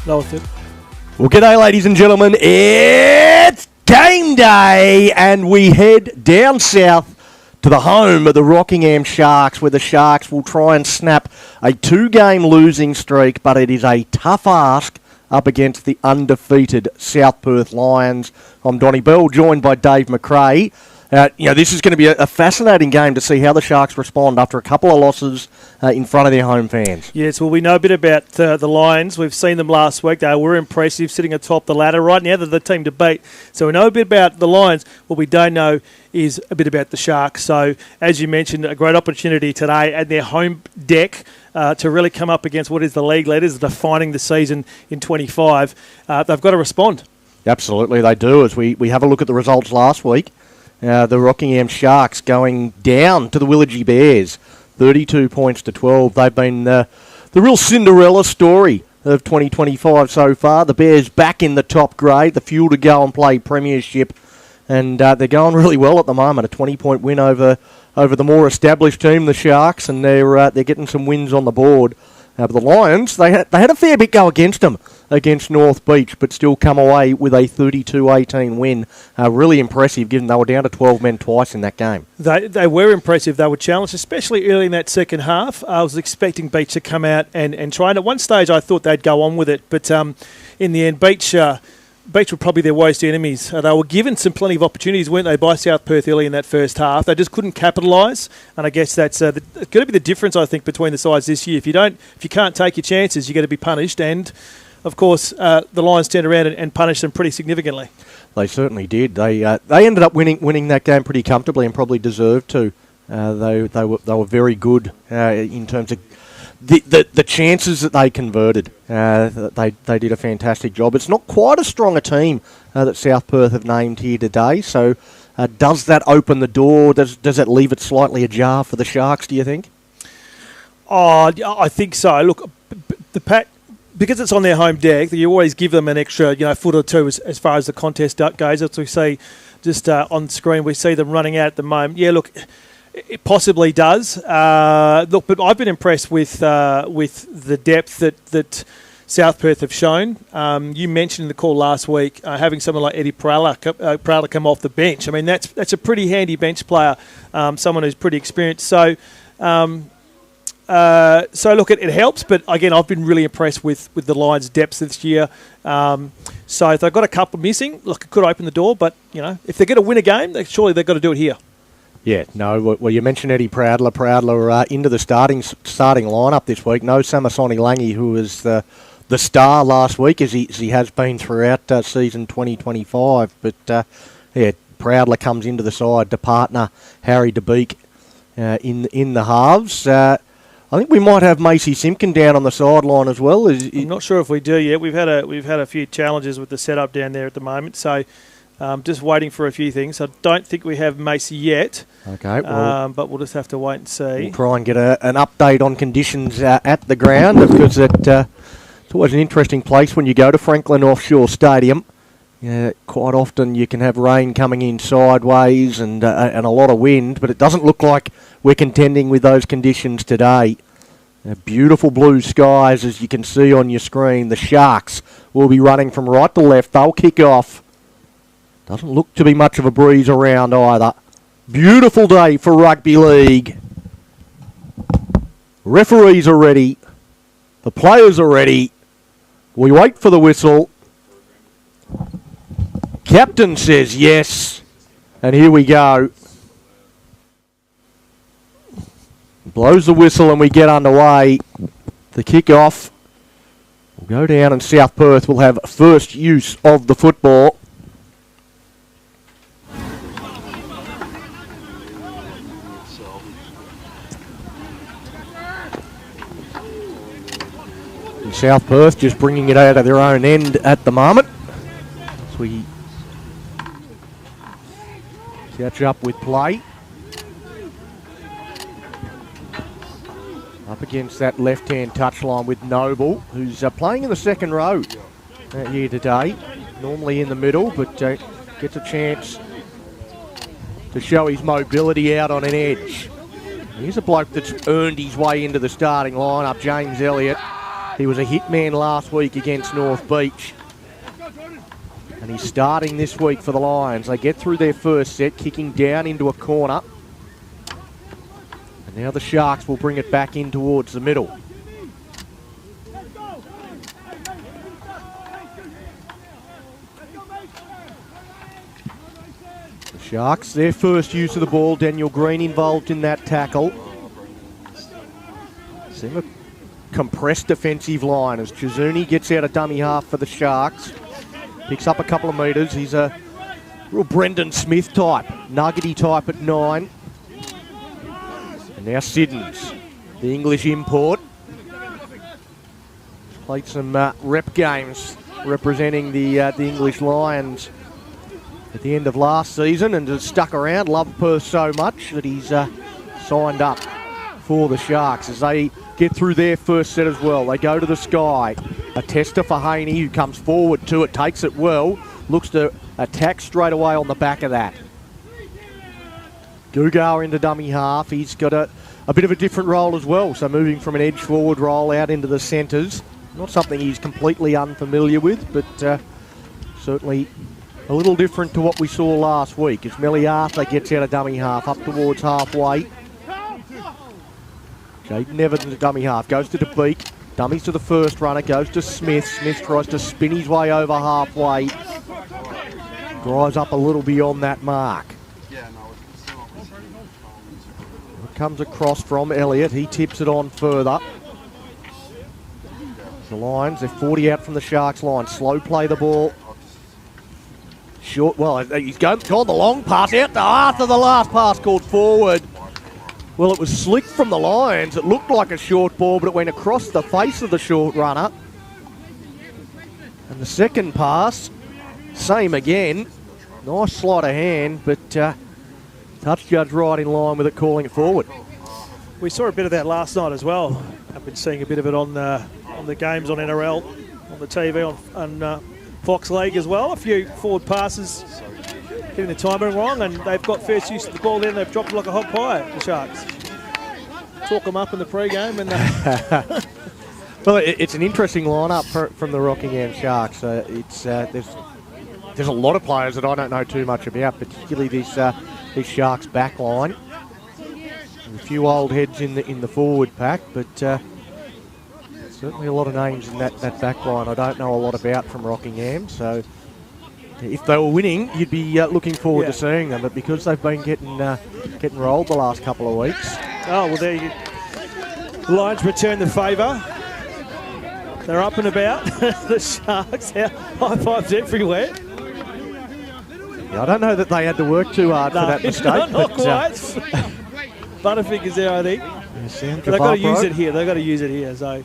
Lower third. Well, g'day, ladies and gentlemen. It's game day, and we head down south to the home of the Rockingham Sharks, where the Sharks will try and snap a 2-game losing streak, but it is a tough ask up against the undefeated South Perth Lions. I'm Donnie Bell, joined by Dave McRae. This is going to be a fascinating game to see how the Sharks respond after a couple of losses in front of their home fans. Yes, well, we know a bit about the Lions. We've seen them last week. They were impressive, sitting atop the ladder. Right now, they're the team to beat. So we know a bit about the Lions. What we don't know is a bit about the Sharks. So, as you mentioned, a great opportunity today at their home deck to really come up against what is the league leaders, defining the season in 25. They've got to respond. Absolutely, they do. As we have a look at the results last week, the Rockingham Sharks going down to the Willagee Bears, 32 points to 12. They've been the real Cinderella story of 2025 so far. The Bears back in the top grade, the fuel to go and play Premiership, and they're going really well at the moment. A 20-point win over the more established team, the Sharks, and they're getting some wins on the board. But the Lions, they had a fair bit go against them against North Beach, but still come away with a 32-18 win. Really impressive, given they were down to 12 men twice in that game. They were impressive. They were challenged, especially early in that second half. I was expecting Beach to come out and try. And at one stage, I thought they'd go on with it, but in the end, Beach were probably their worst enemies. They were given plenty of opportunities, weren't they, by South Perth early in that first half. They just couldn't capitalise, and I guess that's going to be the difference, I think, between the sides this year. If you can't take your chances, you're going to be punished, and of course, the Lions turned around and punished them pretty significantly. They certainly did. They ended up winning that game pretty comfortably and probably deserved to. They were very good in terms of the chances that they converted. They did a fantastic job. It's not quite as strong a team that South Perth have named here today. So does that open the door? Does it leave it slightly ajar for the Sharks, do you think? Oh, I think so. Look, the pack, because it's on their home deck, you always give them an extra foot or two as far as the contest goes. As we see just on screen, we see them running out at the moment. Yeah, look, it possibly does. But I've been impressed with the depth that South Perth have shown. You mentioned in the call last week having someone like Eddie Prowler come off the bench. I mean, that's a pretty handy bench player, someone who's pretty experienced. So look, it helps. But again, I've been really impressed with the Lions' depth this year. So if they've got a couple missing, look, it could open the door. But if they're going to win a game, surely they've got to do it here. Yeah, no, well, you mentioned Eddie Prowler. Prowler into the starting lineup this week. No Samasoni Langi, who was the star last week, as he has been throughout season 2025. But, Prowler comes into the side to partner Harry DeBeek in the halves. I think we might have Macy Simpkin down on the sideline as well. I'm not sure if we do yet. We've had a few challenges with the setup down there at the moment, so just waiting for a few things. I don't think we have Macy yet. Okay, well, but we'll just have to wait and see. We'll try and get an update on conditions at the ground, because it's always an interesting place when you go to Franklin Offshore Stadium. Quite often you can have rain coming in sideways and a lot of wind, but it doesn't look like we're contending with those conditions today. Beautiful blue skies, as you can see on your screen. The Sharks will be running from right to left. They'll kick off. Doesn't look to be much of a breeze around either. Beautiful day for rugby league. Referees are ready. The players are ready. We wait for the whistle. Captain says yes. And here we go. Blows the whistle and we get underway. The kick-off will go down, and South Perth will have first use of the football. South Perth just bringing it out of their own end at the moment. As we catch up with play. Up against that left-hand touchline with Noble, who's playing in the second row here today. Normally in the middle, but gets a chance to show his mobility out on an edge. Here's a bloke that's earned his way into the starting lineup, James Elliott. He was a hit man last week against North Beach. And he's starting this week for the Lions. They get through their first set, kicking down into a corner. And now the Sharks will bring it back in towards the middle. The Sharks, their first use of the ball. Daniel Green involved in that tackle. Seeing a compressed defensive line as Chizuni gets out a dummy half for the Sharks. Picks up a couple of metres. He's a real Brendan Smith type, nuggety type at 9. And now Siddons, the English import. Played some rep games representing the English Lions at the end of last season and has stuck around. Loved Perth so much that he's signed up for the Sharks as they get through their first set as well. They go to the sky. A tester for Haney, who comes forward to it, takes it well, looks to attack straight away on the back of that. Gugar into dummy half. He's got a bit of a different role as well, so moving from an edge forward role out into the centres. Not something he's completely unfamiliar with, but certainly a little different to what we saw last week as Meliartha gets out a dummy half up towards halfway. Jaden Evans a dummy half, goes to DeBeek, dummies to the first runner, goes to Smith. Smith tries to spin his way over halfway. Drives up a little beyond that mark. It comes across from Elliott, he tips it on further. The Lions, they're 40 out from the Sharks line, slow play the ball. Short, well, he's gone the long pass out to Arthur, the last pass called forward. Well, it was slick from the Lions. It looked like a short ball, but it went across the face of the short runner. And the second pass, same again. Nice sleight of hand, but touch judge right in line with it, calling it forward. We saw a bit of that last night as well. I've been seeing a bit of it on the games on NRL, on the TV, on Fox League as well. A few forward passes, getting the timing wrong, and they've got first use of the ball then. They've dropped it like a hot pie, the Sharks. Talk them up in the pre-game. And well, it's an interesting lineup from the Rockingham Sharks. There's a lot of players that I don't know too much about, particularly this Sharks back line. A few old heads in the forward pack, but certainly a lot of names in that back line I don't know a lot about from Rockingham. So if they were winning, you'd be looking forward to seeing them. But because they've been getting rolled the last couple of weeks. Oh, well, there you go. The Lions return the favour. They're up and about. The Sharks, high fives everywhere. Yeah, I don't know that they had to work too hard for that mistake. Not quite. Butterfingers there, I think. Yeah, they've got to use it here. They've got to use it here. So,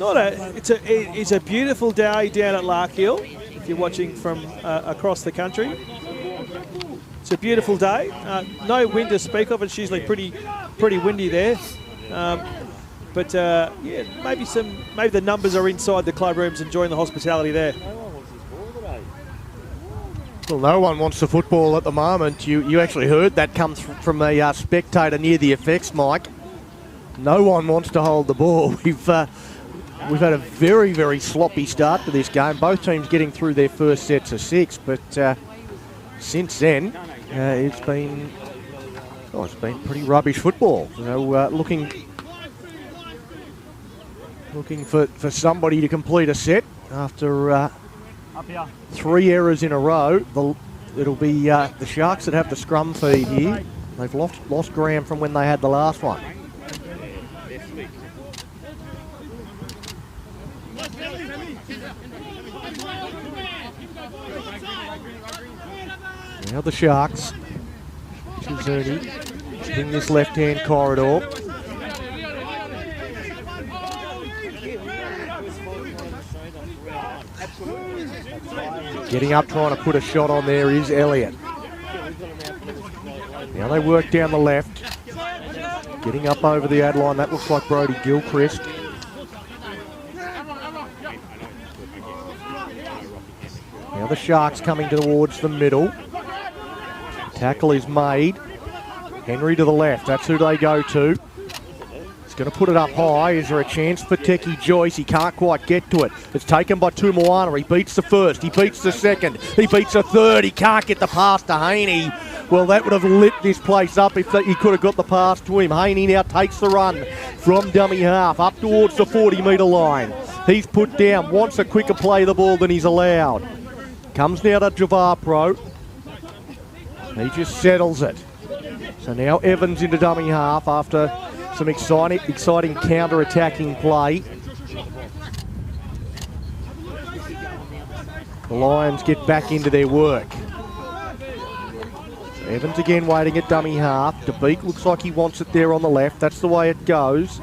it's a beautiful day down at Larkhill. If you're watching from across the country, it's a beautiful day. No wind to speak of. It's usually pretty windy there. But maybe the numbers are inside the club rooms enjoying the hospitality there. Well, no one wants the football at the moment. You actually heard that come from a spectator near the effects mic. No one wants to hold the ball. We've had a very, very sloppy start to this game. Both teams getting through their first sets of 6, but since then it's been pretty rubbish football. Looking for somebody to complete a set after 3 errors in a row. It'll be the Sharks that have the scrum feed here. They've lost Graham from when they had the last one. Now the Sharks. Chizuni in this left-hand corridor. Getting up, trying to put a shot on there is Elliott. Now they work down the left. Getting up over the ad line, that looks like Brodie Gilchrist. Now the Sharks coming towards the middle. Tackle is made. Henry to the left, that's who they go to. He's going to put it up high. Is there a chance for Techie Joyce? He can't quite get to it. It's taken by Tumoana. He beats the first. He beats the second. He beats the third. He can't get the pass to Haney. Well, that would have lit this place up if he could have got the pass to him. Haney now takes the run from dummy half up towards the 40-metre line. He's put down, wants a quicker play the ball than he's allowed. Comes now to Javapro. He just settles it. So now Evans into dummy half after some exciting counter-attacking play. The Lions get back into their work. So Evans again waiting at dummy half. DeBeek looks like he wants it there on the left. That's the way it goes.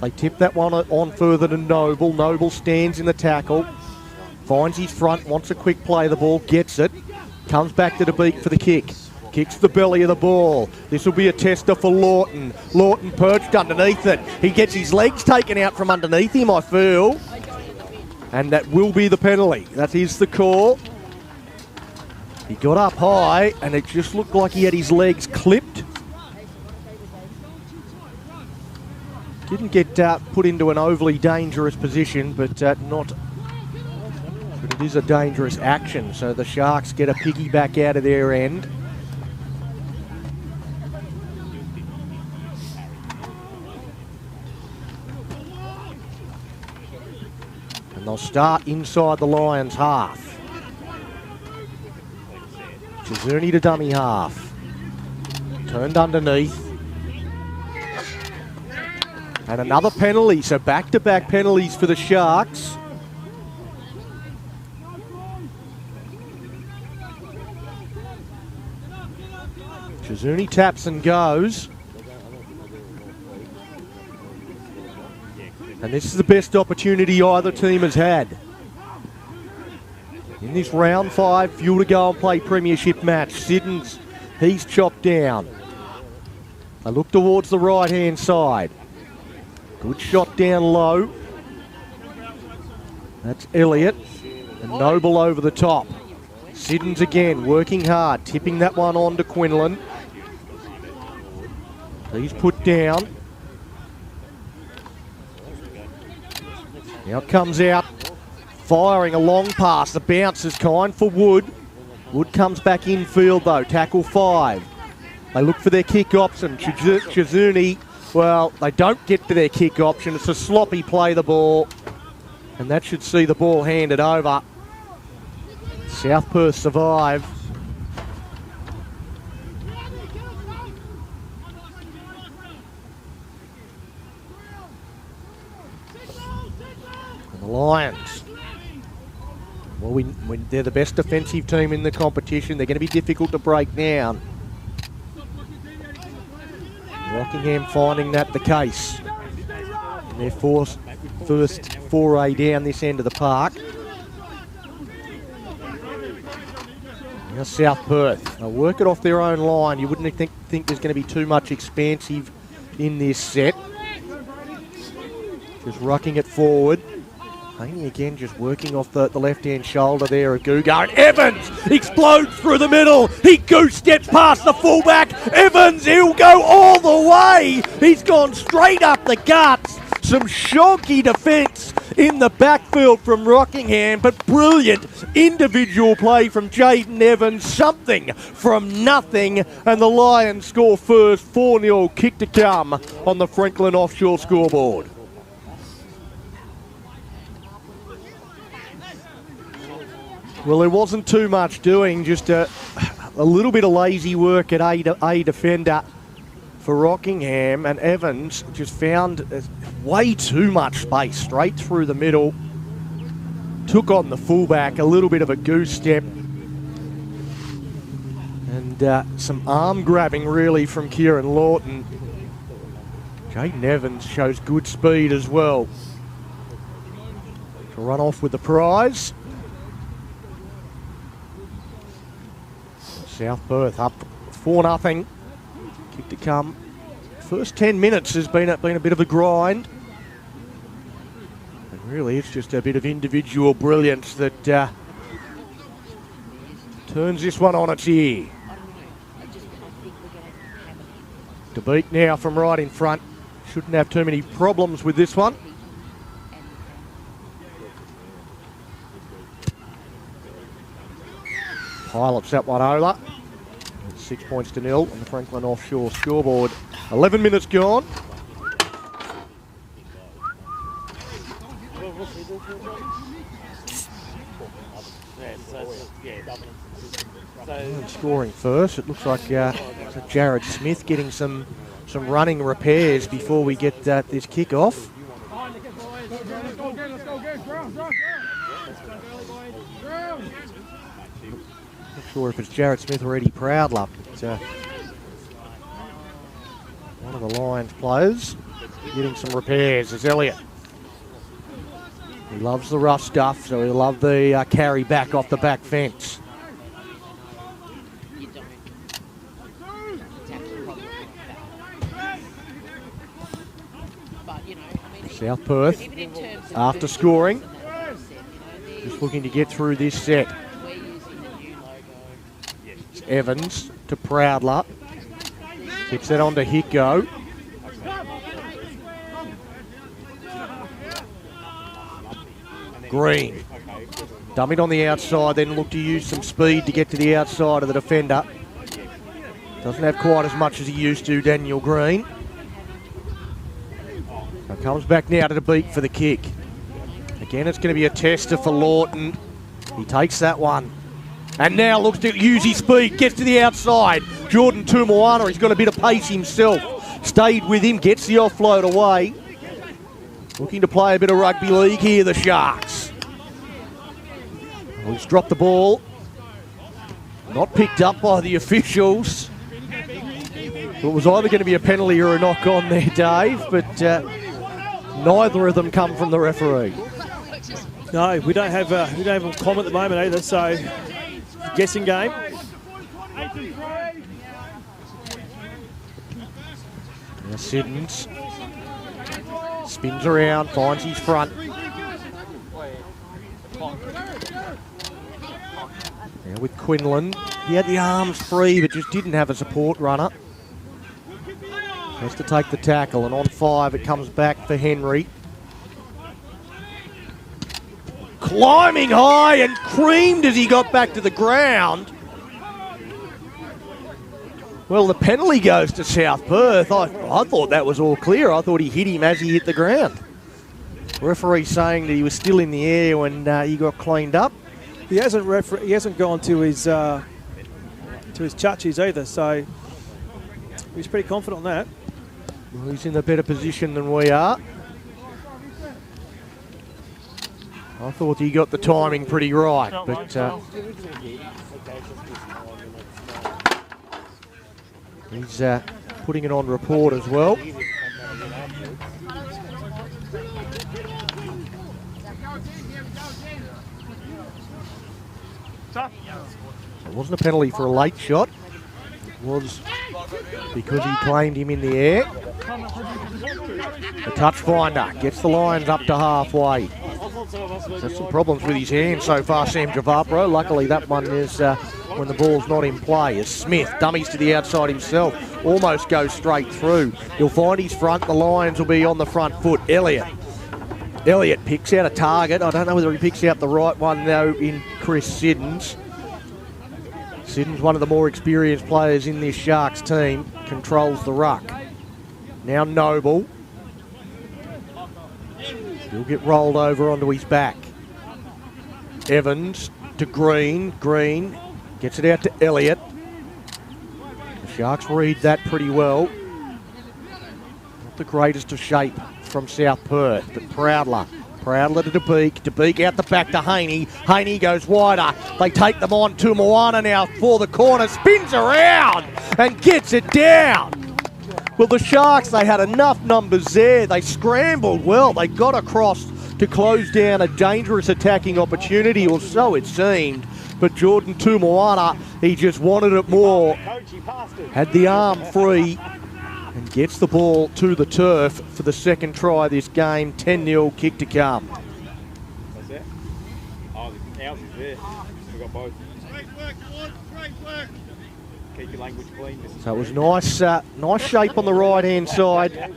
They tip that one on further to Noble. Noble stands in the tackle. Finds his front, wants a quick play the ball, gets it. Comes back to DeBeek for the kick. Kicks the belly of the ball. This will be a tester for Lawton. Lawton perched underneath it. He gets his legs taken out from underneath him, I feel. And that will be the penalty. That is the call. He got up high and it just looked like he had his legs clipped. Didn't get put into an overly dangerous position, but it is a dangerous action. So the Sharks get a piggyback out of their end. They'll start inside the Lions half. Chizurni to dummy half. Turned underneath. And another penalty, so back-to-back penalties for the Sharks. Chizurni taps and goes. And this is the best opportunity either team has had. In this round 5, fuel to go and play Premiership match. Siddons, he's chopped down. They look towards the right-hand side. Good shot down low. That's Elliott. And Noble over the top. Siddons again, working hard, tipping that one on to Quinlan. He's put down. Now it comes out, firing a long pass. The bounce is kind for Wood. Wood comes back infield though, tackle 5. They look for their kick option. Chizurni, well, they don't get to their kick option. It's a sloppy play the ball. And that should see the ball handed over. South Perth survive. The Lions, well, they're the best defensive team in the competition. They're going to be difficult to break down. Rockingham finding that the case. In their first foray down this end of the park. Now South Perth, they'll work it off their own line. You wouldn't think there's going to be too much expansive in this set. Just rocking it forward. Haney again just working off the left-hand shoulder there of Guga. And Evans explodes through the middle. He goose steps past the fullback. Evans, he'll go all the way. He's gone straight up the guts. Some shonky defence in the backfield from Rockingham, but brilliant individual play from Jaden Evans. Something from nothing. And the Lions score first. 4-0 kick to come on the Franklin Offshore scoreboard. Well, there wasn't too much doing, just a little bit of lazy work at a defender for Rockingham, and Evans just found way too much space straight through the middle. Took on the fullback, a little bit of a goose step, and some arm grabbing really from Kieran Lawton. Jaden Evans shows good speed as well to run off with the prize. South Perth up 4-0. Kick to come. First 10 minutes has been a bit of a grind. And really it's just a bit of individual brilliance that turns this one on its ear. DeBeek now from right in front. shouldn't have too many problems with this one. Pilots that one over. 6 points to 0 on the Franklin Offshore scoreboard. 11 minutes gone. Scoring first. It looks like Jared Smith getting some running repairs before we get this kick off. Not sure if it's Jared Smith or Eddie Proudler. It's one of the Lions players getting some repairs. It's Elliott. He loves the rough stuff, so he'll love the carry back off the back fence. South Perth, after scoring, just looking to get through this set. It's Evans to Proudler. Gets that on to Hicko. Green. Dummied on the outside, then looked to use some speed to get to the outside of the defender. Doesn't have quite as much as he used to, Daniel Green. So comes back now to the beat for the kick. Again, it's going to be a tester for Lawton. He takes that one. And now looks to use his speed, gets to the outside. Jordan Tumoana, he's got a bit of pace himself. Stayed with him, gets the offload away. Looking to play a bit of rugby league here, the Sharks. He's dropped the ball. Not picked up by the officials. It was either going to be a penalty or a knock on there, Dave, but neither of them come from the referee. No, we don't have a comment at the moment either, so guessing game. Now Siddons spins around, finds his front. Now with Quinlan, he had the arms free but just didn't have a support runner. Has to take the tackle, and on 5 it comes back for Henry. Climbing high and creamed as he got back to the ground. Well, the penalty goes to South Perth. I thought that was all clear. I thought he hit him as he hit the ground. Referee saying that he was still in the air when he got cleaned up. He hasn't gone to his chutchies either, so he's pretty confident on that. Well, he's in a better position than we are. I thought he got the timing pretty right, but he's putting it on report as well. It wasn't a penalty for a late shot. It was because he claimed him in the air. The touch finder gets the Lions up to halfway. He's had some problems with his hands so far, Sam Javapro. Luckily that one is when the ball's not in play. As Smith dummies to the outside himself, almost goes straight through. He'll find his front. The Lions will be on the front foot. Elliott picks out a target. I don't know whether he picks out the right one though in Chris Siddons. Siddons, one of the more experienced players in this Sharks team, controls the ruck. Now Noble. He'll get rolled over onto his back. Evans to Green. Green gets it out to Elliott. The Sharks read that pretty well. Not the greatest of shape from South Perth, but Proudler to DeBeek out the back to Haney. Haney goes wider. They take them on to Moana now for the corner. Spins around and gets it down. Well, the Sharks, they had enough numbers there. They scrambled well. They got across to close down a dangerous attacking opportunity, or so it seemed. But Jordan Tumoana, he just wanted it more. Had the arm free and gets the ball to the turf for the second try this game. 10-0 kick to come. That's it. Oh, ours is there. We've got both. Great work. Keep your language clean. So it was nice shape on the right-hand side.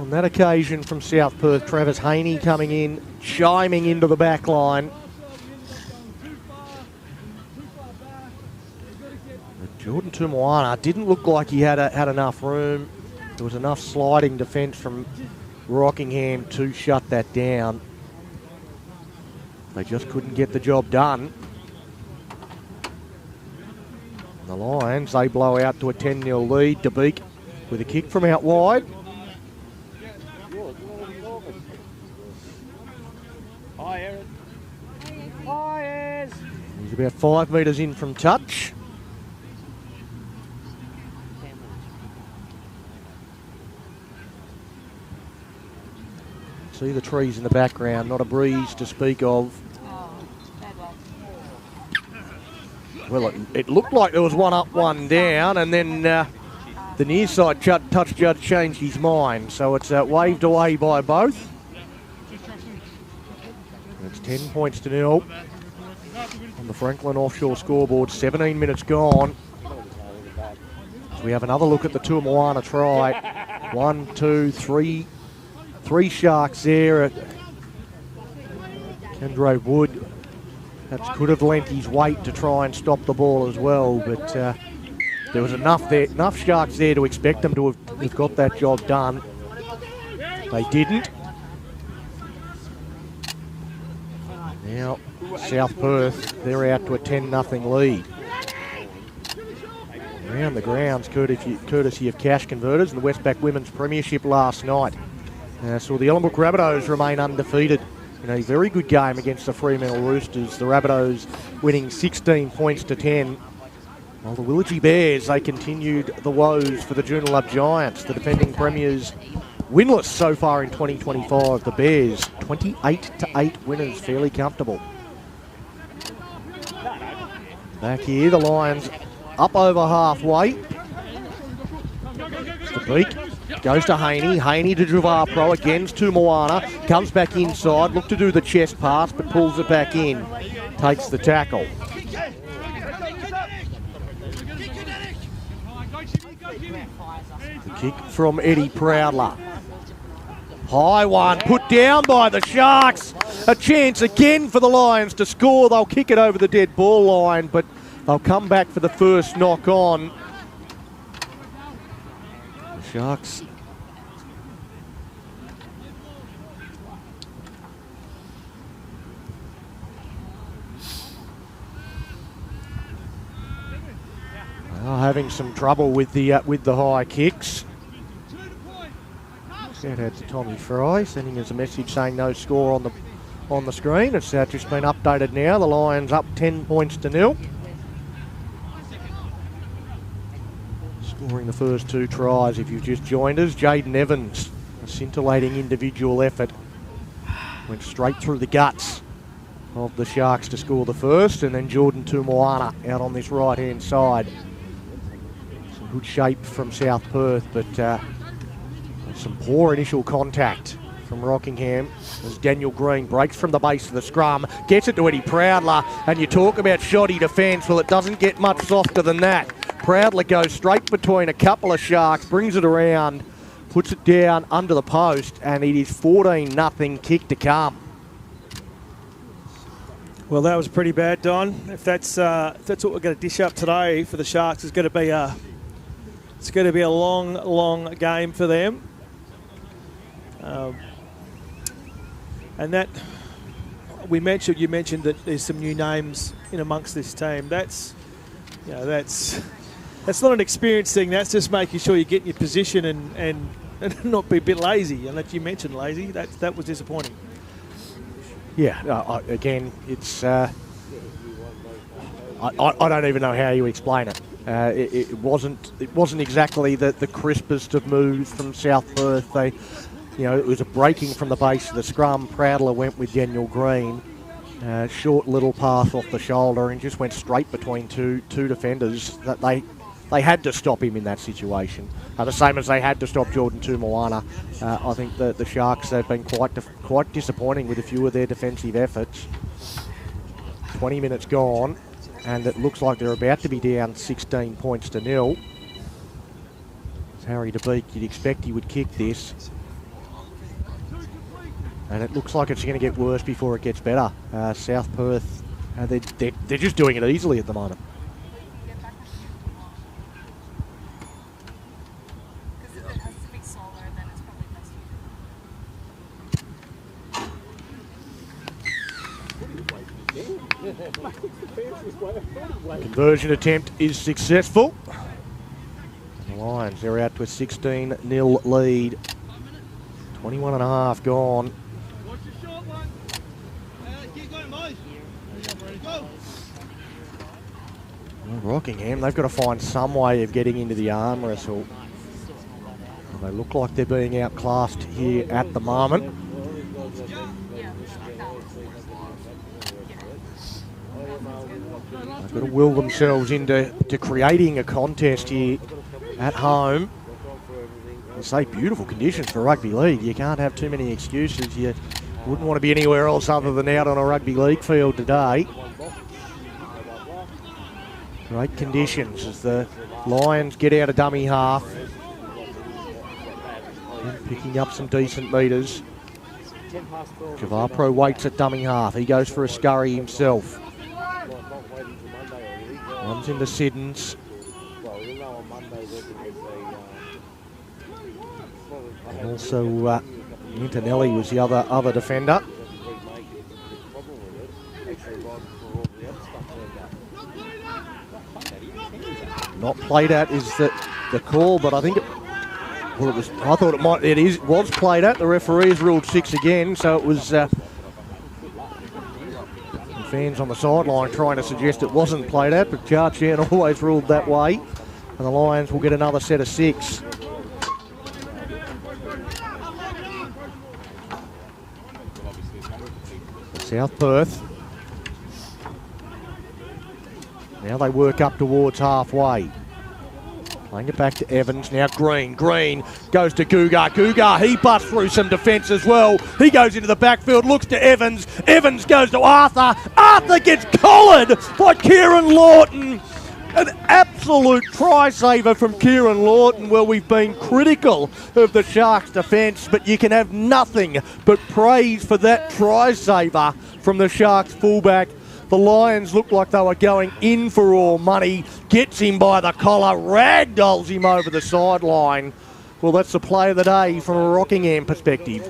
On that occasion from South Perth, Travis Haney coming in, chiming into the back line. But Jordan Tumoana didn't look like he had enough room. There was enough sliding defence from Rockingham to shut that down. They just couldn't get the job done. And the Lions, they blow out to a 10-0 lead. DABSCO with a kick from out wide. Hi, Aaron. Hi, Ez. He's about 5 metres in from touch. See the trees in the background, not a breeze to speak of. Well, it looked like there was one up, one down, and then the near side touch judge changed his mind, so it's waved away by both. It's 10 points to 0 on the Franklin Offshore scoreboard. 17 minutes gone. So we have another look at the Tuamoana try. 1, 2, 3. 3 Sharks there. Kendra Wood perhaps could have lent his weight to try and stop the ball as well, but there was enough Sharks there to expect them to have got that job done. They didn't. Now, South Perth, they're out to a 10-0 lead. Around the grounds, courtesy of Cash Converters and the Westpac Women's Premiership last night. Saw the Ellenbrook Rabbitohs remain undefeated in a very good game against the Fremantle Roosters. The Rabbitohs winning 16 points to 10. While the Willagee Bears, they continued the woes for the Joondalup Giants, the defending premiers, winless so far in 2025. The Bears, 28-8 winners, fairly comfortable. Back here, the Lions up over halfway. The beat goes to Haney. Haney to Javapro against Tumoana. Comes back inside. Look to do the chest pass, but pulls it back in. Takes the tackle. The kick from Eddie Proudler. High one, put down by the Sharks. A chance again for the Lions to score. They'll kick it over the dead ball line, but they'll come back for the first knock on. The Sharks are having some trouble with the high kicks. Shout out to Tommy Fry, sending us a message saying no score on the screen. It's just been updated now. The Lions up 10 points to 0. Scoring the first 2 tries, if you've just joined us, Jaden Evans, a scintillating individual effort. Went straight through the guts of the Sharks to score the first, and then Jordan Tumoana out on this right-hand side. Some good shape from South Perth, but some poor initial contact from Rockingham as Daniel Green breaks from the base of the scrum, gets it to Eddie Proudler, and you talk about shoddy defence. Well, it doesn't get much softer than that. Proudler goes straight between a couple of Sharks, brings it around, puts it down under the post, and it is 14-0 kick to come. Well, that was pretty bad, Don. If that's what we're going to dish up today for the Sharks, it's going to be a long game for them. And that you mentioned that there's some new names in amongst this team. That's not an experience thing. That's just making sure you get in your position and not be a bit lazy. And that you mentioned lazy, that was disappointing. Yeah, again, it's I don't even know how you explain it. It wasn't exactly the crispest of moves from South Perth. It was a breaking from the base of the scrum. Proudler went with Daniel Green. Short little pass off the shoulder and just went straight between two defenders. That they had to stop him in that situation. The same as they had to stop Jordan Tumoana. I think the Sharks have been quite disappointing with a few of their defensive efforts. 20 minutes gone, and it looks like they're about to be down 16 points to 0. Harry DABSCO, you'd expect he would kick this. And it looks like it's going to get worse before it gets better. South Perth, they're just doing it easily at the moment. Conversion attempt is successful. The Lions, they're out to a 16-0 lead. 21 and a half gone. Well, Rockingham, they've got to find some way of getting into the arm wrestle. Well, they look like they're being outclassed here at the moment. They've got to will themselves into creating a contest here at home. I say beautiful conditions for rugby league. You can't have too many excuses. You wouldn't want to be anywhere else other than out on a rugby league field today. Great conditions as the Lions get out of dummy half. And picking up some decent metres. Javapro waits at dummy half. He goes for a scurry himself. Runs into Siddons. And also Mintonelli was the other defender. Not played at is the call, but I think it was played at. The referee has ruled 6 again, so it was fans on the sideline trying to suggest it wasn't played at, but Chan always ruled that way, and the Lions will get another set of 6. South Perth. Now they work up towards halfway. Playing it back to Evans. Now Green. Green goes to Gugar. Gugar, he busts through some defence as well. He goes into the backfield, looks to Evans. Evans goes to Arthur. Arthur gets collared by Kieran Lawton. An absolute try-saver from Kieran Lawton. Well, we've been critical of the Sharks' defence, but you can have nothing but praise for that try-saver from the Sharks' fullback. The Lions looked like they were going in for all money. Gets him by the collar, ragdolls him over the sideline. Well, that's the play of the day from a Rockingham perspective.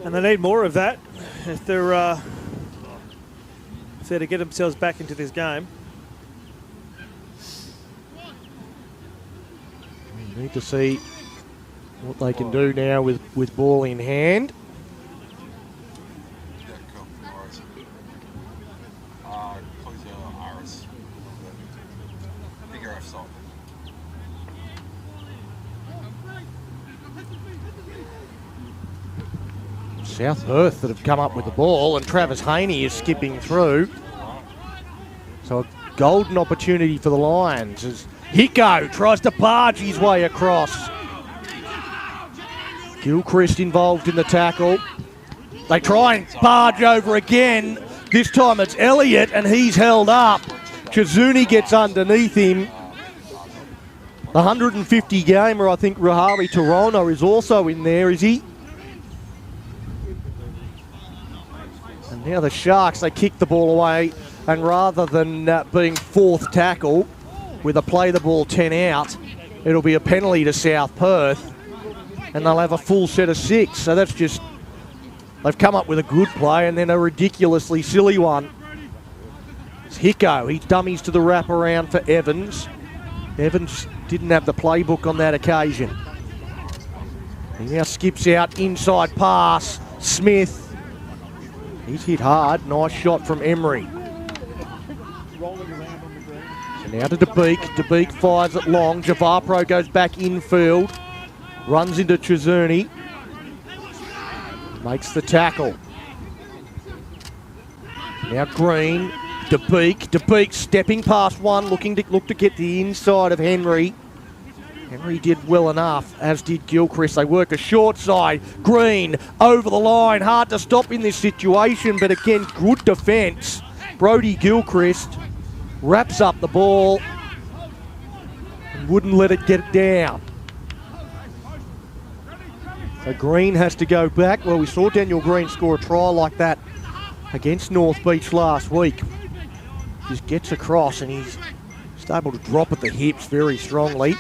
And they need more of that if they're to get themselves back into this game. We need to see what they can do now with ball in hand. South Perth that have come up with the ball, and Travis Haney is skipping through. So a golden opportunity for the Lions as Hicko tries to barge his way across. Gilchrist involved in the tackle. They try and barge over again. This time it's Elliott, and he's held up. Chizuni gets underneath him. The 150 gamer, I think Rahari Toronto is also in there, is he? And now the Sharks, they kick the ball away, and rather than being fourth tackle with a play the ball 10 out, it'll be a penalty to South Perth, and they'll have a full set of 6. So that's just, they've come up with a good play and then a ridiculously silly one. It's Hicko, he dummies to the wraparound for Evans. Evans didn't have the playbook on that occasion. He now skips out, inside pass, Smith. He's hit hard, nice shot from Emery. So now to DeBeek, DeBeek fires it long, Javapro goes back infield, runs into Chizuni, makes the tackle. Now Green, DeBeek stepping past one, look to get the inside of Henry. Henry did well enough, as did Gilchrist. They work a short side. Green over the line. Hard to stop in this situation, but again, good defence. Brodie Gilchrist wraps up the ball and wouldn't let it get down. So Green has to go back. Well, we saw Daniel Green score a try like that against North Beach last week. Just gets across and he's just able to drop at the hips very strongly.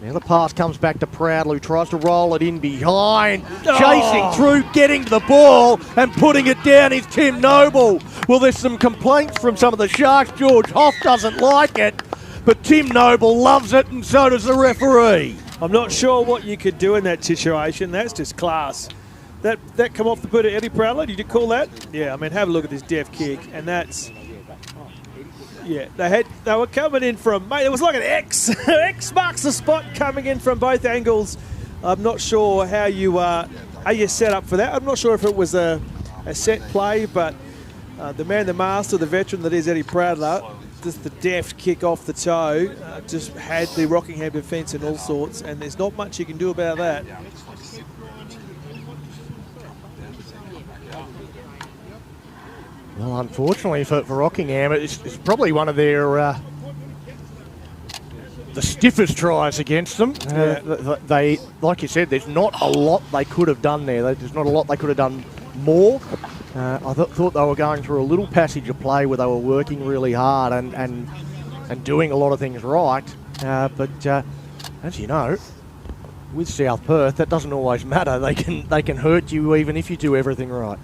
Now the pass comes back to Proudly, who tries to roll it in behind. Chasing through, getting to the ball and putting it down is Tim Noble. Well, there's some complaints from some of the Sharks. George Hoff doesn't like it, but Tim Noble loves it and so does the referee. I'm not sure what you could do in that situation. That's just class. That come off the boot of Eddie Proudly, did you call that? Yeah, I mean, have a look at this deft kick, and that's... Yeah, they were coming in from, mate, it was like an X. X marks the spot coming in from both angles. I'm not sure how you set up for that. I'm not sure if it was a set play, but the man, the master, the veteran that is Eddie Proudly, just the deft kick off the toe, just had the Rockingham defence in all sorts, and there's not much you can do about that. Well, unfortunately for Rockingham, it's probably one of their the stiffest tries against them. They, like you said, there's not a lot they could have done there. There's not a lot they could have done more. I thought they were going through a little passage of play where they were working really hard and doing a lot of things right. But as you know, with South Perth, that doesn't always matter. They can hurt you even if you do everything right.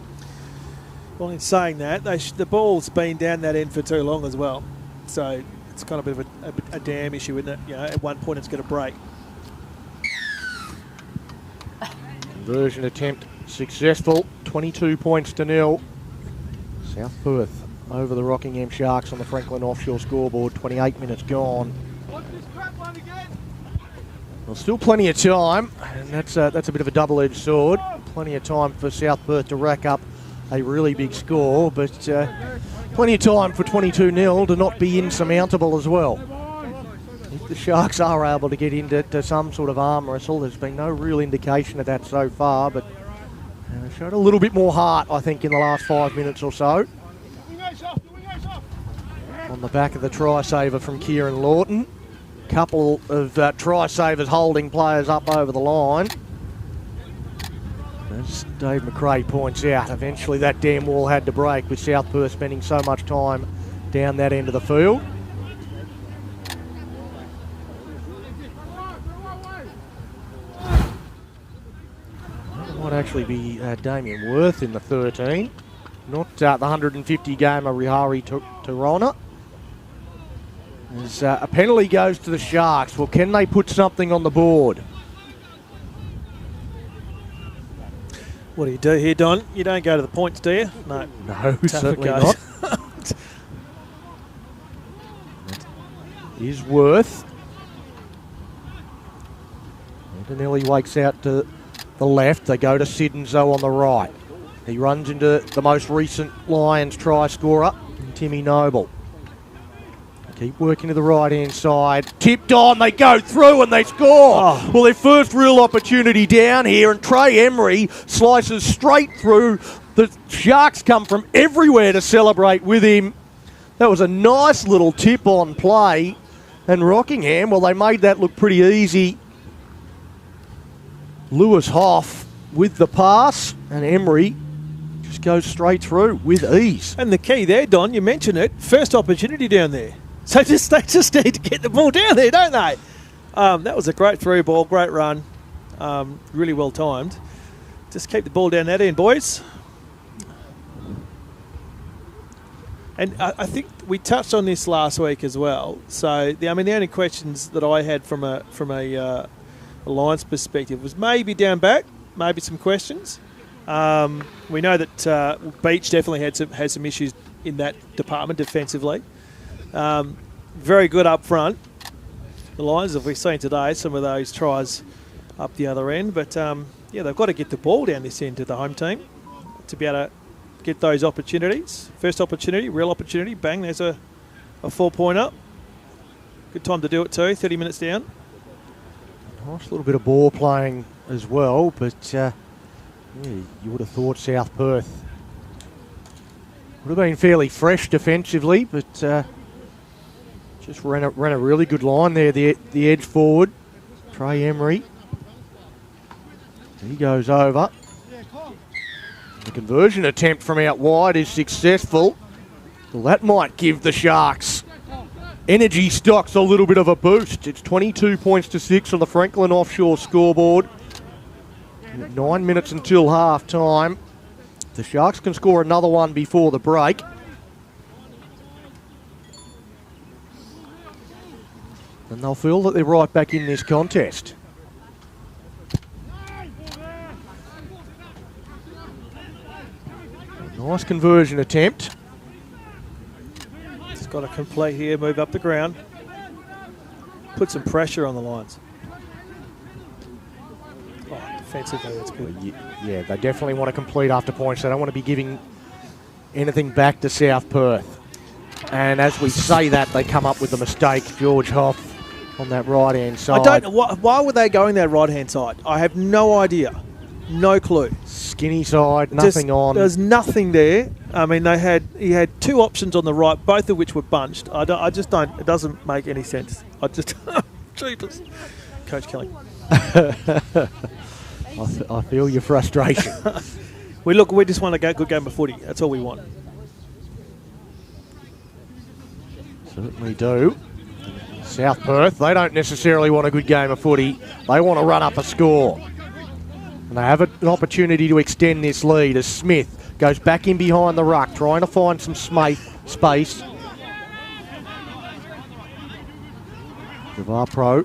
Well, in saying that, the ball's been down that end for too long as well. So it's kind of a bit of a damn issue, isn't it? You know, at one point it's going to break. Conversion attempt successful, 22 points to 0. South Perth over the Rockingham Sharks on the Franklin Offshore scoreboard, 28 minutes gone. Well, still plenty of time, and that's a bit of a double-edged sword. Plenty of time for South Perth to rack up a really big score, but plenty of time for 22-0 to not be insurmountable as well. If the Sharks are able to get into some sort of arm wrestle, there's been no real indication of that so far, but showed a little bit more heart, I think, in the last 5 minutes or so. On the back of the try-saver from Kieran Lawton. Couple of try-savers holding players up over the line. As Dave McRae points out, eventually that damn wall had to break with South Perth spending so much time down that end of the field. It might actually be Damien Worth in the 13, not the 150-gamer Rihari Tarona. As a penalty goes to the Sharks. Well, can they put something on the board? What do you do here, Don? You don't go to the points, do you? No. No, certainly not. Is Worth. Antonelli wakes out to the left. They go to Siddenzo on the right. He runs into the most recent Lions try scorer, Timmy Noble. Keep working to the right-hand side. Tipped on, they go through and they score. Oh. Well, their first real opportunity down here, and Trey Emery slices straight through. The Sharks come from everywhere to celebrate with him. That was a nice little tip-on play. And Rockingham, well, they made that look pretty easy. Lewis Hoff with the pass, and Emery just goes straight through with ease. And the key there, Don, you mentioned it, first opportunity down there. So they just need to get the ball down there, don't they? That was a great through ball, great run, really well timed. Just keep the ball down that end, boys. And I think we touched on this last week as well. So the only questions that I had from a Lions perspective was maybe down back, maybe some questions. We know that Beach definitely had some issues in that department defensively. Very good up front. The Lions, as we've seen today, some of those tries up the other end. But, yeah, they've got to get the ball down this end to the home team to be able to get those opportunities. First opportunity, real opportunity, bang, there's a 4-pointer. Good time to do it too, 30 minutes down. Nice little bit of ball playing as well, but yeah, you would have thought South Perth would have been fairly fresh defensively, but just ran a really good line there, the edge forward, Trey Emery. He goes over. The conversion attempt from out wide is successful. Well, that might give the Sharks energy stocks a little bit of a boost. It's 22 points to 6 on the Franklin Offshore scoreboard. 9 minutes until half time. The Sharks can score another one before the break. And they'll feel that they're right back in this contest. Nice conversion attempt. It's got to complete here, move up the ground. Put some pressure on the lines. Oh, defensively, that's good. Yeah, they definitely want to complete after points. They don't want to be giving anything back to South Perth. And as we say that, they come up with a mistake. George Hoff on that right-hand side. I don't know. Why were they going that right-hand side? I have no idea. No clue. Skinny side, nothing on. There's nothing there. I mean, he had two options on the right, both of which were bunched. I just don't. It doesn't make any sense. I just, Jesus, Coach Kelly. I feel your frustration. We just want a good game of footy. That's all we want. Certainly do. South Perth, they don't necessarily want a good game of footy. They want to run up a score. And they have an opportunity to extend this lead as Smith goes back in behind the ruck, trying to find some space. Pro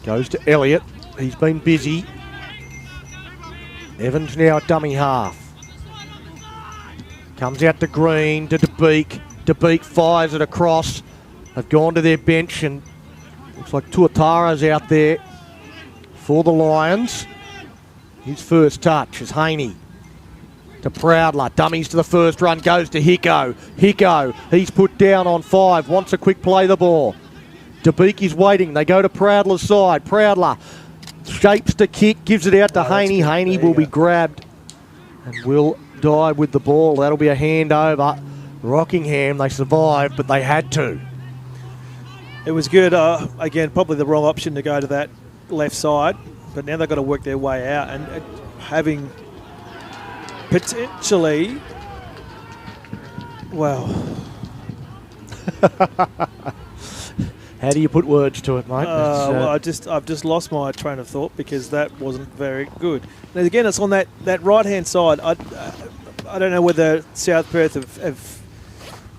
goes to Elliott. He's been busy. Evans now at dummy half. Comes out to Green, to DeBeek. DeBeek fires it across. They've gone to their bench and looks like Tuatara's out there for the Lions. His first touch is Haney to Proudler. Dummies to the first run, goes to Hicko. Hicko, he's put down on 5, wants a quick play the ball. DeBeek is waiting. They go to Proudler's side. Proudler shapes the kick, gives it out to Haney. Haney will be grabbed and will die with the ball. That'll be a handover. Rockingham, they survived, but they had to. It was good. Again, probably the wrong option to go to that left side. But now they've got to work their way out, and having potentially, well, how do you put words to it, mate? Well, I've just lost my train of thought because that wasn't very good. And again, it's on that right hand side. I don't know whether South Perth have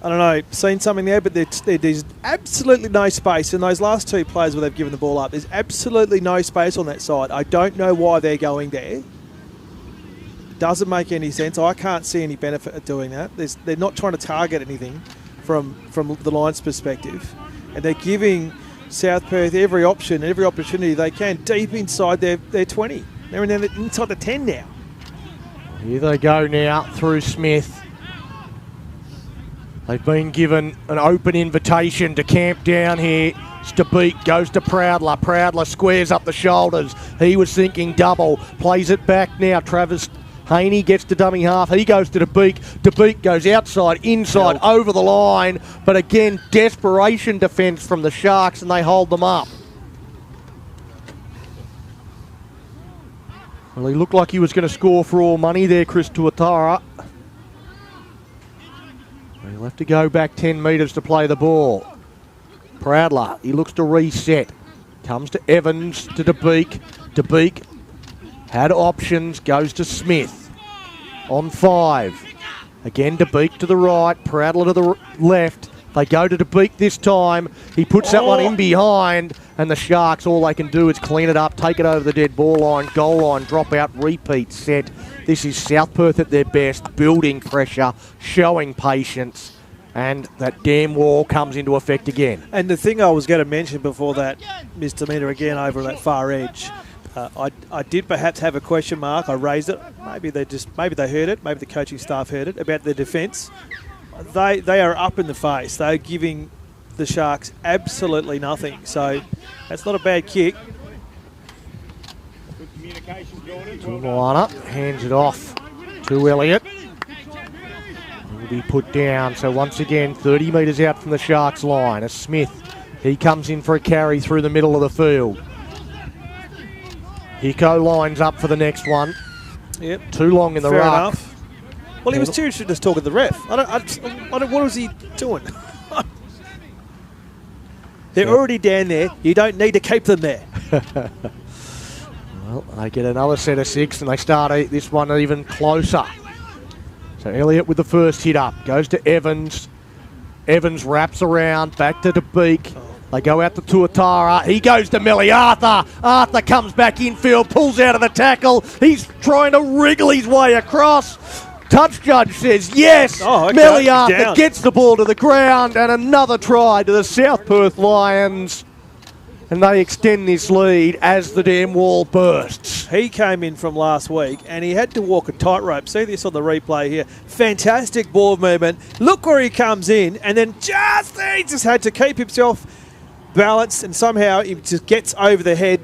I don't know, seen something there, but there's absolutely no space. In those last two plays where they've given the ball up, there's absolutely no space on that side. I don't know why they're going there. It doesn't make any sense. I can't see any benefit of doing that. They're not trying to target anything from the Lions' perspective. And they're giving South Perth every option, every opportunity they can, deep inside their 20. They're inside the 10 now. Here they go now through Smith. They've been given an open invitation to camp down here. DeBeek goes to Proudler. Proudler squares up the shoulders. He was thinking double. Plays it back now. Travis Haney gets to dummy half. He goes to DeBeek. DeBeek goes outside, inside, over the line. But again, desperation defence from the Sharks, and they hold them up. Well, he looked like he was going to score for all money there, Chris Tuatara. He'll have to go back 10 metres to play the ball. Proudler, he looks to reset. Comes to Evans, to DeBeek. DeBeek had options, goes to Smith. On 5. Again, DeBeek to the right, Proudler to the left. They go to DeBeek this time. He puts that one in behind, and the Sharks, all they can do is clean it up, take it over the dead ball line, goal line, drop out, repeat, set. This is South Perth at their best, building pressure, showing patience, and that damn wall comes into effect again. And the thing I was going to mention before that misdemeanor again over that far edge, I did perhaps have a question mark. I raised it. Maybe they heard it. Maybe the coaching staff heard it about their defence. They are up in the face. They're giving the Sharks absolutely nothing. So that's not a bad kick. Good communication, Jordan. Tuatara hands it off to Elliott. He'll be put down. So once again, 30 metres out from the Sharks line. As Smith, he comes in for a carry through the middle of the field. Hiko lines up for the next one. Yep. Too long in the Fair ruck. enough. Well, he was too just talking to the ref. I don't, what was he doing? They're already down there. You don't need to keep them there. Well, they get another set of 6 and they start this one even closer. So Elliott with the first hit up. Goes to Evans. Evans wraps around. Back to DeBeek. They go out to Tuatara. He goes to Melly Arthur. Arthur comes back infield. Pulls out of the tackle. He's trying to wriggle his way across. Touch judge says yes. Melly Arthur gets the ball to the ground and another try to the South Perth Lions. And they extend this lead as the damn wall bursts. He came in from last week and he had to walk a tightrope. See this on the replay here. Fantastic ball movement. Look where he comes in and then he just had to keep himself balanced and somehow he just gets over the head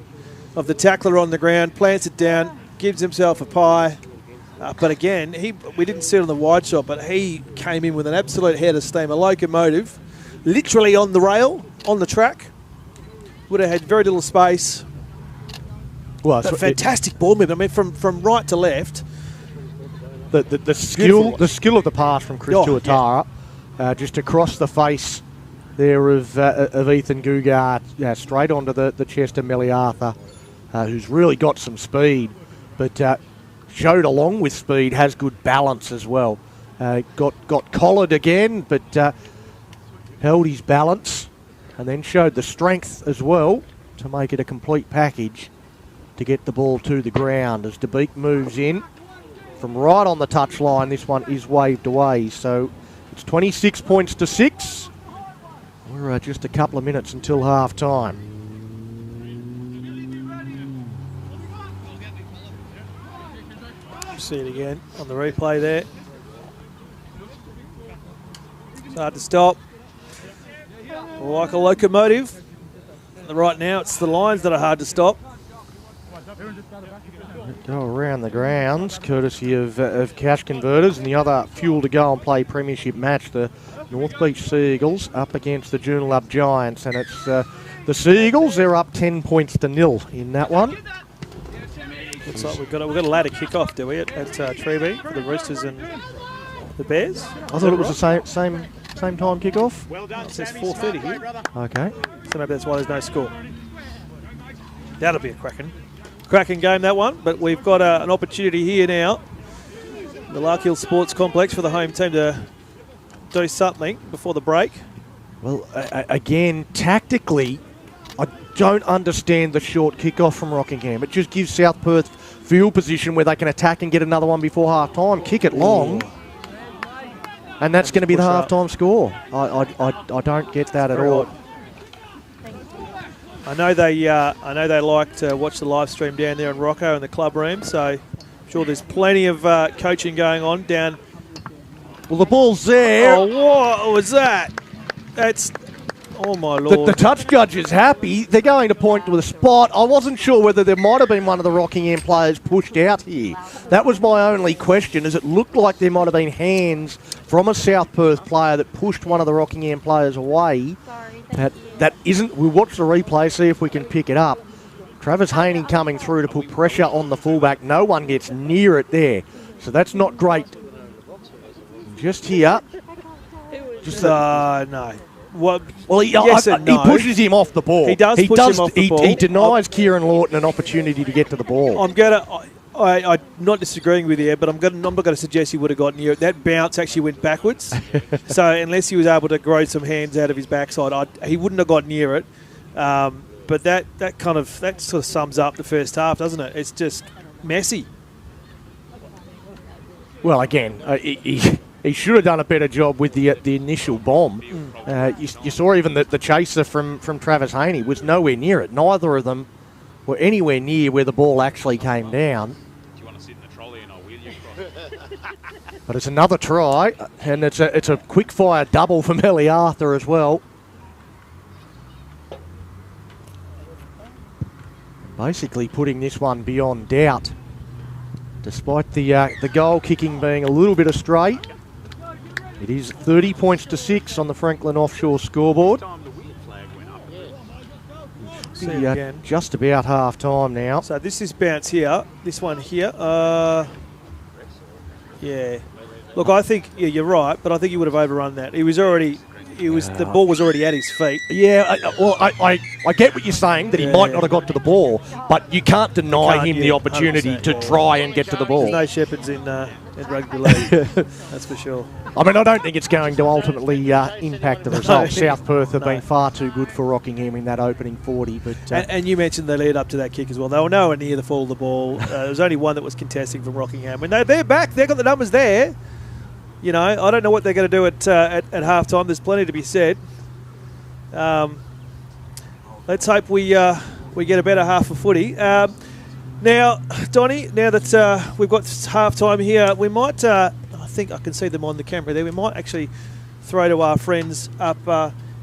of the tackler on the ground, plants it down, gives himself a pie. But again, we didn't see it on the wide shot, but he came in with an absolute head of steam, a locomotive, literally on the rail, on the track. Would have had very little space. Well, but fantastic ball movement. I mean, from right to left. The skill of the pass from Chris Tuatara, just across the face there of Ethan Gugart, straight onto the chest of Melly Arthur, who's really got some speed, but showed along with speed, has good balance as well. Got collared again, but held his balance. And then showed the strength as well to make it a complete package to get the ball to the ground. As DeBeek moves in from right on the touchline, this one is waved away. So it's 26 points to 6. We're just a couple of minutes until half time. See it again on the replay there. It's hard to stop. Like a locomotive. Right now it's the Lions that are hard to stop. Go around the grounds, courtesy of Cash Converters, and the other fuel to go and play Premiership match, the North Beach Seagulls up against the Joondalup Giants, and it's the Seagulls. They're up 10 points to 0 in that one. Looks like we've got a ladder kick-off, do we, at Treeby for the Roosters and the Bears? I thought it was the same time kick-off. Well done, it says 4:30 here. Okay. So maybe that's why there's no score. That'll be a cracking game, that one. But we've got an opportunity here now, the Larkhill Sports Complex, for the home team to do something before the break. Well, again, tactically, I don't understand the short kick-off from Rockingham. It just gives South Perth field position where they can attack and get another one before half-time. Kick it long. And that's going to be the half-time score. I don't get that at all. I know they like to watch the live stream down there in Rocco in the club room, so I'm sure there's plenty of coaching going on down. Well, the ball's there. Oh, what was that? That's... Oh, my Lord. The touch judge is happy. They're going to point to the spot. I wasn't sure whether there might have been one of the Rockingham players pushed out here. That was my only question, as it looked like there might have been hands from a South Perth player that pushed one of the Rockingham players away. That isn't... We'll watch the replay, see if we can pick it up. Travis Haney coming through to put pressure on the fullback. No one gets near it there. So that's not great. Just here. Just no. Well, he pushes him off the ball. He does push him off the ball. He denies Kieran Lawton an opportunity to get to the ball. I'm not disagreeing with you, but I'm not going to suggest he would have got near it. That bounce actually went backwards. So unless he was able to grow some hands out of his backside, he wouldn't have got near it. But that sort of sums up the first half, doesn't it? It's just messy. Well, again, he should have done a better job with the initial bomb. You saw even the chaser from Travis Haney was nowhere near it. Neither of them were anywhere near where the ball actually came down. Do you want to sit in the trolley and I'll wheel you across? But it's another try, and it's a quick fire double for Melly Arthur as well. Basically putting this one beyond doubt, despite the goal kicking being a little bit astray. It is 30 points to 6 on the Franklin Offshore scoreboard. See it again. Just about half time now. So this is bounce here. This one here. Yeah. Look, I think you're right, but I think he would have overrun that. He was already. The ball was already at his feet. Yeah, I get what you're saying, that he might not have got to the ball, but you can't deny him the opportunity to try and get to the ball. There's no Shepherds in rugby league, that's for sure. I mean, I don't think it's going to ultimately impact the result. South Perth have been far too good for Rockingham in that opening 40. But and you mentioned the lead up to that kick as well. They were nowhere near the fall of the ball. There was only one that was contesting from Rockingham. And they're back. They've got the numbers there. You know, I don't know what they're going to do at half-time. There's plenty to be said. Let's hope we get a better half of footy. Now, Donnie, now that we've got half-time here, we might, I think I can see them on the camera there, we might actually throw to our friends up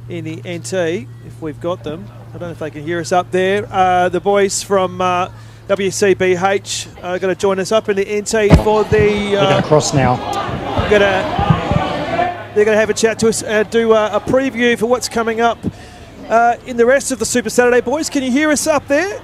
in the NT, if we've got them. I don't know if they can hear us up there. The boys from WCBH are going to join us up in the NT for the... They're going to cross now. They're going to have a chat to us and do a preview for what's coming up in the rest of the Super Saturday. Boys, can you hear us up there?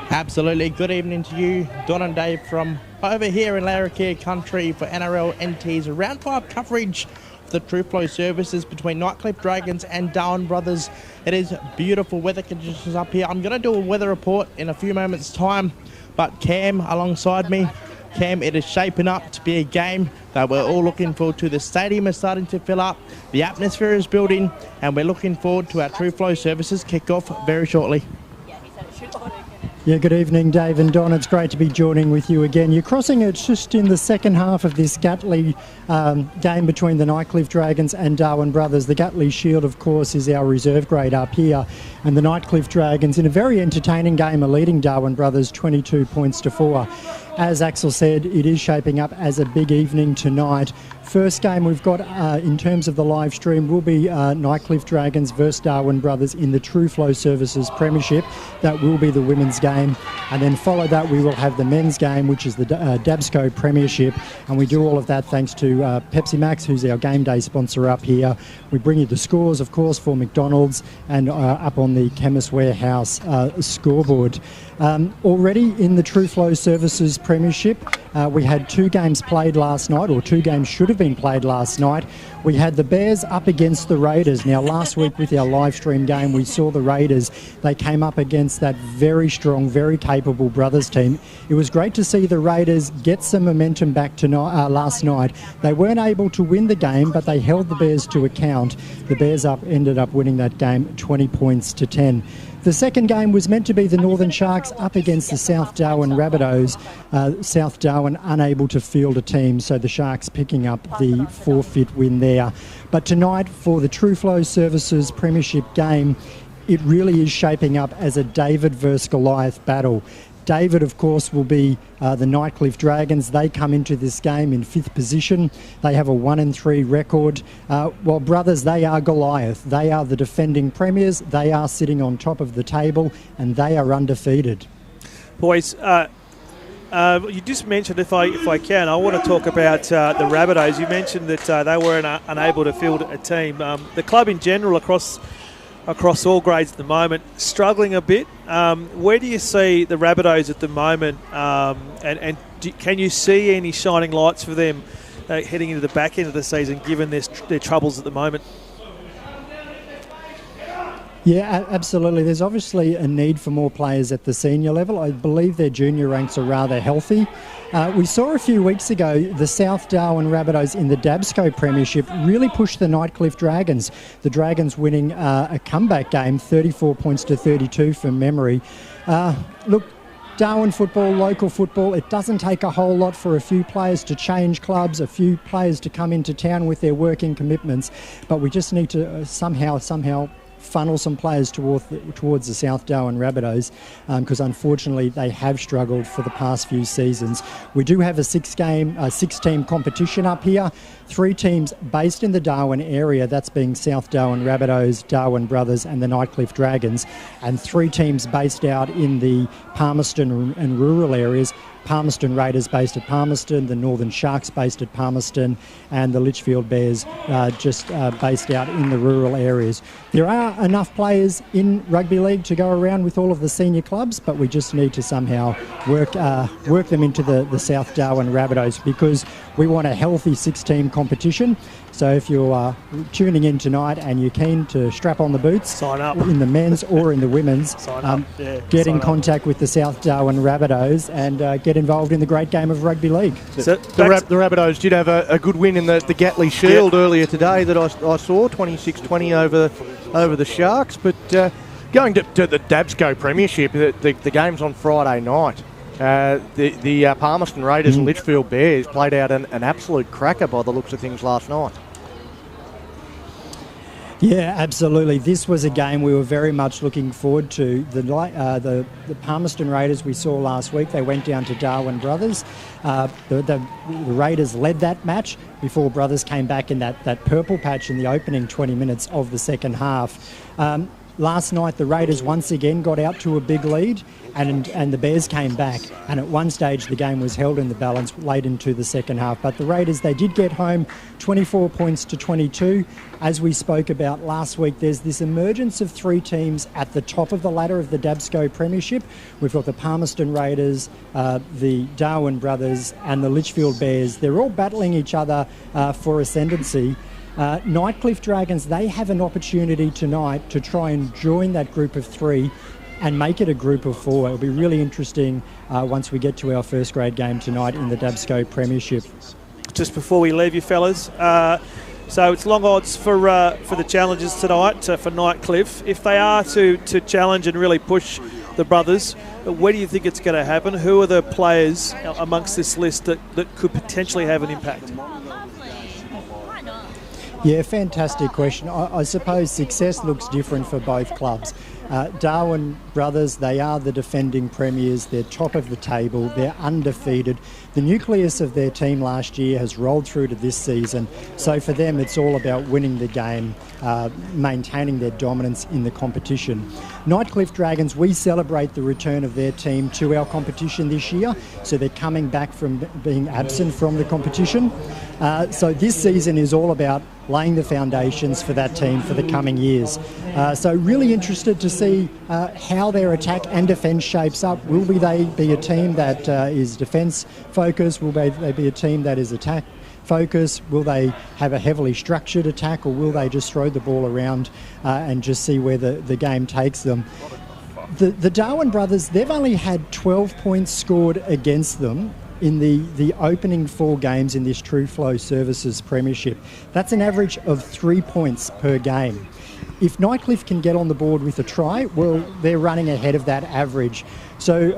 Absolutely. Good evening to you, Don and Dave, from over here in Larrakia country for NRL NT's round 5 coverage of the Tru-Flow services between Nightcliff Dragons and Darwin Brothers. It is beautiful weather conditions up here. I'm going to do a weather report in a few moments' time, but Cam alongside me. Cam, it is shaping up to be a game that we're all looking forward to. The stadium is starting to fill up, the atmosphere is building, and we're looking forward to our Tru-Flow services kick off very shortly. Yeah, good evening, Dave and Don. It's great to be joining with you again. You're crossing it just in the second half of this Gatley game between the Nightcliff Dragons and Darwin Brothers. The Gatley Shield, of course, is our reserve grade up here. And the Nightcliff Dragons, in a very entertaining game, are leading Darwin Brothers 22 points to 4. As Axel said, it is shaping up as a big evening tonight. First game we've got in terms of the live stream will be Nightcliff Dragons versus Darwin Brothers in the Tru-Flow Services Premiership. That will be the women's game. And then follow that we will have the men's game, which is the DABSCO Premiership. And we do all of that thanks to Pepsi Max, who's our game day sponsor up here. We bring you the scores, of course, for McDonald's and up on the Chemist Warehouse scoreboard. Already in the Tru-Flow Services Premiership, we had 2 games played last night, or 2 games should have been played last night. We had the Bears up against the Raiders. Now, last week with our live stream game, we saw the Raiders. They came up against that very strong, very capable Brothers team. It was great to see the Raiders get some momentum back tonight, last night. They weren't able to win the game, but they held the Bears to account. The Bears ended up winning that game 20 points to 10. The second game was meant to be the Northern Sharks up against the South Darwin Rabbitohs. South Darwin unable to field a team, so the Sharks picking up the forfeit win there. But tonight, for the Tru-Flow Services Premiership game, it really is shaping up as a David versus Goliath battle. David, of course, will be the Nightcliff Dragons. They come into this game in 5th position. They have a 1-3 record. While Brothers, they are Goliath. They are the defending premiers. They are sitting on top of the table, and they are undefeated. Boys, you just mentioned, if I can, I want to talk about the Rabbitohs. You mentioned that they were unable to field a team. The club in general across all grades at the moment, struggling a bit. Where do you see the Rabbitohs at the moment, can you see any shining lights for them heading into the back end of the season, given their troubles at the moment? Yeah, absolutely. There's obviously a need for more players at the senior level. I believe their junior ranks are rather healthy. We saw a few weeks ago the South Darwin Rabbitohs in the DABSCO Premiership really push the Nightcliff Dragons. The Dragons winning a comeback game, 34 points to 32 from memory. Look, Darwin football, local football, it doesn't take a whole lot for a few players to change clubs, a few players to come into town with their working commitments, but we just need to somehow funnel some players towards the South Darwin Rabbitohs, because unfortunately they have struggled for the past few seasons. We do have a 6-team competition up here. 3 teams based in the Darwin area, that's being South Darwin Rabbitohs, Darwin Brothers and the Nightcliff Dragons, and 3 teams based out in the Palmerston and rural areas. Palmerston Raiders based at Palmerston, the Northern Sharks based at Palmerston, and the Litchfield Bears just based out in the rural areas. There are enough players in rugby league to go around with all of the senior clubs, but we just need to somehow work them into the South Darwin Rabbitohs, because we want a healthy 6-team competition. So if you're tuning in tonight and you're keen to strap on the boots, sign up in the men's or in the women's, get in contact with the South Darwin Rabbitohs and get involved in the great game of rugby league. The Rabbitohs did have a good win in the Gatley Shield earlier today that I saw, 26-20 over the Sharks. But going to the DABSCO Premiership, the game's on Friday night. The Palmerston Raiders and Litchfield Bears played out an absolute cracker by the looks of things last night. Yeah, absolutely. This was a game we were very much looking forward to. The Palmerston Raiders we saw last week, they went down to Darwin Brothers. The Raiders led that match before Brothers came back in that purple patch in the opening 20 minutes of the second half. Last night, the Raiders once again got out to a big lead, and the Bears came back. And at one stage, the game was held in the balance late into the second half. But the Raiders, they did get home 24 points to 22. As we spoke about last week, there's this emergence of 3 teams at the top of the ladder of the DABSCO Premiership. We've got the Palmerston Raiders, the Darwin Brothers, and the Litchfield Bears. They're all battling each other for ascendancy. Nightcliff Dragons, they have an opportunity tonight to try and join that group of 3 and make it a group of 4. It'll be really interesting once we get to our first grade game tonight in the DABSCO Premiership. Just before we leave you fellas, so it's long odds for the challenges tonight for Nightcliff. If they are to challenge and really push the Brothers, where do you think it's going to happen? Who are the players amongst this list that could potentially have an impact? Yeah, fantastic question. I suppose success looks different for both clubs. Darwin Brothers, they are the defending premiers. They're top of the table. They're undefeated. The nucleus of their team last year has rolled through to this season. So for them, it's all about winning the game, maintaining their dominance in the competition. Nightcliff Dragons, we celebrate the return of their team to our competition this year. So they're coming back from being absent from the competition. So this season is all about laying the foundations for that team for the coming years. So really interested to see how their attack and defence shapes up. Will they be a team that is defence focused? Will they be a team that is attack focused? Will they have a heavily structured attack, or will they just throw the ball around and just see where the game takes them? The Darwin Brothers, they've only had 12 points scored against them in the opening 4 games in this Tru-Flow Services Premiership. That's an average of 3 points per game. If Nightcliff can get on the board with a try, well, they're running ahead of that average. So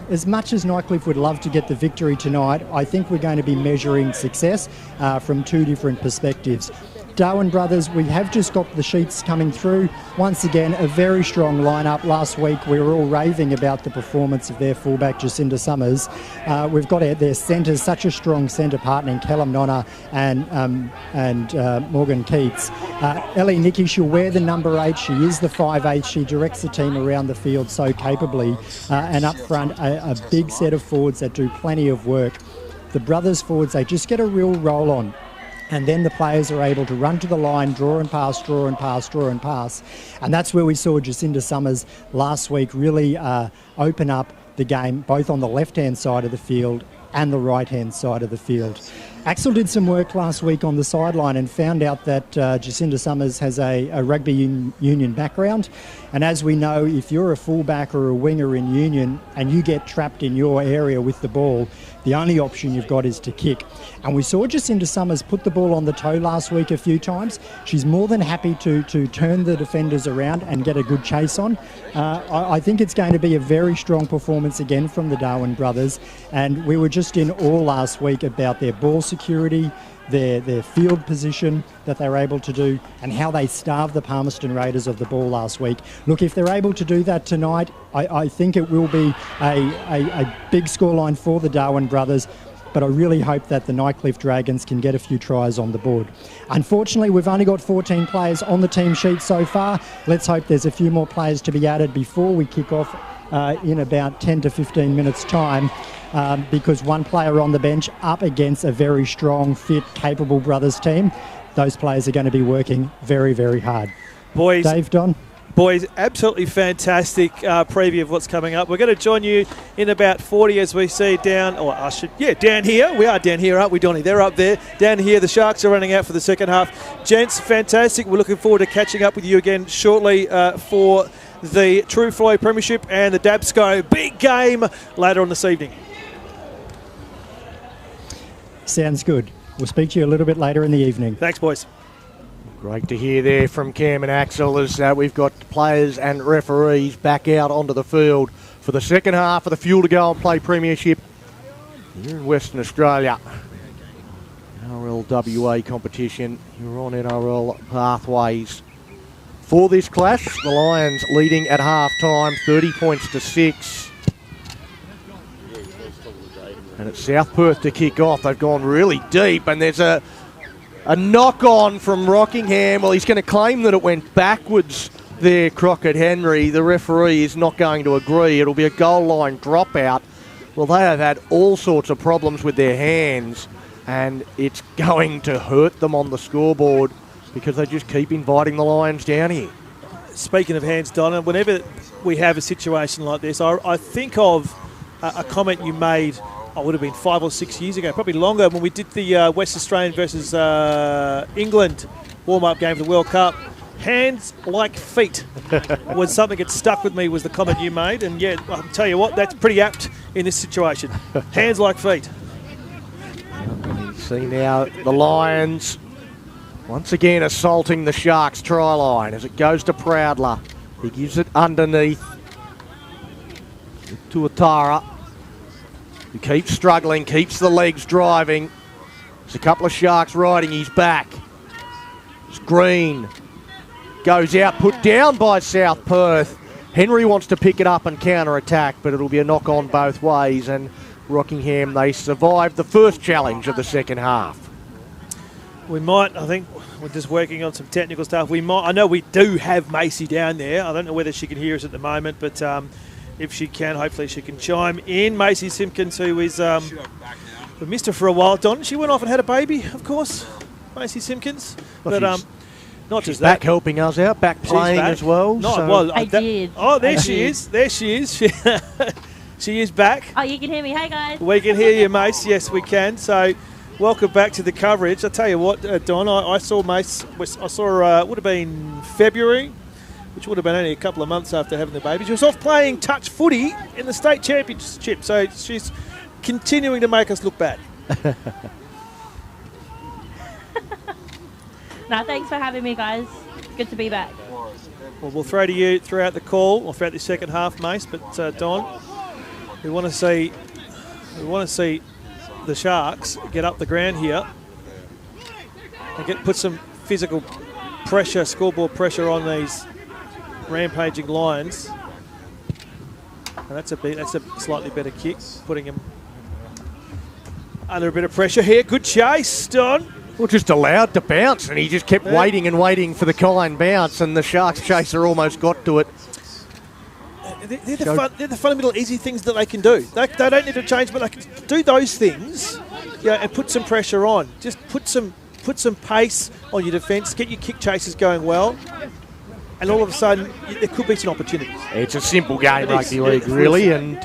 as much as Nightcliff would love to get the victory tonight, I think we're going to be measuring success from 2 different perspectives. Darwin Brothers, we have just got the sheets coming through. Once again, a very strong lineup. Last week, we were all raving about the performance of their fullback, Jacinda Summers. We've got their centres, such a strong centre partner in Callum Nonna and Morgan Keats. Ellie Nicky, she'll wear the number 8. She is the 5'8". She directs the team around the field so capably. And up front, a big set of forwards that do plenty of work. The Brothers forwards, they just get a real roll on. And then the players are able to run to the line, draw and pass, draw and pass, draw and pass. And that's where we saw Jacinda Summers last week really open up the game, both on the left-hand side of the field and the right-hand side of the field. Axel did some work last week on the sideline and found out that Jacinda Summers has a rugby union background. And as we know, if you're a fullback or a winger in union and you get trapped in your area with the ball, the only option you've got is to kick. And we saw Jacinda Summers put the ball on the toe last week a few times. She's more than happy to turn the defenders around and get a good chase on. I think it's going to be a very strong performance again from the Darwin Brothers. And we were just in awe last week about their ball security, their field position that they were able to do, and how they starved the Palmerston Raiders of the ball last week. Look, if they're able to do that tonight, I think it will be a big scoreline for the Darwin Brothers, but I really hope that the Nightcliff Dragons can get a few tries on the board. Unfortunately, we've only got 14 players on the team sheet so far. Let's hope there's a few more players to be added before we kick off in about 10 to 15 minutes' time, because one player on the bench up against a very strong, fit, capable Brothers team. Those players are going to be working very, very hard. Boys, Dave, Don? Boys, absolutely fantastic preview of what's coming up. We're going to join you in about 40 as we see down here. We are down here, aren't we, Donnie? They're up there. Down here, the Sharks are running out for the second half. Gents, fantastic. We're looking forward to catching up with you again shortly for the Tru-Flow Premiership and the DABSCO big game later on this evening. Sounds good. We'll speak to you a little bit later in the evening. Thanks, boys. Great to hear there from Cam and Axel as we've got players and referees back out onto the field for the second half of the Fuel to Go and Play Premiership here in Western Australia. NRL-WA competition. You're on NRL pathways for this clash. The Lions leading at half-time, 30 points to 6. And it's South Perth to kick off. They've gone really deep, and there's a knock-on from Rockingham. Well, he's going to claim that it went backwards there, Crockett Henry. The referee is not going to agree. It'll be a goal line dropout. Well, they have had all sorts of problems with their hands, and it's going to hurt them on the scoreboard because they just keep inviting the Lions down here. Speaking of hands, Donna, whenever we have a situation like this, I think of a comment you made, I would have been 5 or 6 years ago, probably longer, when we did the West Australian versus England warm-up game for the World Cup. Hands like feet was something that stuck with me, was the comment you made. And yeah, I'll tell you what, that's pretty apt in this situation. Hands like feet. See now the Lions once again assaulting the Sharks try line as it goes to Proudler. He gives it underneath to Atara, who keeps struggling, keeps the legs driving. There's a couple of Sharks riding his back. It's Green. Goes out, put down by South Perth. Henry wants to pick it up and counter-attack, but it'll be a knock-on both ways. And Rockingham, they survived the first challenge of the second half. We might, I think, we're just working on some technical stuff. I know we do have Macy down there. I don't know whether she can hear us at the moment, but if she can, hopefully she can chime in. Macy Simpkins, who is, we missed her for a while, Don. She went off and had a baby, of course, Macy Simpkins. Well, but not she's just that. Back helping us out, back playing as well. No, so. well, I did. Oh, there I she did. is. There she is. She is back. Oh, you can hear me. Hey, guys. We can hear you, Mace. Yes, we can. So, welcome back to the coverage. I tell you what, Don, I saw Mace. I saw her. Would have been February, which would have been only a couple of months after having the baby. She was off playing touch footy in the state championship. So she's continuing to make us look bad. No, thanks for having me, guys. Good to be back. Well, we'll throw to you throughout the call or throughout the second half, Mace. But Don, we want to see the Sharks get up the ground here and put some physical pressure, scoreboard pressure on these rampaging Lions. And that's a slightly better kick, putting him under a bit of pressure here. Good chase, Don. Well, just allowed to bounce, and he just kept waiting and waiting for the kind bounce, and the Sharks chaser almost got to it. They're the fundamental easy things that they can do. They don't need to change, but they can do those things, and put some pressure on. Just put some pace on your defence, get your kick chases going well, and all of a sudden there could be some opportunities. It's a simple game, rugby league, really, and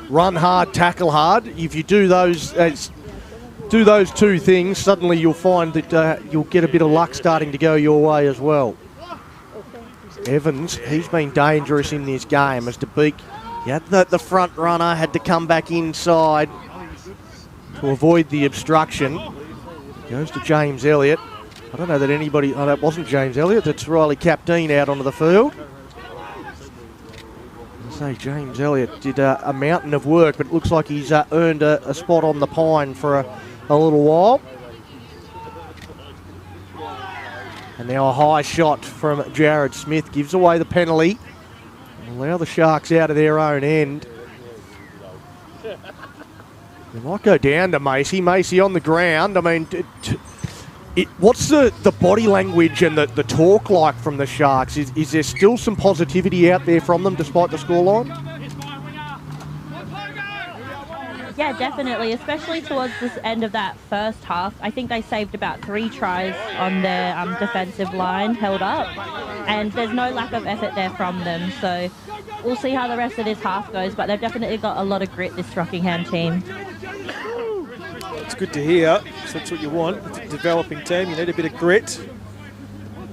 run hard, tackle hard. If you do those two things, suddenly you'll find that you'll get a bit of luck starting to go your way as well. Evans, he's been dangerous in this game as DeBeek, the front runner had to come back inside to avoid the obstruction. Goes to James Elliott. I don't know that anybody, that wasn't James Elliott, that's Riley Capdeen out onto the field. Say James Elliott did a mountain of work, but it looks like he's earned a spot on the pine for a little while. And now a high shot from Jared Smith gives away the penalty. Allow the Sharks out of their own end. They might go down to Macy. Macy on the ground. I mean, what's the body language and the talk like from the Sharks? Is there still some positivity out there from them despite the scoreline? Yeah, definitely, especially towards this end of that first half. I think they saved about 3 tries on their defensive line held up, and there's no lack of effort there from them. So we'll see how the rest of this half goes, but they've definitely got a lot of grit, this Rockingham team. It's good to hear. So that's what you want. It's a developing team. You need a bit of grit.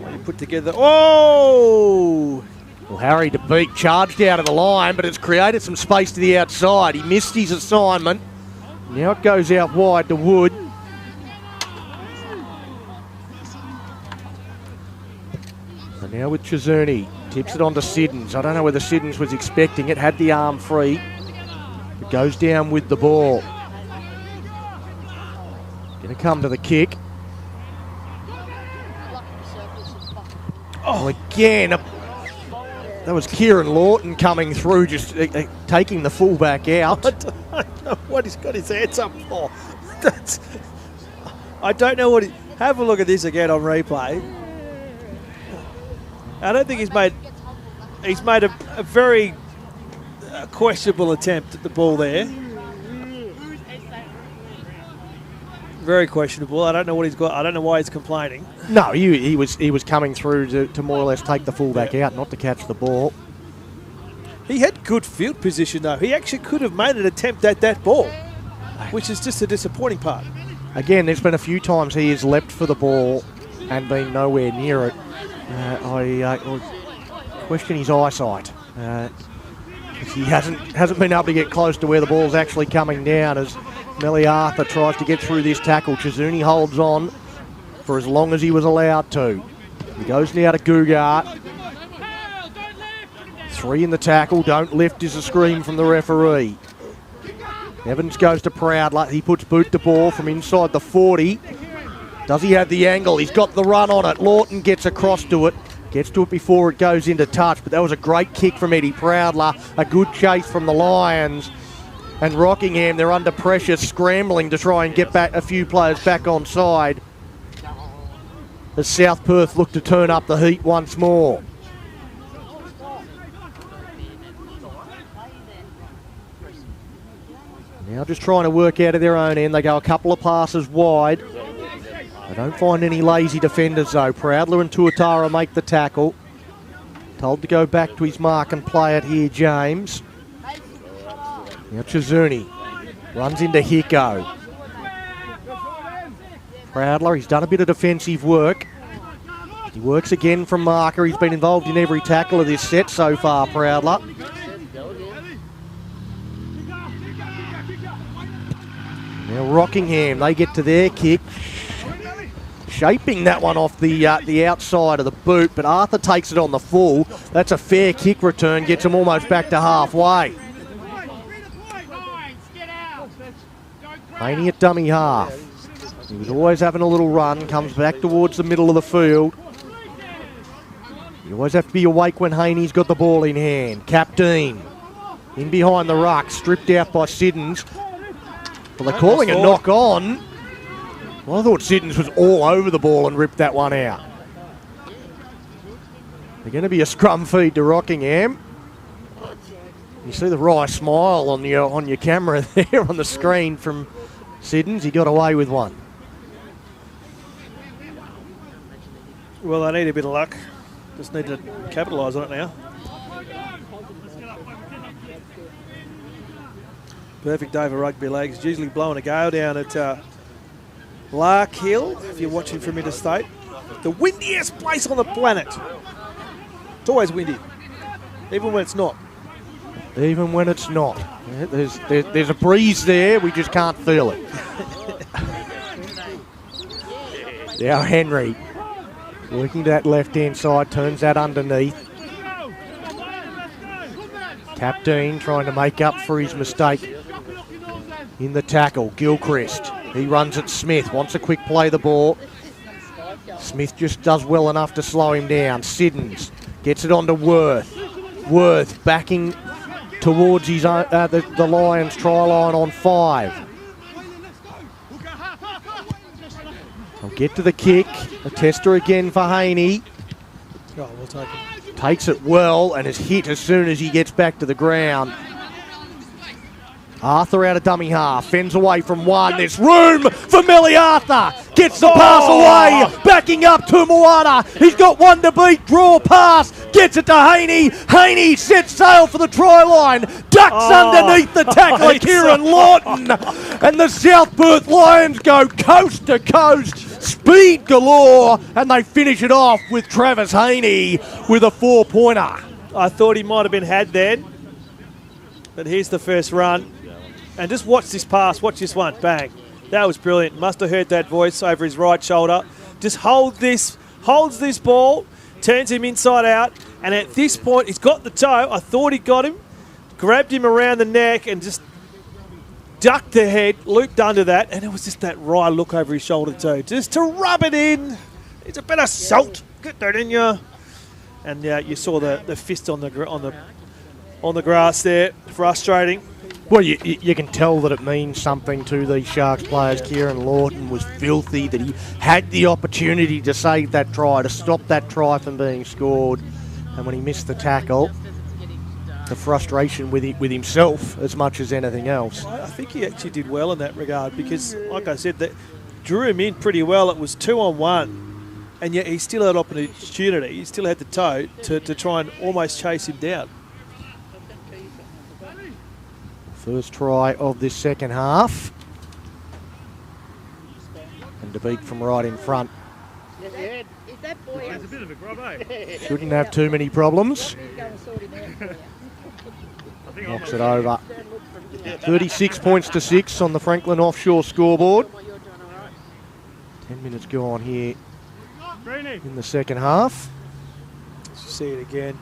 When you put together... Oh! Well, Harry de Beek charged out of the line, but it's created some space to the outside. He missed his assignment. Now it goes out wide to Wood. And now with Chizuni. Tips it on to Siddons. I don't know whether Siddons was expecting it. Had the arm free. It goes down with the ball. Going to come to the kick. Oh, again. That was Kieran Lawton coming through, just taking the fullback out. I don't know what he's got his hands up for. I don't know what he... Have a look at this again on replay. I don't think he's made a very questionable attempt at the ball there. Very questionable. I don't know what he's got. I don't know why he's complaining. No, he was coming through to more or less take the fullback out, not to catch the ball. He had good field position though. He actually could have made an attempt at that ball, which is just a disappointing part. Again, there's been a few times he has leapt for the ball and been nowhere near it. I question his eyesight. He hasn't been able to get close to where the ball's actually coming down as Melly Arthur tries to get through this tackle. Chizuni holds on for as long as he was allowed to. He goes now to Gugart. 3 in the tackle. Don't lift is a scream from the referee. Evans goes to Proudler. He puts boot to ball from inside the 40. Does he have the angle? He's got the run on it. Lawton gets across to it. Gets to it before it goes into touch. But that was a great kick from Eddie Proudler. A good chase from the Lions. And Rockingham, they're under pressure, scrambling to try and get back a few players back on side. As South Perth look to turn up the heat once more. Now just trying to work out of their own end. They go a couple of passes wide. They don't find any lazy defenders though. Proudler and Tuatara make the tackle. Told to go back to his mark and play it here, James. Now Chizuni runs into Hicko. Proudler, he's done a bit of defensive work. He works again from marker. He's been involved in every tackle of this set so far, Proudler. Now Rockingham, they get to their kick. Shaping that one off the outside of the boot, but Arthur takes it on the full. That's a fair kick return, gets him almost back to halfway. Haney at dummy half. He was always having a little run, comes back towards the middle of the field. You always have to be awake when Haney's got the ball in hand. Captain in behind the ruck, stripped out by Siddons. Well, they're calling a knock on. Well, I thought Siddons was all over the ball and ripped that one out. They're going to be a scrum feed to Rockingham. You see the wry smile on your camera there on the screen from Siddons. He got away with one. Well, they need a bit of luck. Just need to capitalise on it now. Perfect day for rugby league. It's usually blowing a gale down at Lark Hill, if you're watching from interstate. The windiest place on the planet. It's always windy, even when it's not. Even when it's not. Yeah, there's a breeze there, we just can't feel it. Now Henry, working to that left-hand side, turns that underneath. Captain trying to make up for his mistake in the tackle. Gilchrist, he runs at Smith, wants a quick play the ball. Smith just does well enough to slow him down. Siddons gets it onto Worth. Worth backing towards his the Lions try line on 5. I'll get to the kick. A tester again for Haney. Oh, we'll take it. Takes it well and is hit as soon as he gets back to the ground. Arthur out of dummy half, fends away from one. There's room for Melly Arthur. Gets the pass away, backing up to Moana. He's got one to beat, draw pass, gets it to Haney. Haney sets sail for the try line, ducks underneath the tackler, Kieran Lawton. And the South Perth Lions go coast to coast, speed galore, and they finish it off with Travis Haney with a 4-pointer. I thought he might have been had then, but here's the first run. And just watch this pass, watch this one, bang. That was brilliant. Must have heard that voice over his right shoulder. Just holds this ball, turns him inside out, and at this point, he's got the toe. I thought he got him, grabbed him around the neck and just ducked the head, looped under that, and it was just that wry look over his shoulder too. Just to rub it in. It's a bit of salt. Get that in you. And you saw the fist on the grass there. Frustrating. Well, you can tell that it means something to these Sharks players. Kieran Lawton was filthy, that he had the opportunity to save that try, to stop that try from being scored. And when he missed the tackle, the frustration with himself as much as anything else. I think he actually did well in that regard because, like I said, that drew him in pretty well. It was 2-on-1, and yet he still had opportunity. He still had the toe to try and almost chase him down. First try of this second half. And DeBeek from right in front. Shouldn't have too many problems. Knocks it over. 36 points to 6 on the Franklin Offshore scoreboard. 10 minutes gone here in the second half. See it again.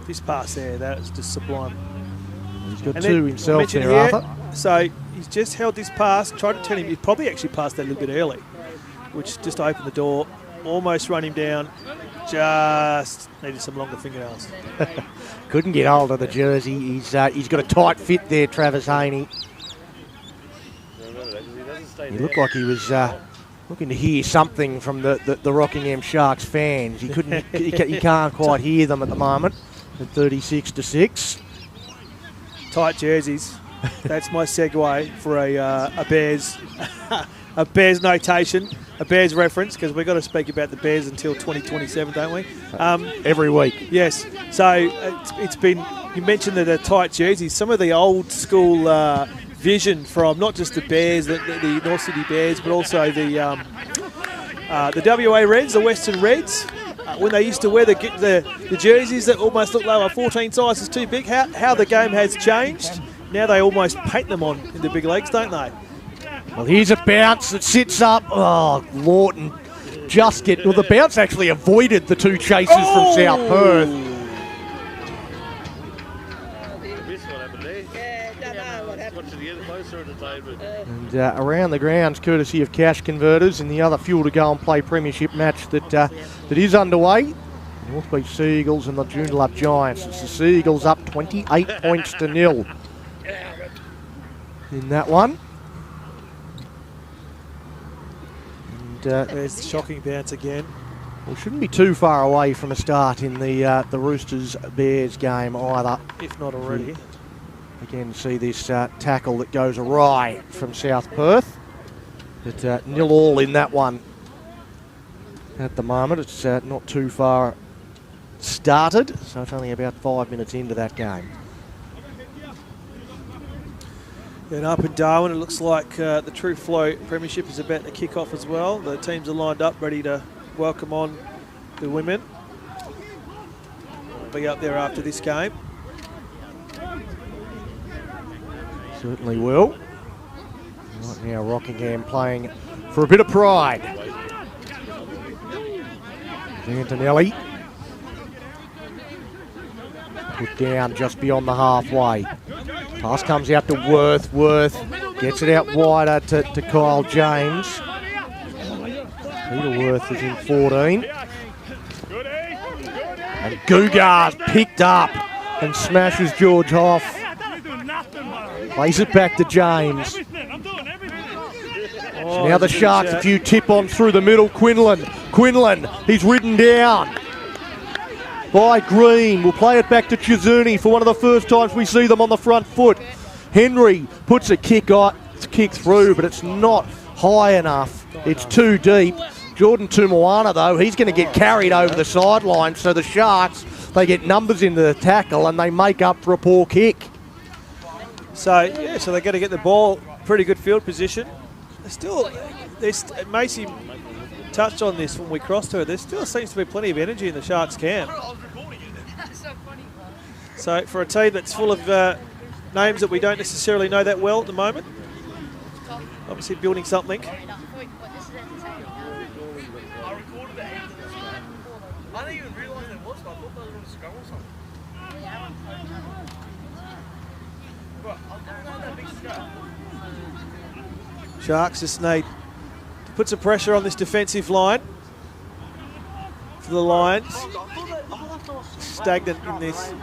This pass there, that is just sublime. He's got two himself there, here, Arthur. So he's just held this pass, tried to tell him, he probably actually passed that a little bit early, which just opened the door, almost run him down, just needed some longer fingernails. Couldn't get hold of the jersey. He's got a tight fit there, Travis Haney. He looked like he was looking to hear something from the Rockingham Sharks fans. He couldn't. he can't quite hear them at the moment. At 36-6. Tight jerseys. That's my segue for a Bears a Bears notation, a Bears reference, because we've got to speak about the Bears until 2027, don't we? Every week. Yes. So it's been, you mentioned that the tight jerseys, some of the old school vision from not just the Bears, the North City Bears, but also the WA Reds, the Western Reds, when they used to wear the jerseys that almost look like 14 sizes too big. How the game has changed. Now they almost paint them on in the big leagues, don't they? Well, here's a bounce that sits up. Oh, Lawton the bounce actually avoided the two chasers from South Perth. And around the grounds, courtesy of Cash Converters in the other fuel to go and play Premiership match that is underway. North Beach Seagulls and the Joondalup Giants. It's the Seagulls up 28 points to 0 in that one. And there's the shocking bounce again. We shouldn't be too far away from a start in the Roosters-Bears game either. If not already. Again, see this tackle that goes awry from South Perth. But 0-0 in that one at the moment. It's not too far started, so it's only about 5 minutes into that game. And up in Darwin, it looks like the Tru-Flow Premiership is about to kick off as well. The teams are lined up, ready to welcome on the women. We'll be up there after this game. Certainly will. Right now, Rockingham playing for a bit of pride. Antonelli put down just beyond the halfway. Pass comes out to Worth. Worth gets it out wider to Kyle James. Peter Worth is in 14. And Gugar's picked up and smashes George Hoff. Plays it back to James. So now the Sharks, a few tip-ons through the middle. Quinlan, he's ridden down by Green. We'll play it back to Chizuni for one of the first times we see them on the front foot. Henry puts a kick through, but it's not high enough. It's too deep. Jordan Tumoana, though, he's going to get carried over the sideline. So the Sharks, they get numbers into the tackle and they make up for a poor kick. So, yeah, so they're going to get the ball, pretty good field position. Macy touched on this when we crossed her. There still seems to be plenty of energy in the Sharks camp. So for a team that's full of names that we don't necessarily know that well at the moment, obviously building something. I didn't even realise there was. I thought they were on scrum or something. Sharks just need to put some pressure on this defensive line for the Lions. Stagnant in this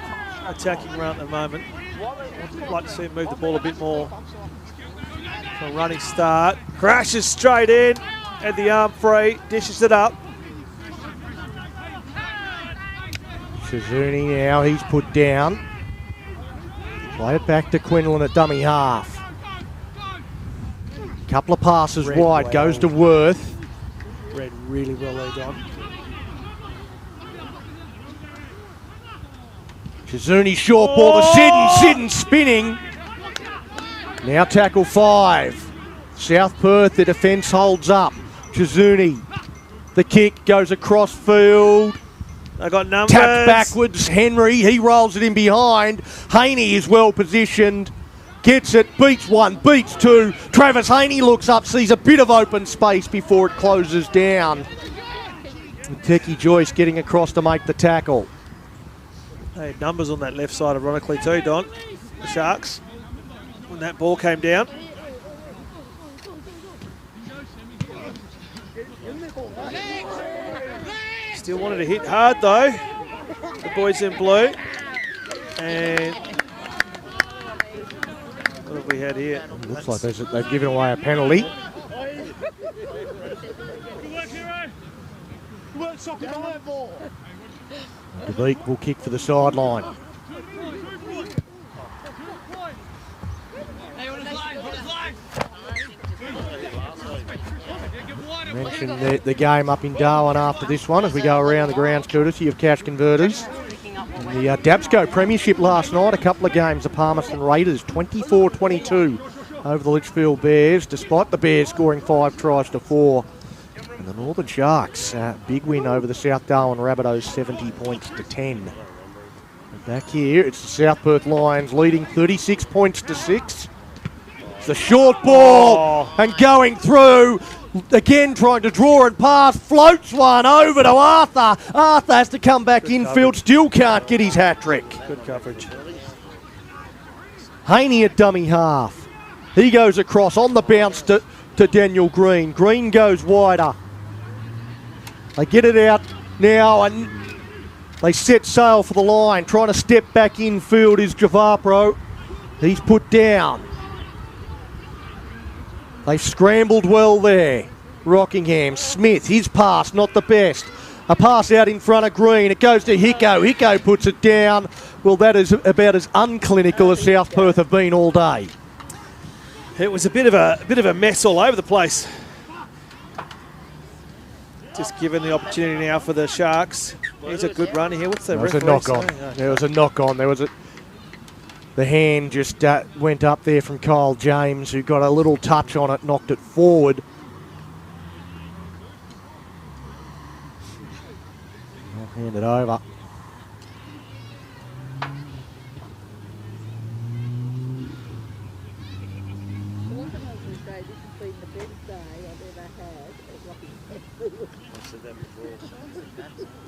attacking run at the moment. I'd like to see him move the ball a bit more. A running start. Crashes straight in. Had the arm free. Dishes it up. Shizuni now, he's put down. Play it back to Quinlan at dummy half. Couple of passes wide, goes to Worth. Read really well there, Don. Shizuni short ball to Sidden spinning. Now tackle 5. South Perth, the defence holds up. Shizuni, the kick goes across field. They got numbers. Tapped backwards, Henry, he rolls it in behind. Haney is well positioned. Gets it, beats 1, beats 2. Travis Haney looks up, sees a bit of open space before it closes down. Teki Joyce getting across to make the tackle. They had numbers on that left side, ironically too, Don. The Sharks, when that ball came down. Still wanted to hit hard though, the boys in blue. And what have we had here? Looks like they've given away a penalty. DeBeek will kick for the sideline. Mention the game up in Darwin after this one as we go around the grounds courtesy of Cash Converters. And the DABSCO Premiership last night, a couple of games, the Palmerston Raiders 24-22 over the Litchfield Bears, despite the Bears scoring 5 tries to 4. And the Northern Sharks, big win over the South Darwin Rabbitohs, 70 points to 10. And back here, it's the South Perth Lions leading 36 points to 6. It's the short ball and going through. Again, trying to draw and pass, floats one over to Arthur. Arthur has to come back infield, still can't get his hat-trick. Good coverage. Haney at dummy half. He goes across on the bounce to Daniel Green. Green goes wider. They get it out now and they set sail for the line. Trying to step back infield is Javapro. He's put down. They've scrambled well there. Rockingham, Smith, his pass, not the best. A pass out in front of Green. It goes to Hicko. Hicko puts it down. Well, that is about as unclinical as South Perth have been all day. It was a bit of a mess all over the place. Just given the opportunity now for the Sharks. Here's a good run here. What's the referee saying? There was a knock on. There was a. The hand just went up there from Kyle James, who got a little touch on it, knocked it forward. I'll hand it over.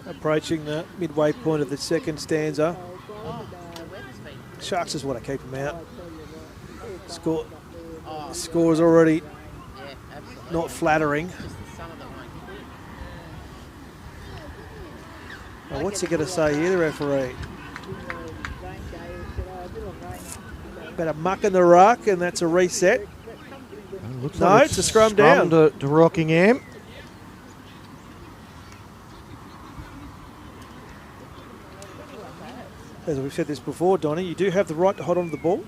Approaching the midway point of the second stanza. Sharks just want to keep them out. Score is already not flattering. Now what's he going to say here, the referee? Better muck in the ruck, and that's a reset. No, like it's a scrum down. To Rockingham. As we've said this before, Donnie, you do have the right to hold on to the ball.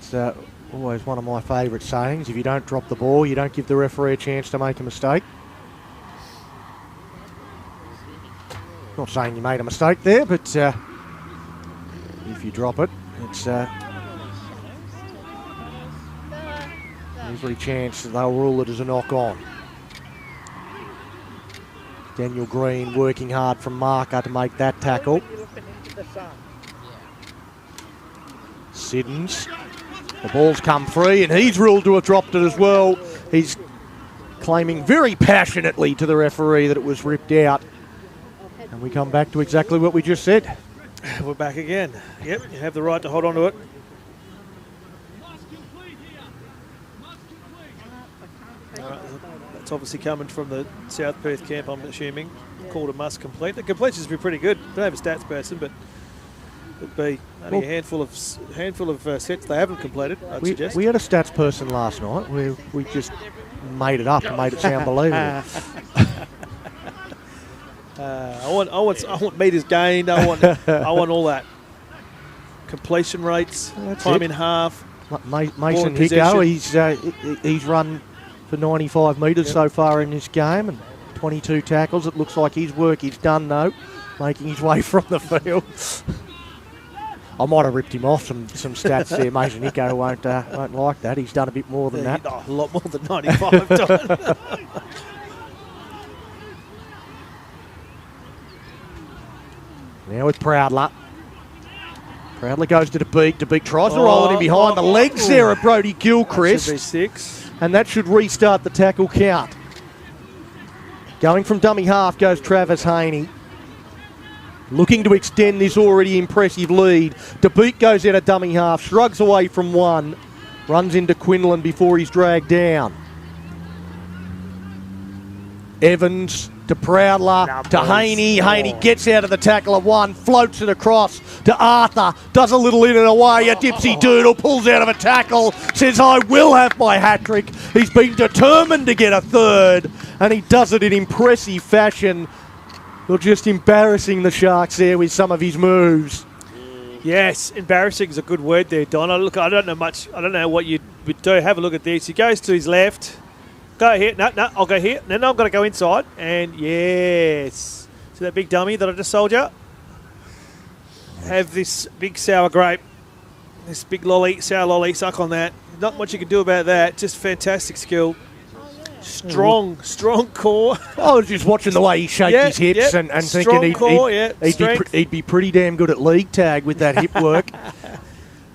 That's always one of my favourite sayings. If you don't drop the ball, you don't give the referee a chance to make a mistake. Not saying you made a mistake there, but if you drop it, it's every chance that they'll rule it as a knock-on. Daniel Green working hard from marker to make that tackle. Siddons. The ball's come free and he's ruled to have dropped it as well. He's claiming very passionately to the referee that it was ripped out. And we come back to exactly what we just said. We're back again. Yep, you have the right to hold on to it. That's obviously coming from the South Perth camp, I'm assuming. Called a must complete. The completions would be pretty good. Don't have a stats person, but it'd be only a handful of sets they haven't completed, I'd suggest. We had a stats person last night. We just made it up and made it sound believable. I want meters gained. I want all that. Completion rates, time in half. Mason Hicko, he's run for 95 metres so far in this game and 22 tackles. It looks like his work is done though, making his way from the field. I might have ripped him off some stats there. Mason Hicko won't like that. He's done a bit more than that. A lot more than 95 times. Now with Proudler. Proudler goes to DeBeek. DeBeek tries to roll it in behind the legs there of Brodie Gilchrist. That should be 6. And that should restart the tackle count. Going from dummy half goes Travis Haney. Looking to extend this already impressive lead. DeBeek goes out of dummy half, shrugs away from one, runs into Quinlan before he's dragged down. Evans to Proudler, to Haney. Haney gets out of the tackle of one, floats it across to Arthur, does a little in and away, a dipsy doodle, pulls out of a tackle, says, I will have my hat-trick. He's been determined to get a third, and he does it in impressive fashion. Well, just embarrassing the Sharks there with some of his moves. Yes, embarrassing is a good word there, Don. Look, I don't know much. I don't know what you would do. Have a look at this. He goes to his left. Go here. No, I'll go here. Then I've got to go inside. And yes. See that big dummy that I just sold you? Have this big sour grape. This big sour lolly. Suck on that. Not much you can do about that. Just fantastic skill. Strong core. I was just watching the way he shaked his hips and thinking he'd be pretty damn good at league tag with that hip work.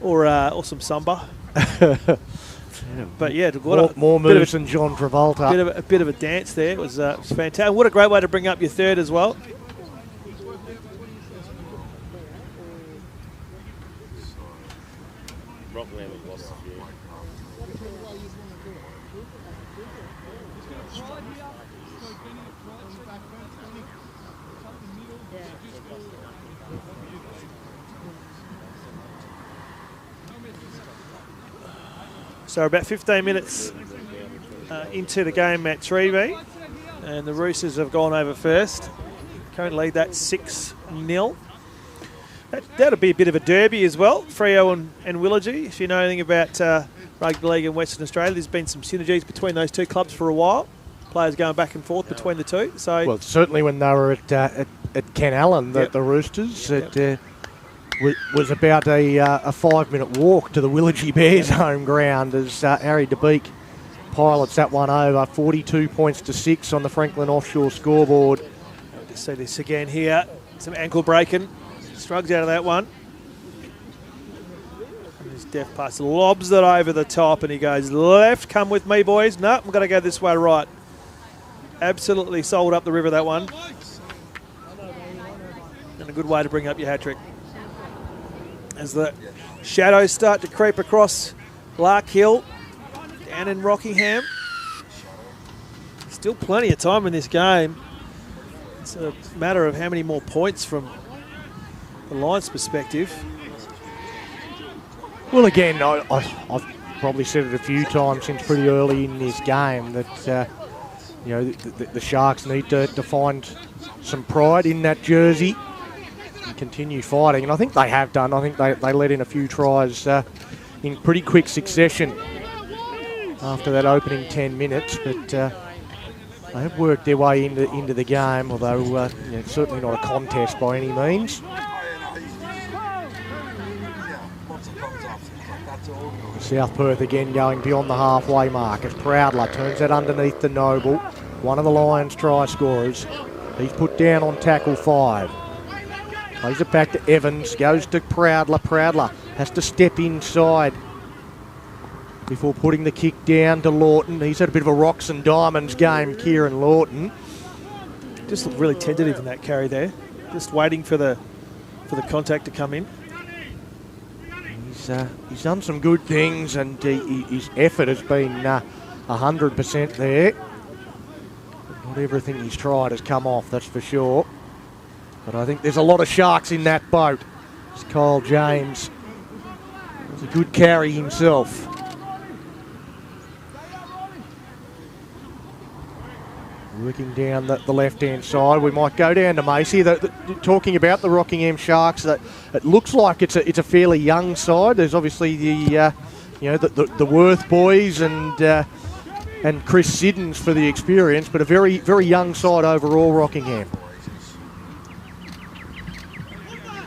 or some samba. But yeah, more moves than John Travolta. A bit of a dance there. It was fantastic. What a great way to bring up your third as well. Rockingham have lost a few. So about 15 minutes into the match at Trevey, and the Roosters have gone over first. Currently lead that 6-0. That'll be a bit of a derby as well, Freo and Willagee. If you know anything about rugby league in Western Australia, there's been some synergies between those two clubs for a while. Players going back and forth between the two. So well, certainly when they were at Ken Allen, the Roosters, it was about a 5-minute walk to the Willagee Bears home ground as Harry DeBeek pilots that one over, 42 points to 6 on the Franklin Offshore scoreboard. Just see this again here. Some ankle breaking. Shrugs out of that one. And his death pass lobs it over the top and he goes left. Come with me, boys. No, I'm going to go this way right. Absolutely sold up the river, that one. And a good way to bring up your hat-trick. As the shadows start to creep across Lark Hill, down in Rockingham. Still plenty of time in this game. It's a matter of how many more points from the Lions' perspective. Well, again, I've probably said it a few times since pretty early in this game that the Sharks need to find some pride in that jersey and continue fighting, and I think they have done. I think they let in a few tries in pretty quick succession after that opening 10 minutes, but they have worked their way into the game, although it's certainly not a contest by any means. South Perth again going beyond the halfway mark as Proudler turns that underneath to Noble, one of the Lions try scorers. He's put down on tackle 5. Plays it back to Evans, goes to Proudler. Proudler has to step inside before putting the kick down to Lawton. He's had a bit of a rocks and diamonds game, Kieran Lawton. Just looked really tentative in that carry there. Just waiting for the contact to come in. He's done some good things, and his effort has been 100% there. Not everything he's tried has come off, that's for sure. But I think there's a lot of sharks in that boat. It's Kyle James. It's a good carry himself. Working down the left-hand side, we might go down to Macy. Talking about the Rockingham Sharks, that it looks like it's a fairly young side. There's obviously the Worth boys and Chris Siddons for the experience, but a very, very young side overall, Rockingham.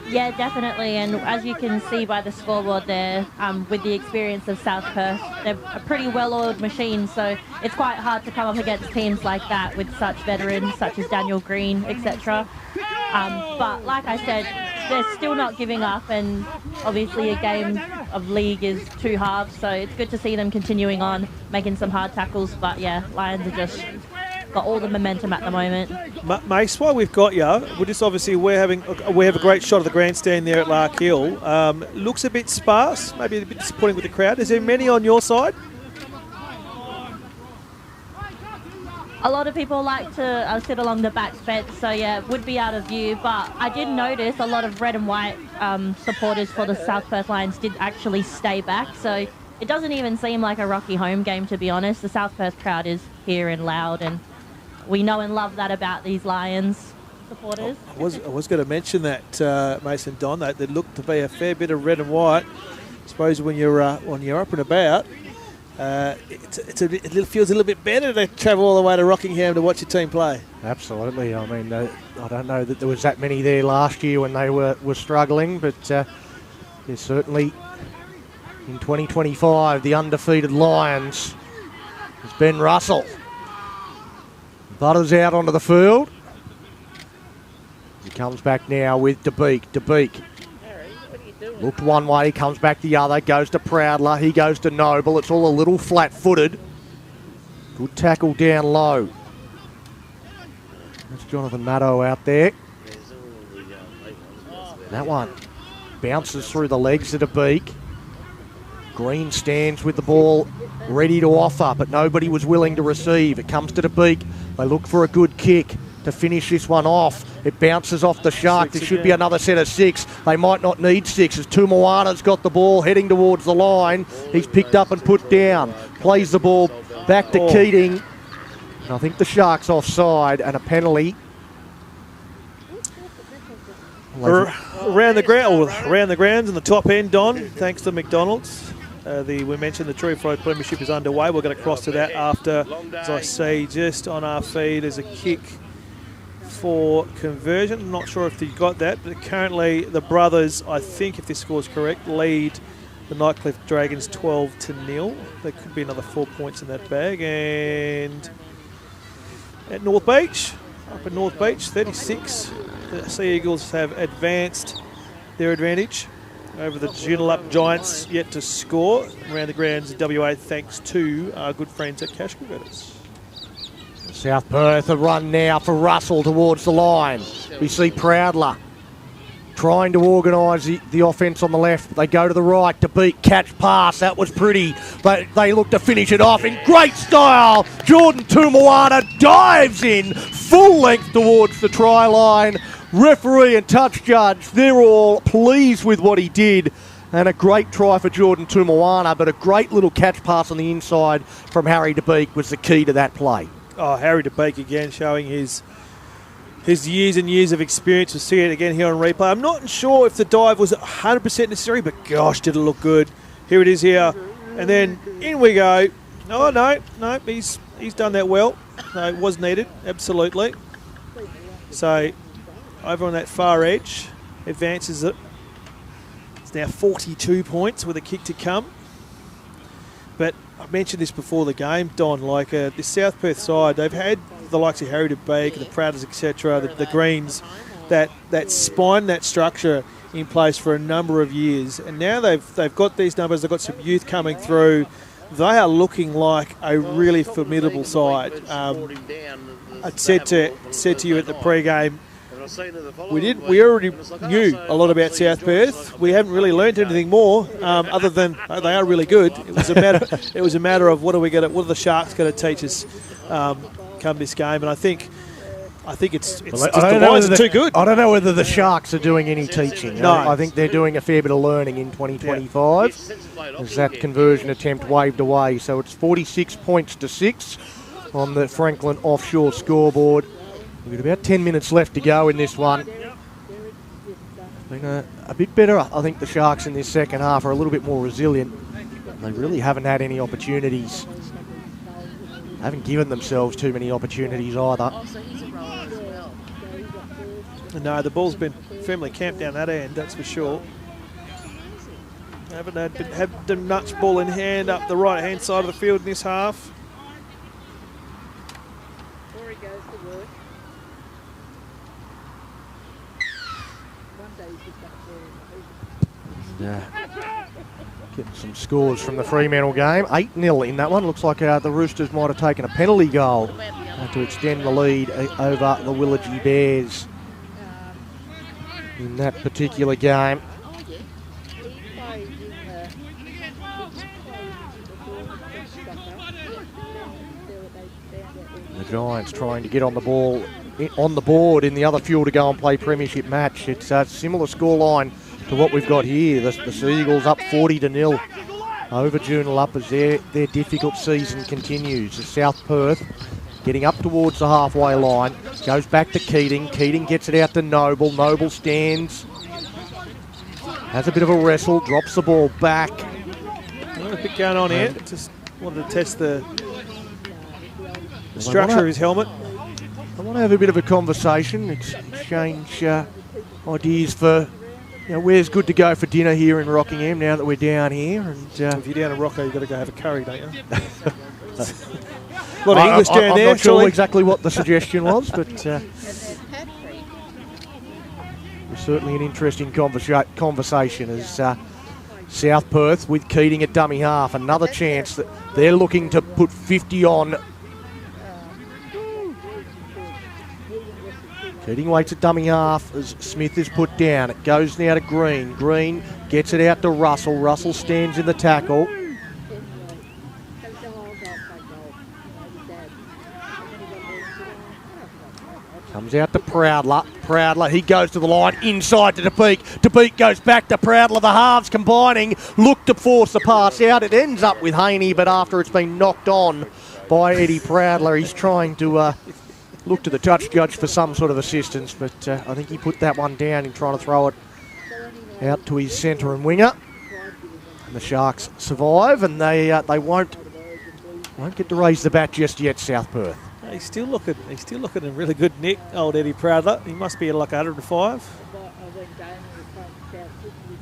Yeah, definitely, and as you can see by the scoreboard there, with the experience of South Perth, they're a pretty well-oiled machine, so it's quite hard to come up against teams like that with such veterans, such as Daniel Green, etc. But like I said, they're still not giving up, and obviously a game of league is 2 halves, so it's good to see them continuing on, making some hard tackles, but yeah, Lions are just got all the momentum at the moment. Mace, while we've got you, we have a great shot of the grandstand there at Lark Hill. Looks a bit sparse, maybe a bit disappointing with the crowd. Is there many on your side? A lot of people like to sit along the back fence, so yeah, it would be out of view, but I did notice a lot of red and white supporters for the South Perth Lions did actually stay back, so it doesn't even seem like a Rocky home game, to be honest. The South Perth crowd is here and loud, and we know and love that about these Lions supporters. I was going to mention that, Mason Don, that there looked to be a fair bit of red and white. I suppose when you're up and about, it feels a little bit better to travel all the way to Rockingham to watch your team play. Absolutely. I mean, I don't know that there was that many there last year when they were struggling, but there's certainly in 2025 the undefeated Lions is Ben Russell. Butters out onto the field. He comes back now with DeBeek. DeBeek looked one way, comes back the other, goes to Proudler, he goes to Noble. It's all a little flat-footed. Good tackle down low. That's Jonathan Maddow out there. That one bounces through the legs of DeBeek. Green stands with the ball ready to offer, but nobody was willing to receive. It comes to DeBeek. They look for a good kick to finish this one off. It bounces off the Shark. There should be another set of 6. They might not need 6 as Tumoana's got the ball heading towards the line. He's picked up and put down. Plays the ball back to Keating. And I think the Shark's offside and a penalty. Around the grounds in the top end, Don, thanks to McDonald's. We mentioned the Tru-Flow Premiership is underway. We're going to cross to that after, as I see just on our feed, there's a kick for conversion. I'm not sure if you got that, but currently the brothers, I think if this score is correct, lead the Nightcliff Dragons 12-0. There could be another 4 points in that bag. And at North Beach, up at North Beach, 36. The Sea Eagles have advanced their advantage over the Joondalup Giants, yet to score around the grounds of WA, thanks to our good friends at Cash Converters. South Perth, a run now for Russell towards the line. We see Proudler trying to organise the offence on the left. They go to the right to beat catch pass. That was pretty, but they look to finish it off in great style. Jordan Tumoana dives in full length towards the try line. Referee and touch judge, they're all pleased with what he did. And a great try for Jordan Tumoana, but a great little catch pass on the inside from Harry DeBeek was the key to that play. Oh, Harry DeBeek again showing his years and years of experience. We'll see it again here on replay. I'm not sure if the dive was 100% necessary, but gosh, did it look good. Here it is here. And then in we go. Oh, no, he's done that well. No, it was needed, absolutely. So over on that far edge, advances it. It's now 42 points with a kick to come. But I mentioned this before the game, Don, like this South Perth side, they've had the likes of Harry de Beek, the Proutters, etc., the Greens, that spine, that structure in place for a number of years. And now they've got these numbers, they've got some youth coming through. They are looking like a really formidable side. I said to you at the pre-game, we already knew a lot about South Perth. We haven't really learnt anything more, other than they are really good. It was a matter of what are the Sharks going to teach us come this game, and I think it's just the Lions are too good. I don't know whether the Sharks are doing any teaching. No. I think they're doing a fair bit of learning in 2025 as that conversion attempt waved away. So it's 46 points to 6 on the Franklin offshore scoreboard. We've got about 10 minutes left to go in this one. Been a bit better. I think the Sharks in this second half are a little bit more resilient. They really haven't had any opportunities. Haven't given themselves too many opportunities either. No, the ball's been firmly camped down that end, that's for sure. Haven't had much ball in hand up the right-hand side of the field in this half. Getting some scores from the Fremantle game. 8-0 in that one. Looks like the Roosters might have taken a penalty goal to extend the lead over the Willagee Bears in that particular game. The Giants trying to get on the board in the other fuel to go and play Premiership match. It's a similar scoreline to what we've got here. The Seagulls up 40-0 over Joondalup as their difficult season continues. The South Perth getting up towards the halfway line, goes back to Keating. Keating gets it out to Noble. Noble stands, has a bit of a wrestle, drops the ball back. A bit going on here. Just wanted to test the structure of his helmet. I want to have a bit of a conversation, exchange ideas for where's good to go for dinner here in Rockingham now that we're down here. And if you're down in Rocco, you've got to go have a curry, don't you? A lot of English down there. I'm not sure exactly what the suggestion was, but it's certainly an interesting conversation as South Perth with Keating at dummy half. Another chance that they're looking to put 50 on. Keating waits at dummy half as Smith is put down. It goes now to Green. Green gets it out to Russell. Russell stands in the tackle. Comes out to Proudler. Proudler, he goes to the line, inside to DeBeek. DeBeek goes back to Proudler. The halves combining, look to force the pass out. It ends up with Haney, but after it's been knocked on by Eddie Proudler, he's trying to look to the touch judge for some sort of assistance, but I think he put that one down in trying to throw it out to his centre and winger. And the Sharks survive, and they won't get to raise the bat just yet, South Perth. He's still looking in really good nick, old Eddie Proudler. He must be at like 105.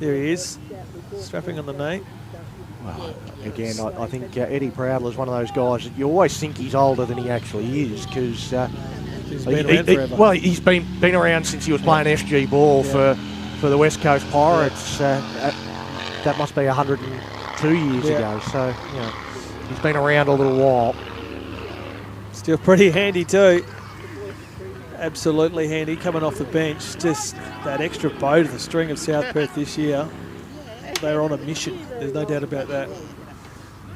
There he is, strapping on the knee. Well, again, I think Eddie Proudler is one of those guys that you always think he's older than he actually is, because he's been around forever. Well, he's been around since he was playing SG ball for the West Coast Pirates. That must be 102 years ago. So he's been around a little while. Still pretty handy too. Absolutely handy coming off the bench. Just that extra bow to the string of South Perth this year. They're on a mission. There's no doubt about that.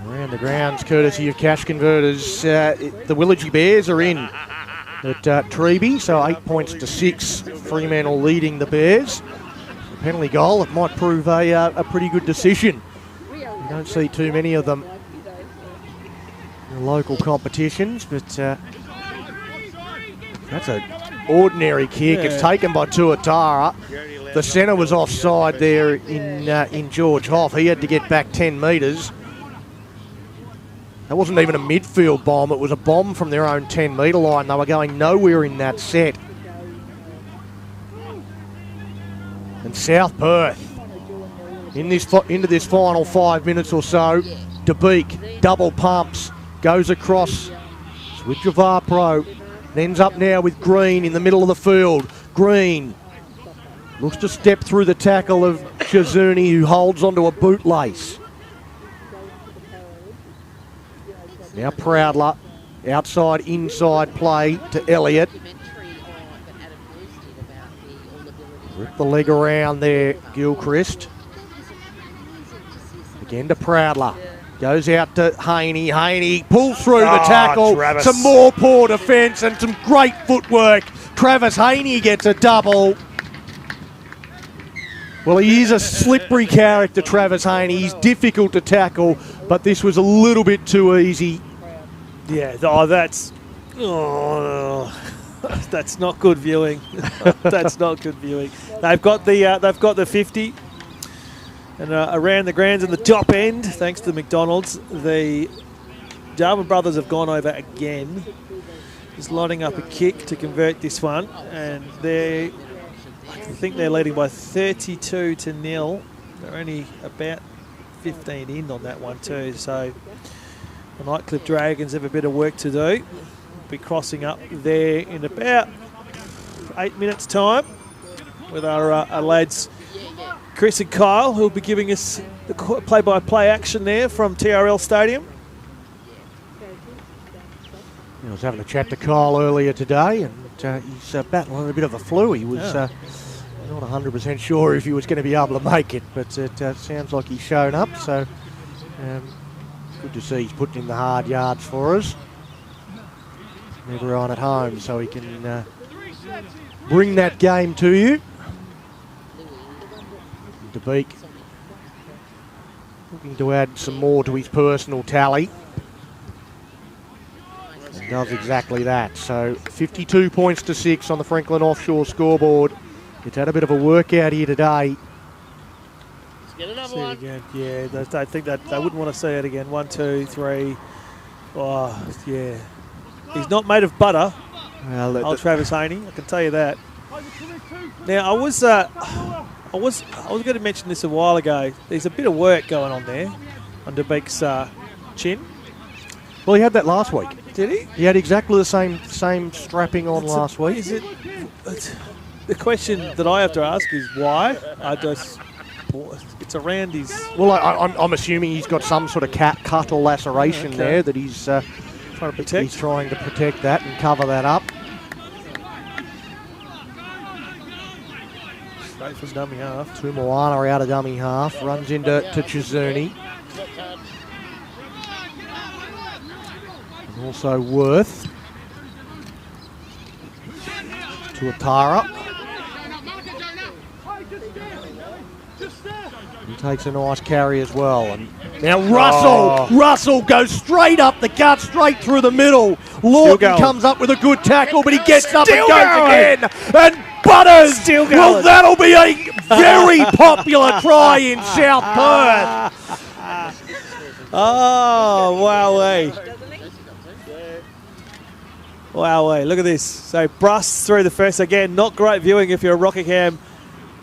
Around the grounds, courtesy of Cash Converters, the Willagee Bears are in at Treeby, so 8 points to 6. Fremantle leading the Bears. A penalty goal, it might prove a pretty good decision. You don't see too many of them in local competitions, but that's a ordinary kick. Yeah. It's taken by Tuatara. The centre was offside there in George Hoff. He had to get back 10 metres. That wasn't even a midfield bomb. It was a bomb from their own 10-metre line. They were going nowhere in that set. And South Perth into this final 5 minutes or so. DeBeek double pumps, goes across, switch Javapro, ends up now with Green in the middle of the field. Green looks to step through the tackle of Chizuni, who holds onto a bootlace. Now Proudler, outside, inside play to Elliott. Rip the leg around there, Gilchrist. Again to Proudler. Goes out to Haney. Haney pulls through the tackle. Travis. Some more poor defence and some great footwork. Travis Haney gets a double. Well, he is a slippery character, Travis Haney. He's difficult to tackle, but this was a little bit too easy. Yeah, that's not good viewing. That's not good viewing. They've got the 50, and around the grounds in the top end, thanks to McDonald's, the Darwin brothers have gone over again. Just lining up a kick to convert this one, and I think they're leading by 32-0. They're only about 15 in on that one too, so the Nightcliff Dragons have a bit of work to do. Be crossing up there in about 8 minutes time with our lads Chris and Kyle, who'll be giving us the play-by-play action there from TRL Stadium. I was having a chat to Kyle earlier today, and he's battling a bit of a flu. He was not 100% sure if he was going to be able to make it, but it sounds like he's shown up, so good to see he's putting in the hard yards for us. Everyone at home, so he can bring that game to you. DeBeek looking to add some more to his personal tally. And does exactly that. So 52 points to 6 on the Franklin Offshore scoreboard. It's had a bit of a workout here today. See it again. Yeah, I think that they wouldn't want to see it again. 1, 2, 3. Oh, yeah. He's not made of butter. Well, Old Travis Haney, I can tell you that. Now, I was going to mention this a while ago. There's a bit of work going on there on DeBeek's chin. Well, he had that last week. Did he? He had exactly the same strapping on last week. Is it? The question that I have to ask is why? It's around his. Well, I'm assuming he's got some sort of cut or laceration there that he's trying to protect. He's trying to protect that and cover that up. Straight from dummy half. Tumoana out of dummy half, runs into Chizuni. And also Worth. Tuatara. He takes a nice carry as well. And now Russell goes straight up the gut, straight through the middle. Lawton comes up with a good tackle, but he gets up and goes again. And Butters, still going. Well, that'll be a very popular try in South Perth. Oh, wowee. Wowee, look at this. So Bruss through the first again. Not great viewing if you're a Rockingham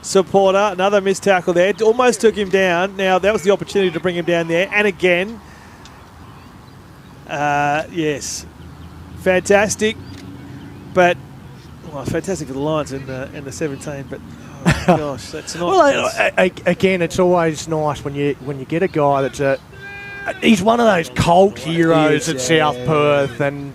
supporter. Another missed tackle there. Almost took him down. Now, that was the opportunity to bring him down there. And again, yes, fantastic. But, well, fantastic for the Lions in the 17. But, oh gosh, that's not... Well, again, it's always nice when you get a guy that's he's one of those cult heroes at South Perth, and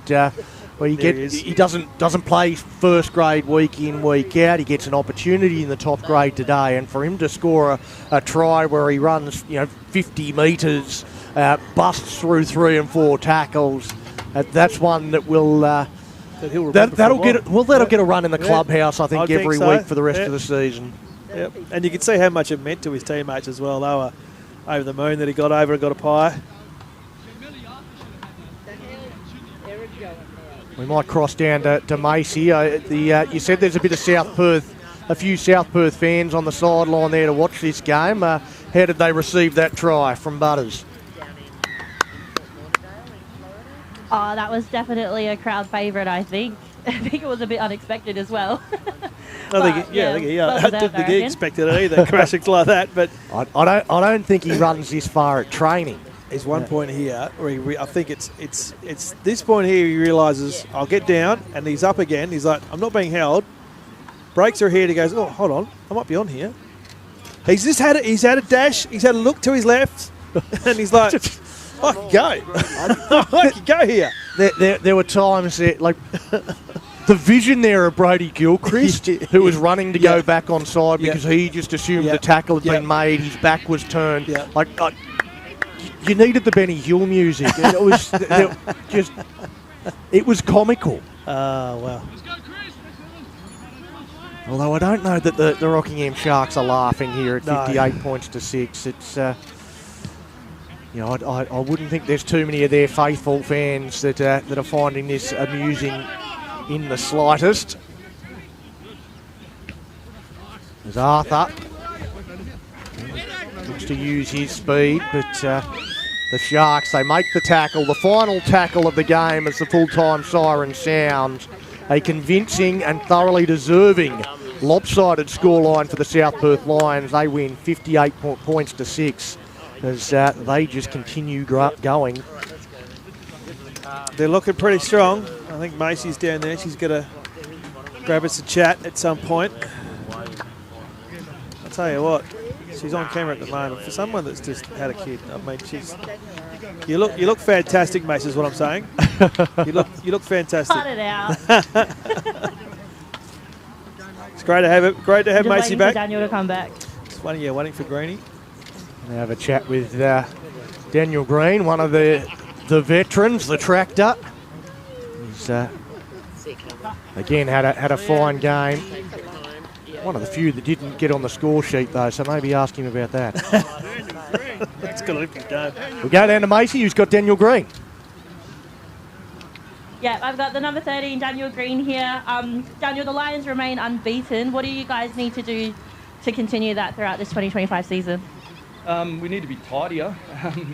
well, he doesn't play first grade week in, week out. He gets an opportunity in the top grade today, and for him to score a try where he runs 50 metres, busts through 3 and 4 tackles, that's one that will that'll get a run in the clubhouse, I think every week for the rest of the season. Yep, and you can see how much it meant to his teammates as well. They were over the moon that he got over and got a pie. We might cross down to Macy. You said there's a bit of South Perth, a few South Perth fans on the sideline there to watch this game. How did they receive that try from Butters? Oh, that was definitely a crowd favourite, I think. I think it was a bit unexpected as well. I don't think he expected it either, crashing like that. But I don't think he runs this far at training. There's one point here where I think it's this point here he realises I'll get down, and he's up again. He's like, I'm not being held. Brakes are here. He goes, oh, hold on, I might be on here. He's had a dash. He's had a look to his left, and he's like, I can go. I can go here. There were times that, like, the vision there of Brody Gilchrist, who was running to go back on side because he just assumed the tackle had been made. His back was turned. Like, you needed the Benny Hill music. It was it was comical. Oh, wow. Although I don't know that the Rockingham Sharks are laughing here at 58 points to 6. It's I wouldn't think there's too many of their faithful fans that are finding this amusing in the slightest. There's Arthur. Looks to use his speed, but the Sharks, they make the tackle, the final tackle of the game as the full-time siren sounds. A convincing and thoroughly deserving lopsided scoreline for the South Perth Lions. They win 58 points to 6 as they just continue going. They're looking pretty strong. I think Macy's down there. She's going to grab us a chat at some point. I'll tell you what, she's on camera at the moment. For someone that's just had a kid, I mean, you look fantastic, Macy, is what I'm saying. You look fantastic. Cut it out. It's great to have Macy back. For Daniel to come back. Just waiting for Greenie. Gonna have a chat with Daniel Green, one of the veterans, the tractor. He's again had a fine game. One of the few that didn't get on the score sheet though, so maybe ask him about that. That's got to lift his game. We'll go down to Macy, who's got Daniel Green. Yeah, I've got the number 13, Daniel Green here. Daniel, the Lions remain unbeaten. What do you guys need to do to continue that throughout this 2025 season? We need to be tidier.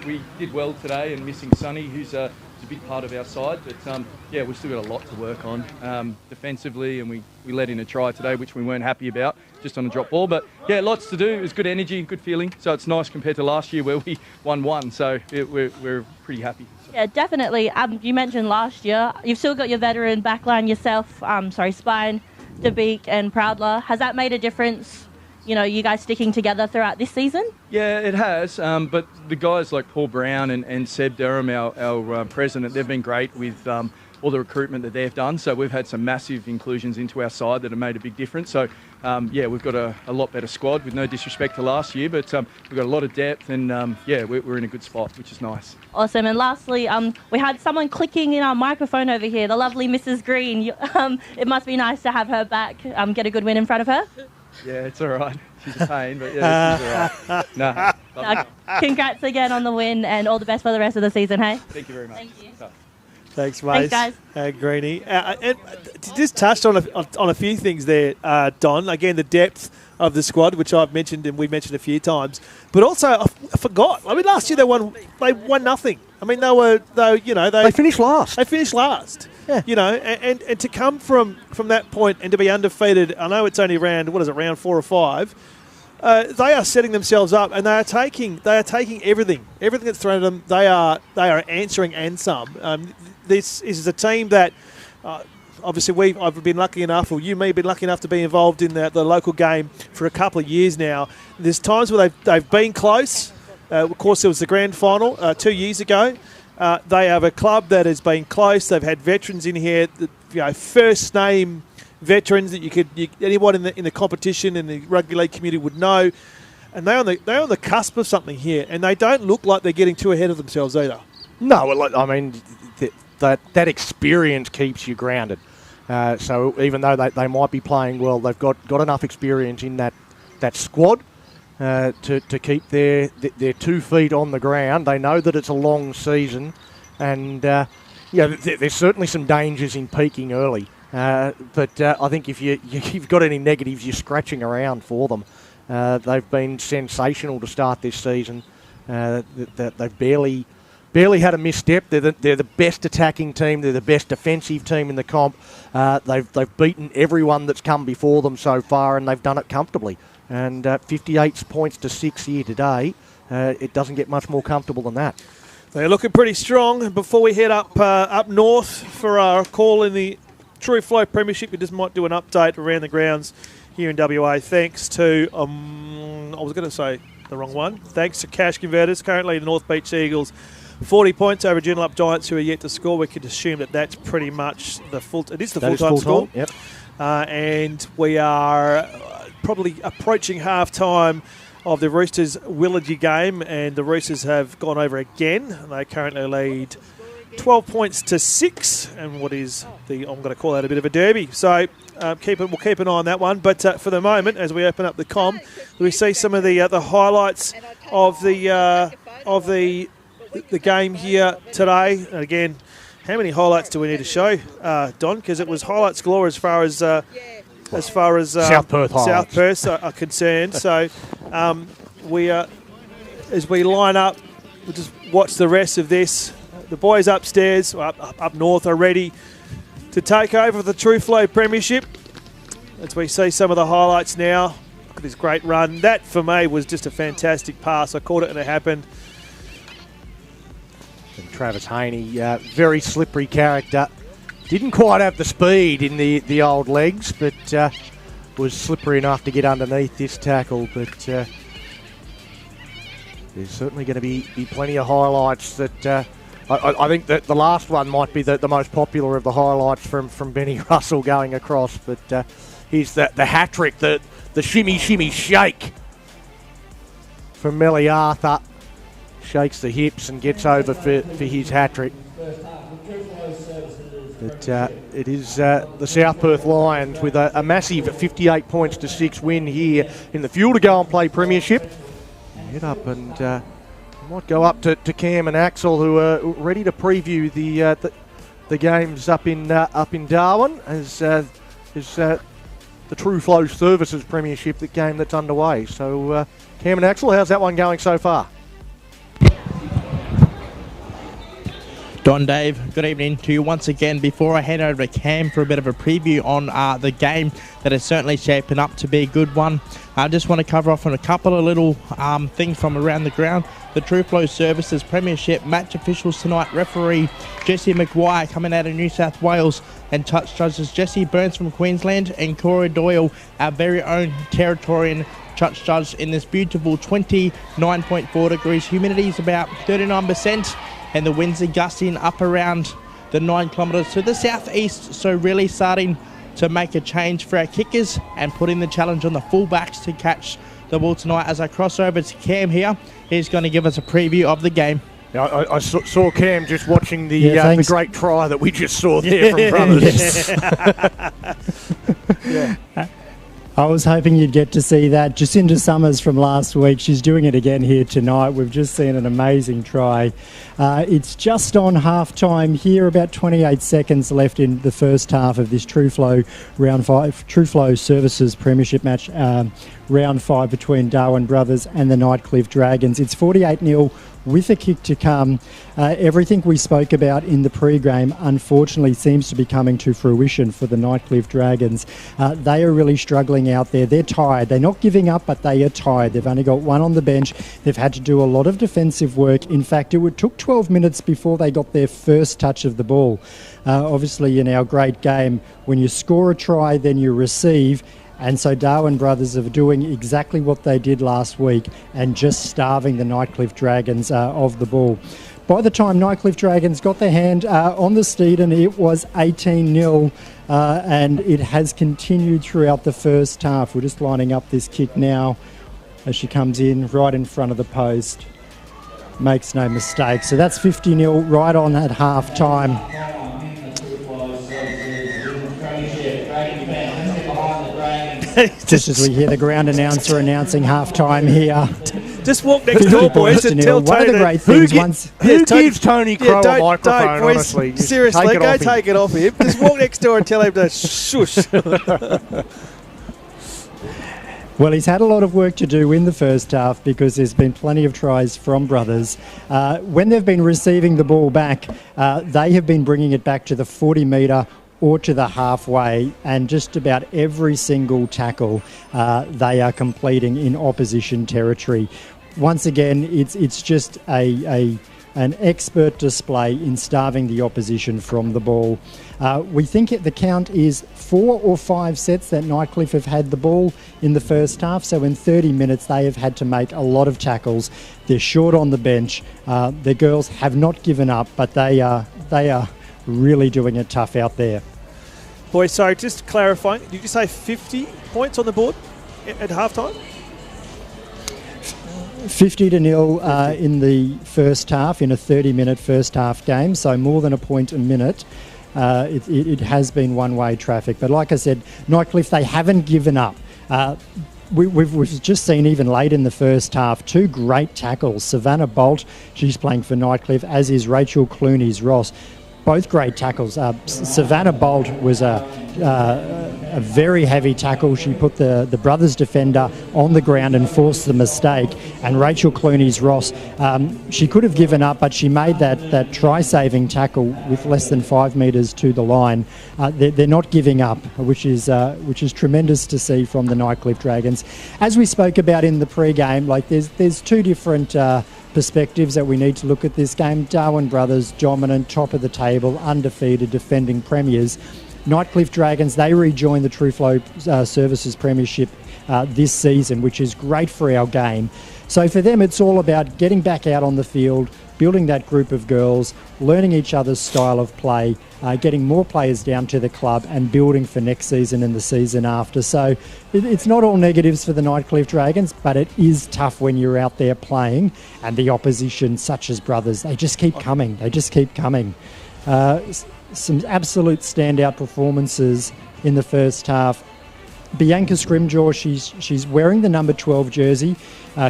We did well today, and missing Sonny, who's a big part of our side. But yeah, we've still got a lot to work on defensively, and we let in a try today, which we weren't happy about, just on a drop ball. But yeah, lots to do. It was good energy, good feeling. So it's nice compared to last year where we won one. So we're pretty happy. Yeah, definitely. You mentioned last year. You've still got your veteran backline yourself. Spine, DeBeek, and Proudler. Has that made a difference? You know, you guys sticking together throughout this season? Yeah, it has. But the guys like Paul Brown and Seb Durham, our president, they've been great with all the recruitment that they've done. So we've had some massive inclusions into our side that have made a big difference. So, yeah, we've got a lot better squad, with no disrespect to last year. But we've got a lot of depth and, yeah, we're in a good spot, which is nice. Awesome. And lastly, we had someone clicking in our microphone over here, the lovely Mrs. Green. It must be nice to have her back, get a good win in front of her. Yeah, it's all right. She's a pain, but yeah, she's all right. No. Congrats again on the win, and all the best for the rest of the season, hey? Thank you very much. Thank you. Thanks, mate. Thanks, guys. Greenie. And just touched on a few things there, Don. Again, the depth of the squad, which I've mentioned and we mentioned a few times. But also, I forgot. I mean, last year they won nothing. I mean, they finished last. They finished last. Yeah. You know, and to come from that point and to be undefeated, I know it's only round 4 or 5. They are setting themselves up, and they are taking everything that's thrown at them. They are answering and some. This is a team that obviously I've been lucky enough, or you may have been lucky enough to be involved in the local game for a couple of years now. There's times where they've been close. Of course, there was the grand final 2 years ago. They have a club that has been close. They've had veterans in here, first name veterans that anyone in the competition in the rugby league community would know, and they're on the cusp of something here, and they don't look like they're getting too ahead of themselves either. No, I mean that experience keeps you grounded. So even though they might be playing well, they've got enough experience in that squad to keep their 2 feet on the ground. They know that it's a long season, and yeah, there's certainly some dangers in peaking early. But I think if you've got any negatives, you're scratching around for them. They've been sensational to start this season. They've barely had a misstep. They're the best attacking team. They're the best defensive team in the comp. They've beaten everyone that's come before them so far, and they've done it comfortably. And 58 points to 6 here today. It doesn't get much more comfortable than that. They're looking pretty strong. Before we head up north for our call in the Tru-Flow Premiership, we just might do an update around the grounds here in WA. Thanks to, I was going to say the wrong one. Thanks to Cash Converters. Currently the North Beach Eagles 40 points over Joondalup Giants, who are yet to score. We could assume that that's pretty much the full. It is the full-time score. Yep. And we are probably approaching half-time of the Roosters Willagee game, and the Roosters have gone over again. They currently lead 12 points to 6, and what is I'm going to call that a bit of a derby. So we'll keep an eye on that one. But for the moment, as we open up the comm, we see some of the highlights of the game here today. And again, how many highlights do we need to show, Don? Because it was highlights galore as far as South Perth are concerned. So as we line up, we'll just watch the rest of this. The boys upstairs, up north, are ready to take over the Tru-Flow Premiership. As we see some of the highlights now. Look at this great run. That, for me, was just a fantastic pass. I caught it and it happened. And Travis Haney, very slippery character. Didn't quite have the speed in the old legs, but was slippery enough to get underneath this tackle. But there's certainly going to be plenty of highlights that... I think that the last one might be the most popular of the highlights from Benny Russell going across. But here's the hat-trick, the shimmy shake from Melly Arthur. Shakes the hips and gets over for his hat-trick. But it is the South Perth Lions with a massive 58 points to 6 win here in the Fuel to Go and Play Premiership. Head up and... might go up to Cam and Axel, who are ready to preview the games up in Darwin as the Tru-Flow Services Premiership, the game that's underway. So Cam and Axel, how's that one going so far? Don, Dave, good evening to you once again. Before I hand over to Cam for a bit of a preview on the game that is certainly shaping up to be a good one, I just want to cover off on a couple of little things from around the ground. The Tru-Flow Services Premiership match officials tonight: referee Jesse McGuire coming out of New South Wales, and touch judges Jesse Burns from Queensland and Cora Doyle, our very own Territorian touch judge in this beautiful 29.4 degrees. Humidity is about 39%. And the winds are gusting up around the 9 kilometres to the southeast. So really starting to make a change for our kickers and putting the challenge on the fullbacks to catch the ball tonight. As I cross over to Cam here, he's going to give us a preview of the game. Yeah, I saw Cam just watching the great try that we just saw there from Brothers. Yeah. I was hoping you'd get to see that. Jacinda Summers from last week, she's doing it again here tonight. We've just seen an amazing try. It's just on half-time here, about 28 seconds left in the first half of this Tru-Flow Round 5, Tru-Flow Services Premiership match, Round 5 between Darwin Brothers and the Nightcliff Dragons. It's 48-0 with a kick to come. Everything we spoke about in the pre-game unfortunately seems to be coming to fruition for the Nightcliff Dragons. They are really struggling out there. They're tired. They're not giving up, but they are tired. They've only got one on the bench. They've had to do a lot of defensive work. In fact, it took 12 minutes before they got their first touch of the ball. Obviously, in our great game, when you score a try, then you receive. And so Darwin Brothers are doing exactly what they did last week and just starving the Nightcliff Dragons of the ball. By the time Nightcliff Dragons got their hand on the steed, and it was 18-0, and it has continued throughout the first half. We're just lining up this kick now as she comes in right in front of the post. Makes no mistake. So that's 50-0 right on at half-time. Just as we hear the ground announcer announcing half-time here. Just walk next door, boys, and tell One of Tony the great Who, things gi- once... who gives Tony Crow a microphone, boys, honestly? Just seriously, take it go off him. take it off him. Just walk next door and tell him to shush. Well, he's had a lot of work to do in the first half because there's been plenty of tries from brothers. When they've been receiving the ball back, they have been bringing it back to the 40-metre or to the halfway, and just about every single tackle they are completing in opposition territory. Once again, it's just an expert display in starving the opposition from the ball. We think the count is 4 or 5 sets that Nightcliff have had the ball in the first half. So in 30 minutes, they have had to make a lot of tackles. They're short on the bench. The girls have not given up, but they are really doing it tough out there. Boys, sorry, just clarifying. Did you say 50 points on the board at halftime? 50-0 in the first half, in a 30-minute first half game, so more than a point a minute. It has been one-way traffic. But like I said, Nightcliff, they haven't given up. We've just seen, even late in the first half, 2 great tackles. Savannah Bolt, she's playing for Nightcliff, as is Rachel Clooney's Ross. Both great tackles. Savannah Bolt was a very heavy tackle. She put the brothers' defender on the ground and forced the mistake. And Rachel Clooney's Ross, she could have given up, but she made that try-saving tackle with less than 5 metres to the line. They're not giving up, which is tremendous to see from the Nightcliff Dragons. As we spoke about in the pre-game, like there's 2 different perspectives that we need to look at this game. Darwin brothers, dominant, top of the table, undefeated, defending premiers. Nightcliff Dragons, they rejoin the Tru-Flow Services Premiership this season, which is great for our game. So for them, it's all about getting back out on the field, building that group of girls, learning each other's style of play, getting more players down to the club and building for next season and the season after. So it's not all negatives for the Nightcliff Dragons, but it is tough when you're out there playing and the opposition, such as brothers, they just keep coming. They just keep coming. Some absolute standout performances in the first half. Bianca Scrimgeour, she's wearing the number 12 jersey.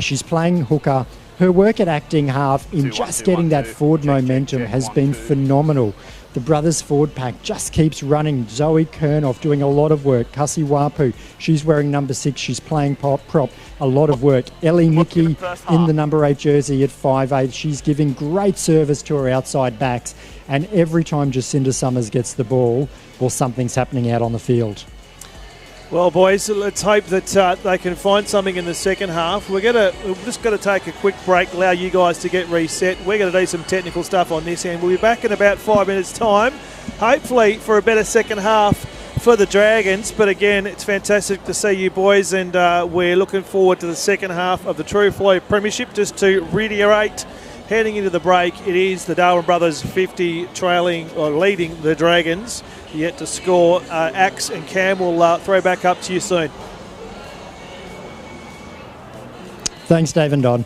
She's playing hooker. Her work at acting half in just getting that forward momentum has been phenomenal. The brothers forward pack just keeps running. Zoe Kernoff doing a lot of work. Cussie Wapu, she's wearing number 6. She's playing prop. A lot of work. Ellie Mickey in the number 8 jersey at 5'8". She's giving great service to her outside backs. And every time Jacinda Summers gets the ball, well, something's happening out on the field. Well, boys, let's hope that they can find something in the second half. We've just got to take a quick break, allow you guys to get reset. We're going to do some technical stuff on this end. We'll be back in about 5 minutes' time, hopefully for a better second half for the Dragons. But again, it's fantastic to see you boys, and we're looking forward to the second half of the Tru-Flow Premiership. Just to reiterate, heading into the break, it is the Darwin brothers 50 trailing or leading the Dragons yet to score. Axe and Cam will throw back up to you soon. Thanks, Dave and Don.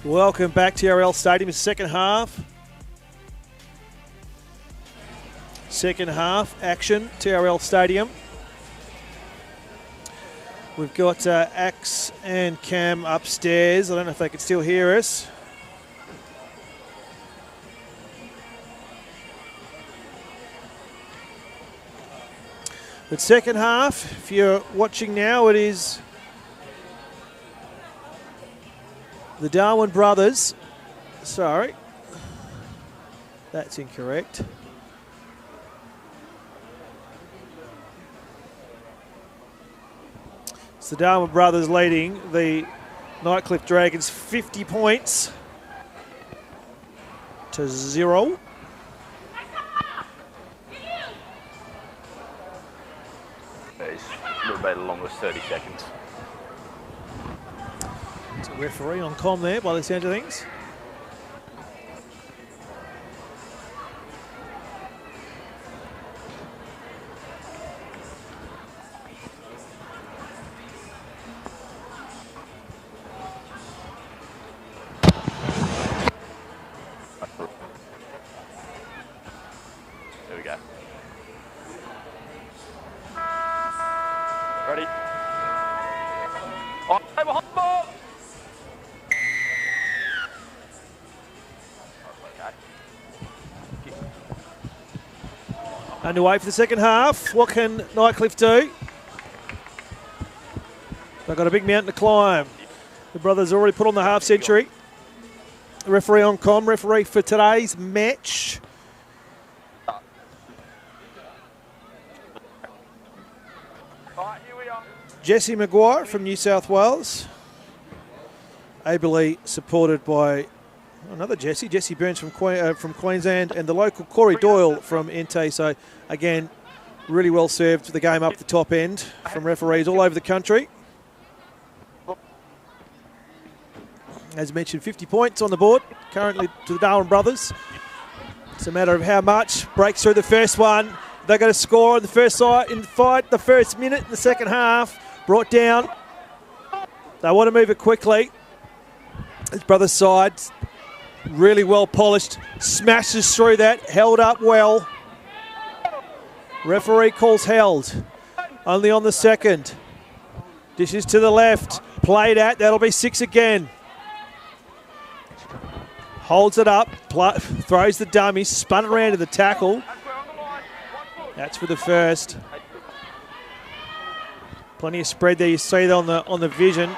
Welcome back to TRL Stadium, second half. Second half action, TRL Stadium. We've got Axe and Cam upstairs. I don't know if they can still hear us. But second half, if you're watching now, it is the Darwin brothers. Sorry, that's incorrect. It's the Darwin brothers leading the Nightcliff Dragons 50 points to 0. It's a little bit along with 30 seconds. It's a referee on comm there by the sound of things. There we go. Ready? On table, hot ball! Underway for the second half. What can Nightcliff do? They've got a big mountain to climb. The brothers already put on the half century. The referee on comm, referee for today's match. Alright, here we are. Jesse Maguire from New South Wales. Ably supported by another Jesse Burns from Queensland, and the local Corey Doyle from Entee. So again, really well served the game up the top end from referees all over the country. As mentioned, 50 points on the board currently to the Darwin brothers. It's a matter of how much. Breaks through the first one. They're going to score in the first side in the fight, the first minute in the second half. Brought down. They want to move it quickly. His brother's side, really well polished. Smashes through that. Held up well. Referee calls held. Only on the second. Dishes to the left. Played at. That'll be 6 again. Holds it up. Throws the dummy. Spun around to the tackle. That's for the first. Plenty of spread there. You see that on the vision.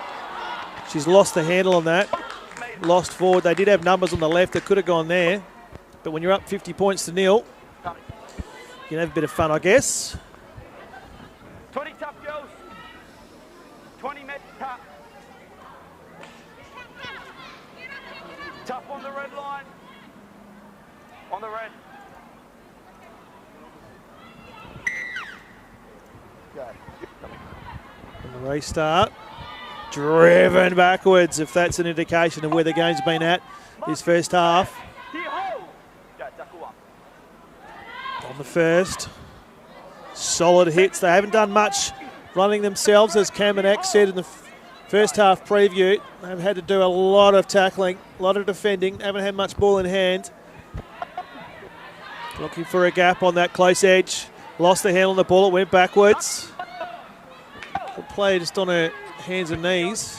She's lost the handle on that. Lost forward. They did have numbers on the left that could have gone there. But when you're up 50 points to 0, you can have a bit of fun, I guess. 20 tough girls. 20 met tough. Tough on the red line. On the red. And the restart. Driven backwards, if that's an indication of where the game's been at this first half. On the first. Solid hits. They haven't done much running themselves, as Cam and Axe said in the first half preview. They've had to do a lot of tackling, a lot of defending. Haven't had much ball in hand. Looking for a gap on that close edge. Lost the handle on the ball. It went backwards. The play just on her hands and knees.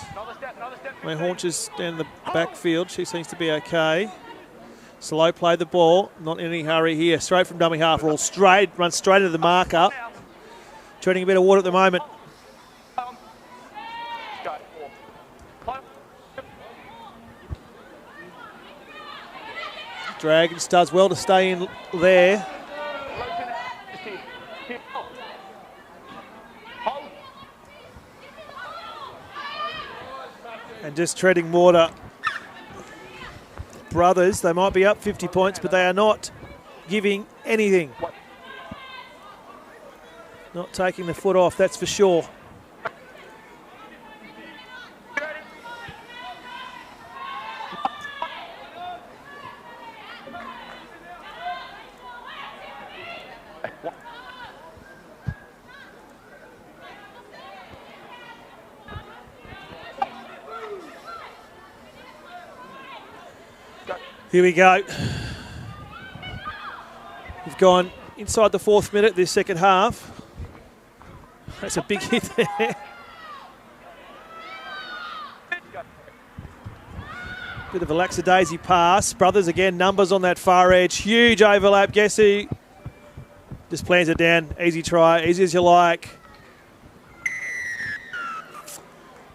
My haunches down the backfield. She seems to be okay. Slow play the ball. Not in any hurry here. Straight from dummy half. Roll straight. Run straight into the marker. Treading a bit of water at the moment. Dragons does well to stay in there. And just treading water. Brothers, they might be up 50 points, but they are not giving anything. Not taking the foot off, that's for sure. Here we go. We've gone inside the 4th minute this second half. That's a big hit there. Bit of a lackadaisy pass. Brothers again, numbers on that far edge. Huge overlap. Gessie just plans it down. Easy try, easy as you like.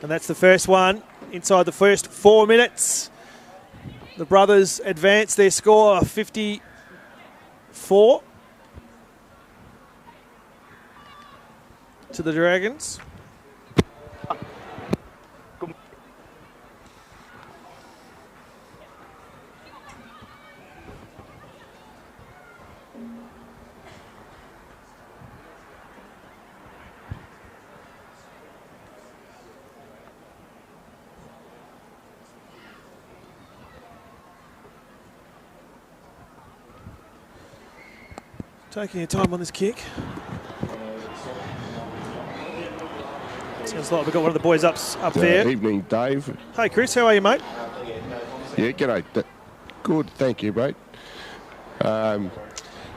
And that's the first one inside the first 4 minutes. The Brothers advance their score of 54 to the Dragons. Taking your time on this kick. Sounds like we've got one of the boys up there. Evening, Dave. Hey, Chris, how are you, mate? Yeah, g'day. Good, thank you, mate.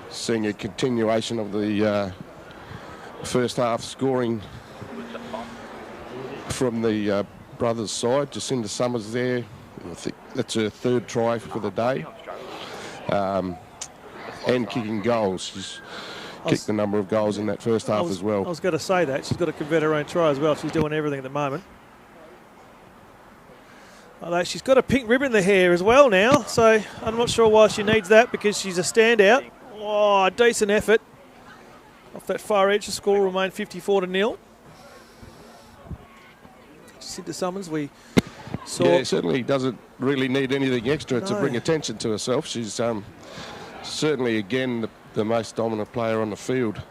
Seeing a continuation of the first half scoring from the Brothers' side. Jacinda Summers there. I think that's her 3rd try for the day. And kicking goals. She's kicked a number of goals in that first half as well. I was going to say that. She's got to convert her own try as well. She's doing everything at the moment. Although she's got a pink ribbon in the hair as well now, so I'm not sure why she needs that because she's a standout. Oh, decent effort. Off that far edge, the score will remain 54-0. Jacinda Summers, we saw... Yeah, certainly doesn't really need anything extra to bring attention to herself. She's... certainly, again, the most dominant player on the field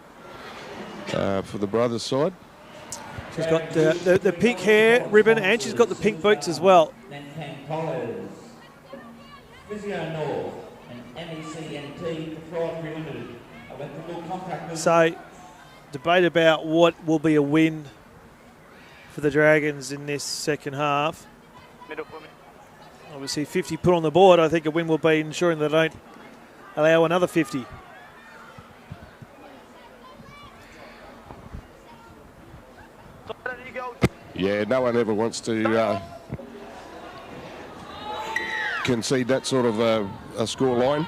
for the Brothers' side. She's got the pink hair ribbon and she's got the pink boots as well. So, debate about what will be a win for the Dragons in this second half. Obviously, 50 put on the board. I think a win will be ensuring they don't allow another 50. Yeah, no one ever wants to concede that sort of a score line.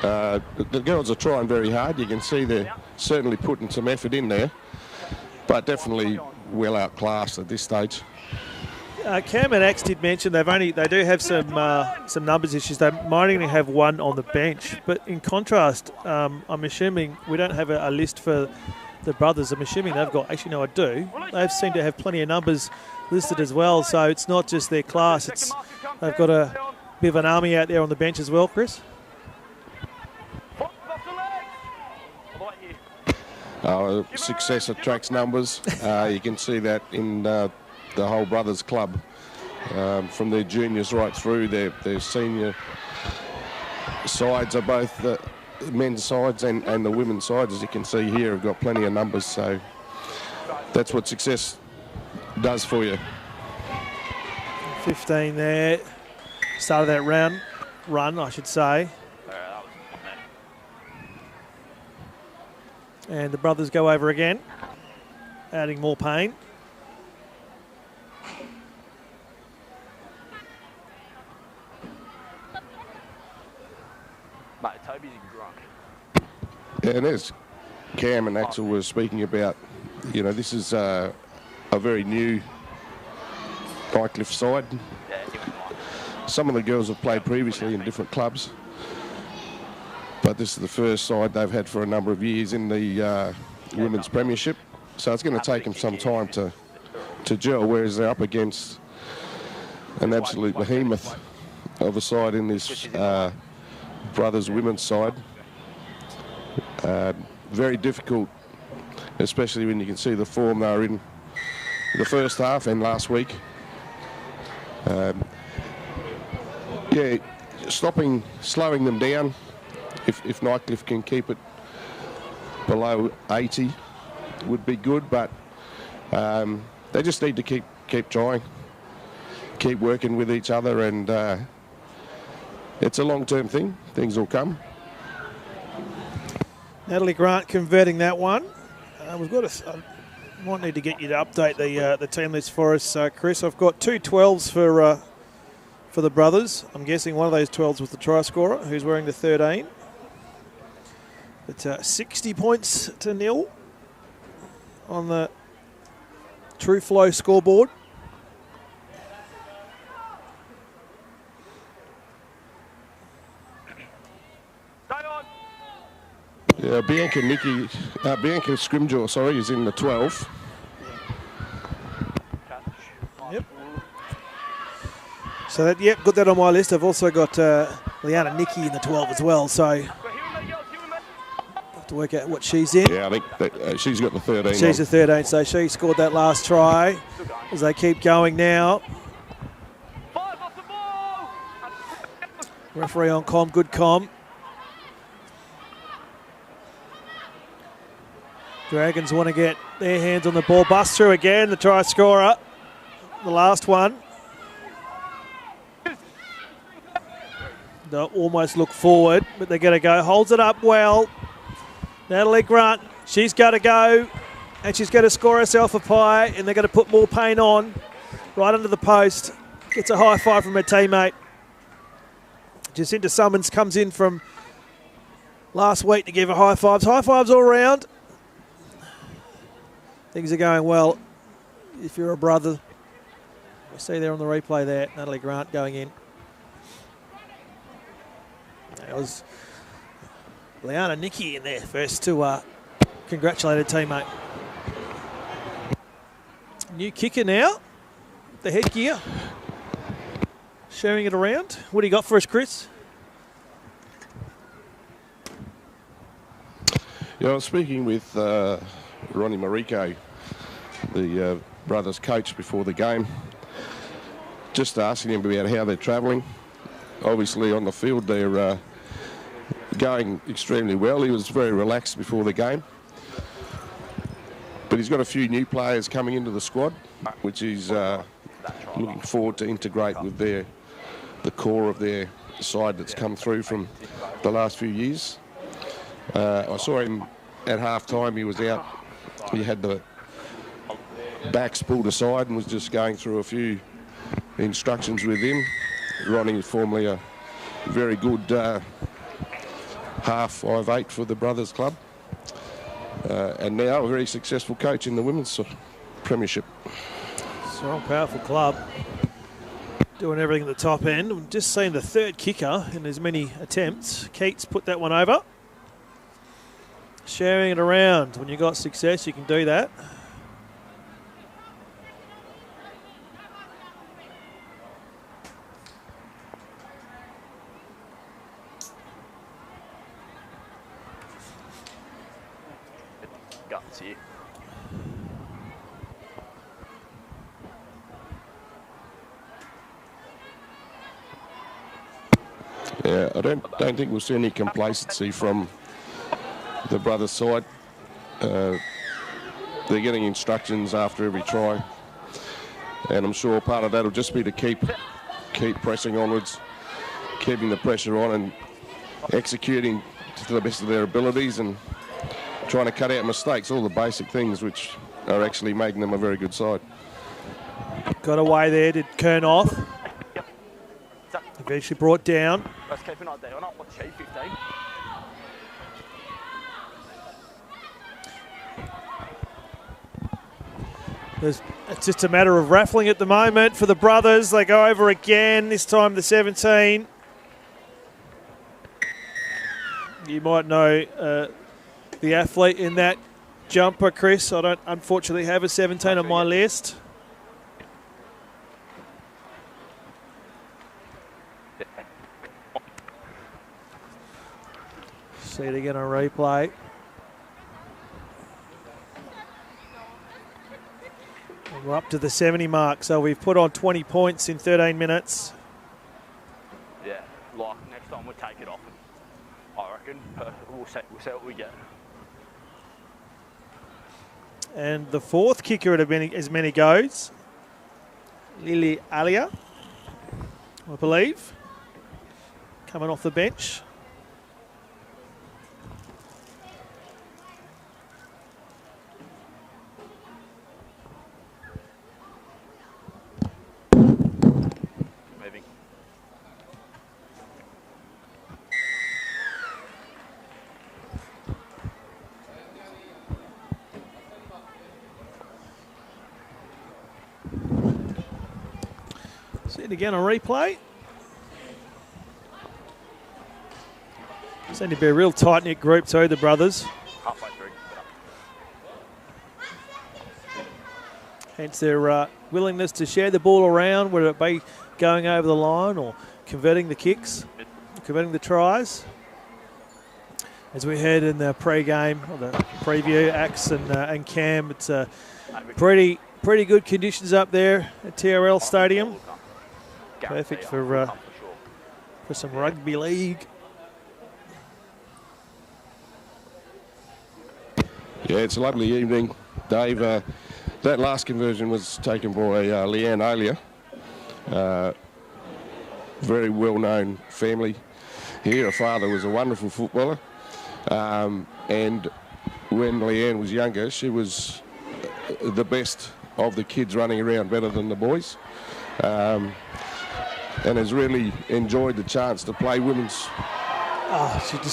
The girls are trying very hard. You can see they're certainly putting some effort in there, but definitely well outclassed at this stage. Cam and Axe did mention they do have some numbers issues. They might only have one on the bench, but in contrast, I'm assuming we don't have a list for the Brothers. I'm assuming they've got. Actually, no, I do. They seem to have plenty of numbers listed as well. So it's not just their class. They've got a bit of an army out there on the bench as well, Chris. Success attracts numbers. You can see that in the whole Brothers club, from their juniors right through. Their senior sides are both the men's sides and the women's sides, as you can see here, have got plenty of numbers. So that's what success does for you. 15 there. Started that run, I should say. And the Brothers go over again, adding more pain. Mate, Toby's drunk. Yeah, and as Cam and Axel were speaking about, you know, this is a very new Nightcliff side. Some of the girls have played previously in different clubs, but this is the first side they've had for a number of years in the Women's Premiership. So it's going to take them some time to gel, whereas they're up against an absolute behemoth of a side in this Brothers women's side. Very difficult, especially when you can see the form they were in the first half and last week. Yeah, slowing them down. If Nightcliff can keep it below 80, would be good. But they just need to keep trying, keep working with each other, and it's a long-term thing. Things will come. Natalie Grant converting that one. We've got I might need to get you to update the team list for us, Chris. I've got 2 12s for the brothers. I'm guessing one of those 12s was the try scorer, who's wearing the 13. But 60 points to 0 on the Tru-Flow scoreboard. Yeah, Bianca Scrimgeour, sorry, is in the 12. Yep. So that, yep, got that on my list. I've also got Leanna Nicky in the 12 as well. So I have to work out what she's in. Yeah, I think she's got the 13. She's the 13, so she scored that last try. As they keep going now. Referee on comm, good comm. Dragons want to get their hands on the ball. Bust through again, the try scorer. The last one. They'll almost look forward, but they're going to go. Holds it up well. Natalie Grant, she's got to go, and she's going to score herself a pie, and they're going to put more paint on. Right under the post. Gets a high five from her teammate. Jacinta Summons comes in from last week to give her high fives. High fives all round. Things are going well if you're a brother. We see there on the replay there, Natalie Grant going in. That was Leanna Nicky in there first to congratulate her teammate. New kicker now, the headgear. Sharing it around. What do you got for us, Chris? Yeah, I was speaking with Ronnie Mariko, the brothers' coach, before the game, just asking him about how they're travelling. Obviously on the field they're going extremely well. He was very relaxed before the game. But he's got a few new players coming into the squad, which he's looking forward to integrate with the core of their side that's come through from the last few years. I saw him at half-time. He was out. He had the backs pulled aside and was just going through a few instructions with him. Ronnie is formerly a very good half 5'8" for the Brothers Club. And now a very successful coach in the women's Premiership. Strong, powerful club. Doing everything at the top end. We've just seen the third kicker in as many attempts. Keats put that one over. Sharing it around. When you've got success, you can do that. Guts here. Yeah, I don't think we'll see any complacency from the brothers' side. They're getting instructions after every try, and I'm sure part of that will just be to keep pressing onwards, keeping the pressure on and executing to the best of their abilities and trying to cut out mistakes, all the basic things which are actually making them a very good side. Got away there, did Kern off. Eventually brought down. Let's keep an eye on it. What's she, 15? It's just a matter of raffling at the moment for the brothers. They go over again, this time the 17. You might know the athlete in that jumper, Chris. I don't unfortunately have a 17 on my list. See it again on replay. And we're up to the 70 mark, so we've put on 20 points in 13 minutes. Yeah, like next time we'll take it off. I reckon we'll see what we get. And the fourth kicker at as many goes, Lily Alia, I believe. coming off the bench. Moving. See it again on replay. Seem to be a real tight-knit group too, the brothers. Halfway through. Hence their willingness to share the ball around, whether it be going over the line or converting the kicks, converting the tries. As we heard in the pre-game, or the preview, Axe and Cam, it's pretty good conditions up there at TRL Stadium. Perfect for some rugby league. Yeah, it's a lovely evening, Dave. That last conversion was taken by Leanne Alia. Very well-known family here. Her father was a wonderful footballer. And when Leanne was younger, she was the best of the kids running around, better than the boys. And has really enjoyed the chance to play women's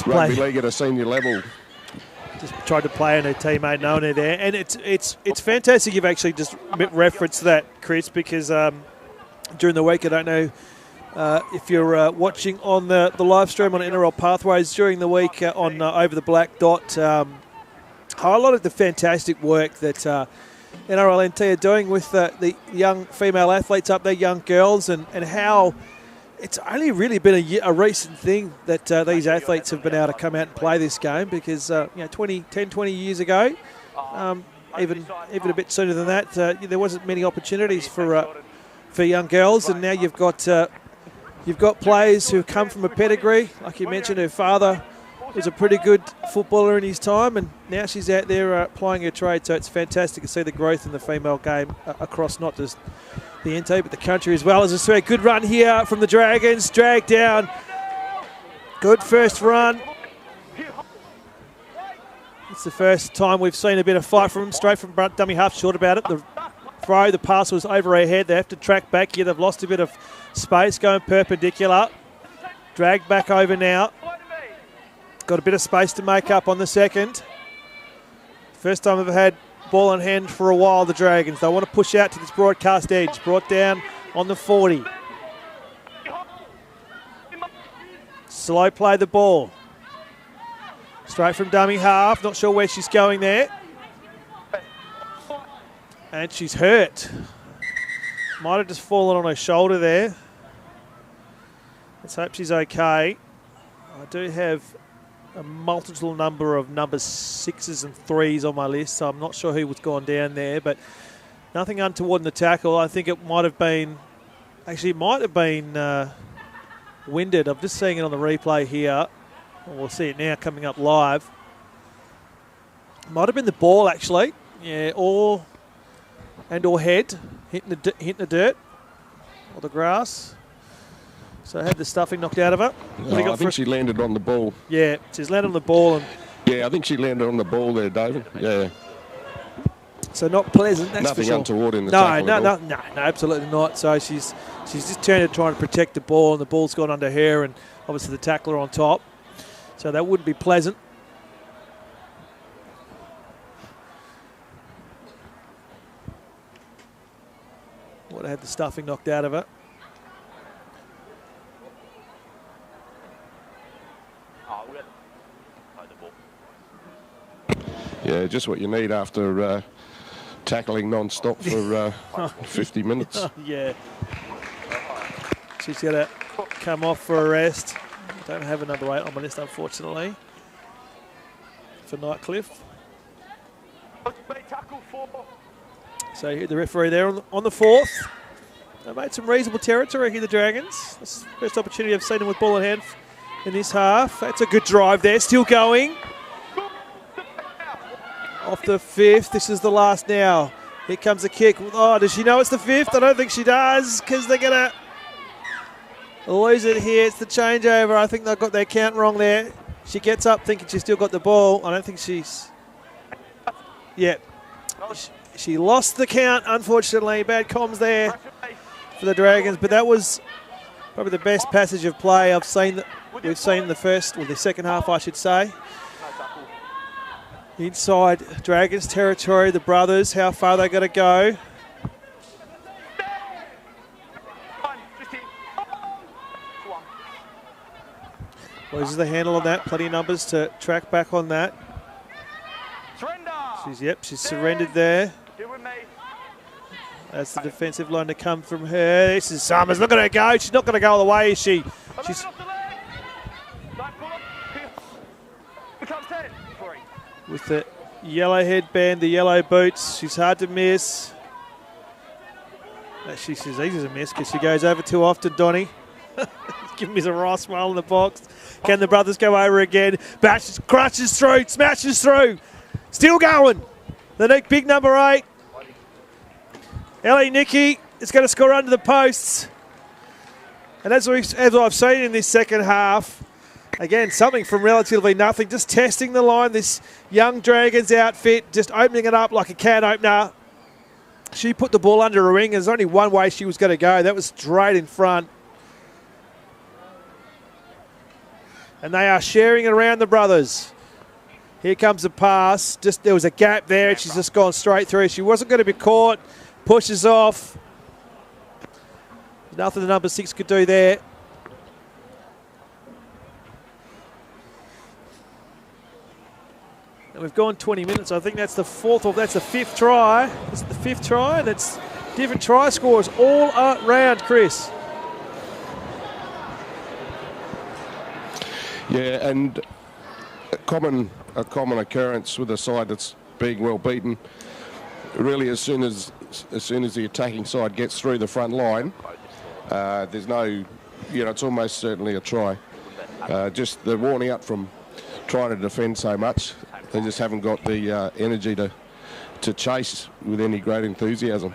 rugby league at a senior level. Just tried to play on her teammate, knowing her there, and it's fantastic. You've actually just referenced that, Chris, because during the week, I don't know if you're watching on the live stream on NRL Pathways during the week on Over the Black Dot, highlighted the fantastic work that NRL NT are doing with the young female athletes up there, young girls, and how it's only really been a recent thing that these athletes have been able to come out and play this game, because 10, 20 years ago, even a bit sooner than that, there wasn't many opportunities for young girls, and now you've got players who come from a pedigree, like you mentioned. Her father was a pretty good footballer in his time, and now she's out there plying her trade. So it's fantastic to see the growth in the female game across not just the NT but the country as well. As I say, good run here from the Dragons, dragged down. Good first run. It's the first time we've seen a bit of fight from them, straight from dummy half, short about it. The throw, the pass was over her head. They have to track back here. They've lost a bit of space, going perpendicular. Dragged back over now. Got a bit of space to make up on the second. First time they've had ball in hand for a while, the Dragons. They want to push out to this broadcast edge. Brought down on the 40. Slow play the ball. Straight from dummy half. Not sure where she's going there. And she's hurt. Might have just fallen on her shoulder there. Let's hope she's okay. I do have a multiple number of number 6s and 3s on my list, so I'm not sure who was gone down there, but nothing untoward in the tackle. I think it might have been, winded. I'm just seeing it on the replay here. We'll see it now coming up live. Might have been the ball, actually. Yeah, or head hitting the dirt or the grass. So had the stuffing knocked out of her. No, I think she landed on the ball. Yeah, she's landed on the ball. Yeah, I think she landed on the ball there, David. Yeah. So not pleasant, that's Nothing for sure. untoward in the tackle at all. No, absolutely not. So she's just turned to trying to protect the ball, and the ball's gone under her, and obviously the tackler on top. So that wouldn't be pleasant. Would have had the stuffing knocked out of it. Yeah, just what you need after tackling non-stop for 50 minutes. Yeah. She's going to come off for a rest. Don't have a number 8 on my list, unfortunately, for Nightcliff. So you hear the referee there on the 4th. They made some reasonable territory here, the Dragons. This is the first opportunity I've seen them with ball in hand in this half. That's a good drive there, still going. Off the 5th, this is the last now. Here comes the kick. Oh, does she know it's the 5th? I don't think she does, because they're going to lose it here. It's the changeover. I think they've got their count wrong there. She gets up thinking she's still got the ball. I don't think she's... Yeah. She lost the count, unfortunately. Bad comms there for the Dragons, but that was probably the best passage of play we've seen the second half, I should say. Inside Dragons territory, the brothers, how far they got to go. Loses the handle on that. Plenty of numbers to track back on that. She's surrendered there. That's the defensive line to come from her. This is Summers. Look at her go. She's not going to go all the way, is she? She's with the yellow headband, the yellow boots. She's hard to miss. She says easy as a miss because she goes over too often, Donnie. Give me a raw smile in the box. Can the brothers go over again? Bashes, crushes through, smashes through. Still going. The big number 8. Ellie Nicky is going to score under the posts. And as I've seen in this second half, again, something from relatively nothing, just testing the line. This young Dragons outfit, just opening it up like a can opener. She put the ball under her wing. There's only one way she was going to go. That was straight in front. And they are sharing it around the brothers. Here comes a pass. There was a gap there, and she's just gone straight through. She wasn't going to be caught. Pushes off. Nothing the number 6 could do there. And we've gone 20 minutes. I think that's the fifth try. Is it the 5th try? That's different try scores all around, Chris. Yeah, and a common occurrence with a side that's being well beaten. Really, as soon as the attacking side gets through the front line, there's no, it's almost certainly a try. Just the warning up from trying to defend so much. They just haven't got the energy to chase with any great enthusiasm.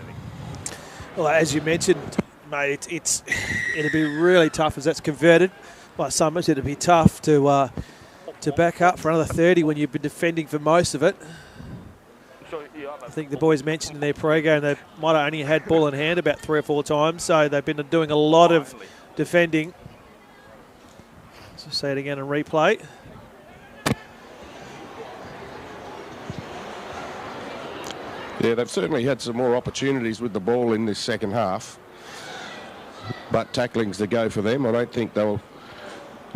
Well, as you mentioned, mate, it'll be really tough as that's converted by Summers. It'll be tough to back up for another 30 when you've been defending for most of it. I think the boys mentioned in their pre-game they might have only had ball in hand about 3 or 4 times, so they've been doing a lot of defending. So say it again and replay. Yeah, they've certainly had some more opportunities with the ball in this second half, but tackling's the go for them. I don't think they'll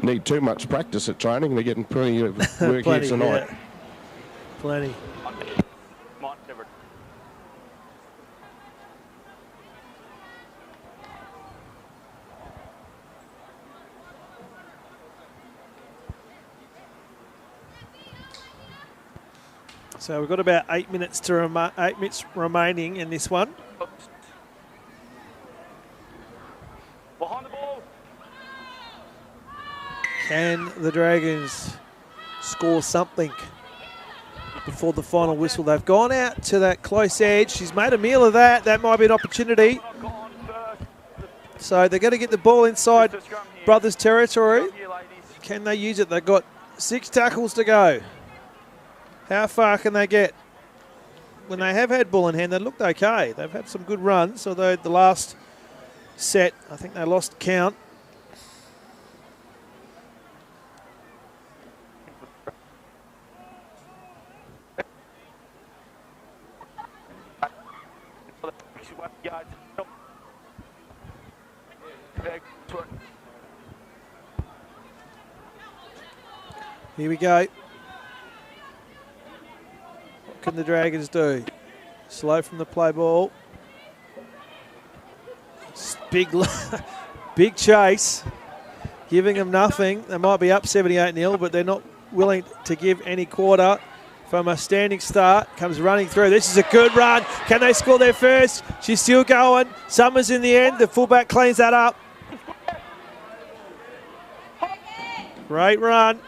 need too much practice at training. They're getting plenty of work here tonight. Yeah. Plenty. So we've got about 8 minutes remaining in this one. Behind the ball. Can the Dragons score something before the final whistle? They've gone out to that close edge. She's made a meal of that. That might be an opportunity. So they're going to get the ball inside Brothers' territory. Can they use it? They've got 6 tackles to go. How far can they get? When they have had ball in hand, they looked okay. They've had some good runs, although the last set, I think they lost count. Here we go. What can the Dragons do? Slow from the play ball. Big chase. Giving them nothing. They might be up 78-0, but they're not willing to give any quarter. From a standing start, comes running through. This is a good run. Can they score their first? She's still going. Summers in the end. The fullback cleans that up. Great run.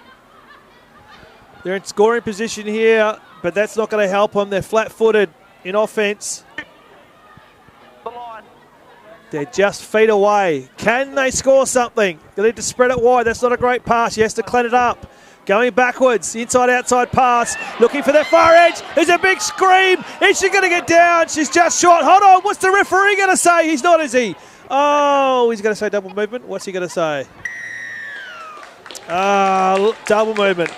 They're in scoring position here, but that's not going to help them. They're flat-footed in offence. They're just feet away. Can they score something? They need to spread it wide. That's not a great pass. He has to clean it up. Going backwards, inside-outside pass, looking for the far edge. There's a big scream. Is she going to get down? She's just short. Hold on, what's the referee going to say? He's not, is he? Oh, he's going to say double movement. What's he going to say? Double movement.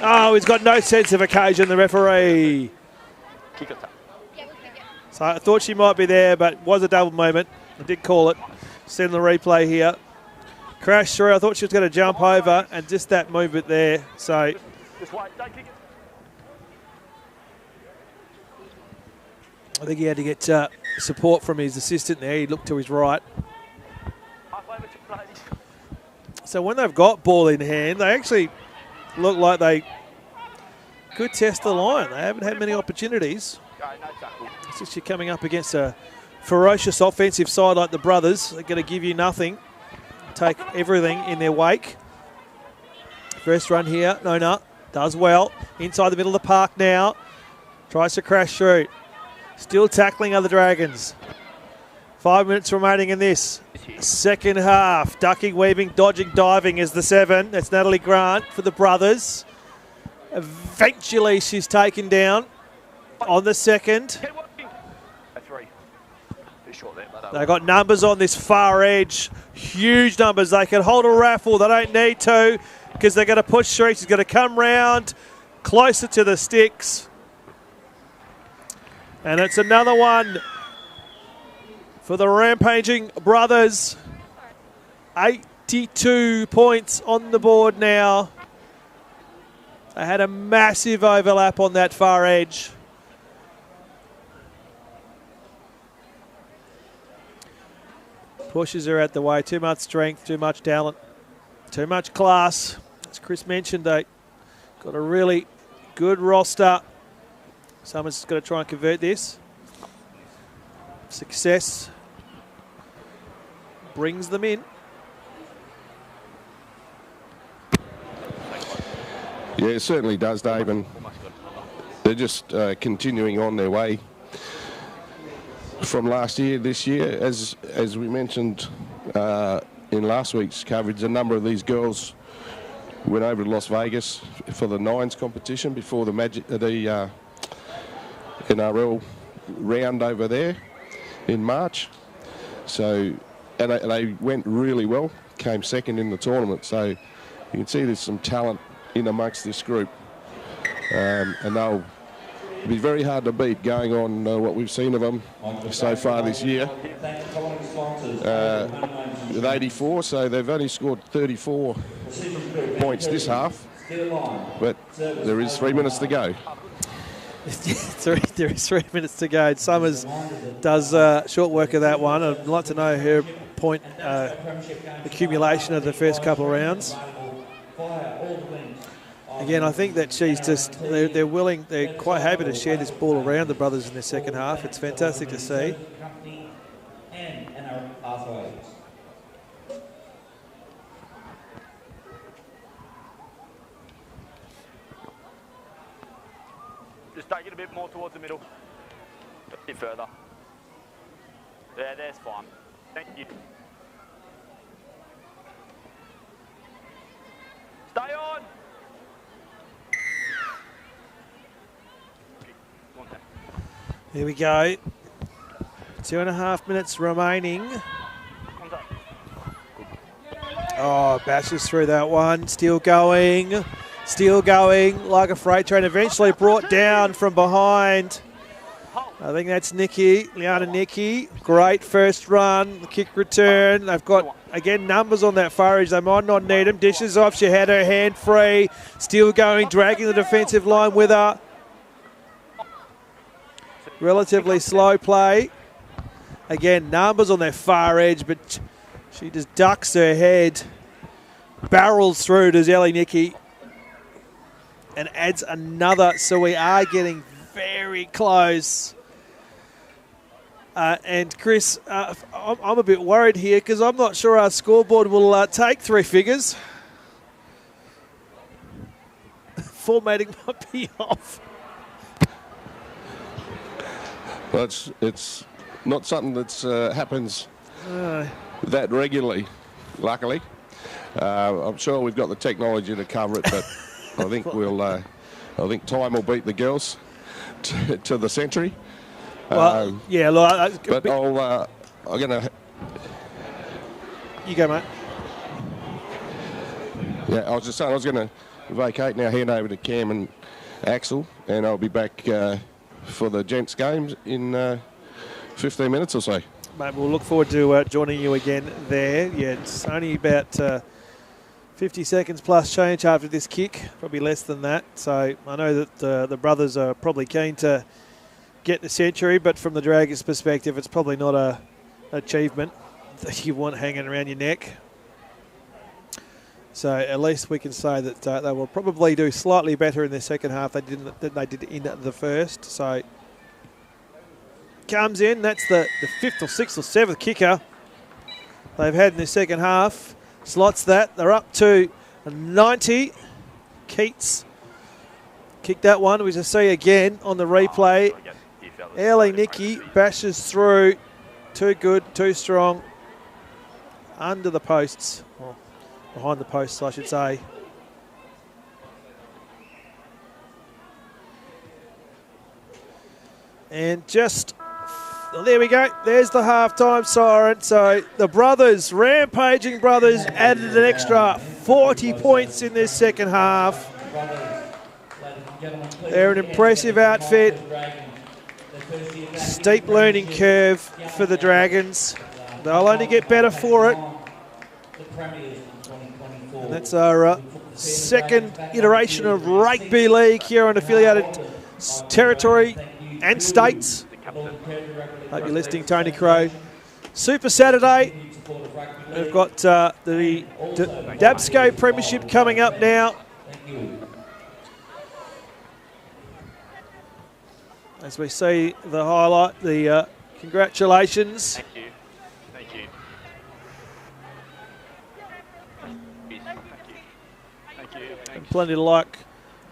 Oh, he's got no sense of occasion, the referee. So I thought she might be there, but it was a double movement. I did call it. Send the replay here. Crashed through. I thought she was going to jump over, and just that movement there. So I think he had to get support from his assistant there. He looked to his right. So when they've got ball in hand, they actually look like they could test the line. They haven't had many opportunities. It's just you're coming up against a ferocious offensive side like the Brothers. They're going to give you nothing. Take everything in their wake. First run here, Nona does well. Inside the middle of the park now. Tries to crash through. Still tackling other Dragons. 5 minutes remaining in this second half. Ducking, weaving, dodging, diving is the 7. That's Natalie Grant for the Brothers. Eventually she's taken down on the second. They've got numbers on this far edge. Huge numbers. They can hold a raffle. They don't need to because they're going to push through. She's going to come round closer to the sticks. And it's another one for the rampaging Brothers. 82 points on the board now. They had a massive overlap on that far edge. Pushes her out the way. Too much strength, too much talent, too much class. As Chris mentioned, they got a really good roster. Someone's just got to try and convert this. Success brings them in. Yeah, it certainly does, Dave, and they're just continuing on their way from last year, this year. As we mentioned in last week's coverage, a number of these girls went over to Las Vegas for the Nines competition before the NRL round over there in March. So, and they went really well, came second in the tournament. So you can see there's some talent in amongst this group, and they'll be very hard to beat going on what we've seen of them so far this year. With 84, so they've only scored 34 points this half, but there is 3 minutes to go. There is 3 minutes to go. Summers does short work of that one. I'd like to know her point accumulation of the first couple of rounds. Again, I think that she's just, they're willing, they're quite happy to share this ball around, the Brothers, in the second half. It's fantastic to see. Just take it a bit more towards the middle. A bit further. Yeah, that's fine. Thank you. Stay on! Here we go. 2.5 minutes remaining. Oh, bashes through that one. Still going like a freight train. Eventually brought down from behind. I think that's Liana Nicky. Great first run. The kick return. They've got, again, numbers on that far edge. They might not need them. Dishes off. She had her hand free. Still going, dragging the defensive line with her. Relatively slow play. Again, numbers on their far edge, but she just ducks her head, barrels through to Zelly Nicky, and adds another. So we are getting very close. And Chris, I'm a bit worried here because I'm not sure our scoreboard will take 3 figures. Formatting might be off. Well, it's not something that's happens that regularly, luckily. I'm sure we've got the technology to cover it, but I think I think time will beat the girls to the century. Well, yeah, look, but I'm going to... You go, mate. Yeah, I was just saying I was going to vacate now, hand over to Cam and Axel, and I'll be back for the gents games in 15 minutes or so. Mate, we'll look forward to joining you again there. Yeah, it's only about 50 seconds plus change after this kick, probably less than that. So I know that the brothers are probably keen to get the century, but from the Dragons' perspective, it's probably not an achievement that you want hanging around your neck. So at least we can say that they will probably do slightly better in their second half than they did in the first. So comes in, that's the fifth or sixth or seventh kicker they've had in the second half. Slots that, they're up to 90. Keats kicked that one. We just see again on the replay. Ellie Nicky bashes through. Too good, too strong. Under the posts. Well, behind the posts, I should say. And just, there we go. There's the halftime siren. So the brothers, rampaging brothers, added an extra 40 points in this second half. They're an impressive outfit. Steep learning curve for the Dragons. They'll only get better for it. And that's our second iteration of rugby league here on affiliated territory and states. Hope you're listening, Tony Crow. Super Saturday. We've got the DABSCO Premiership coming up now. As we see the highlight, the congratulations. Thank you. Thank you. Thank you. And plenty to like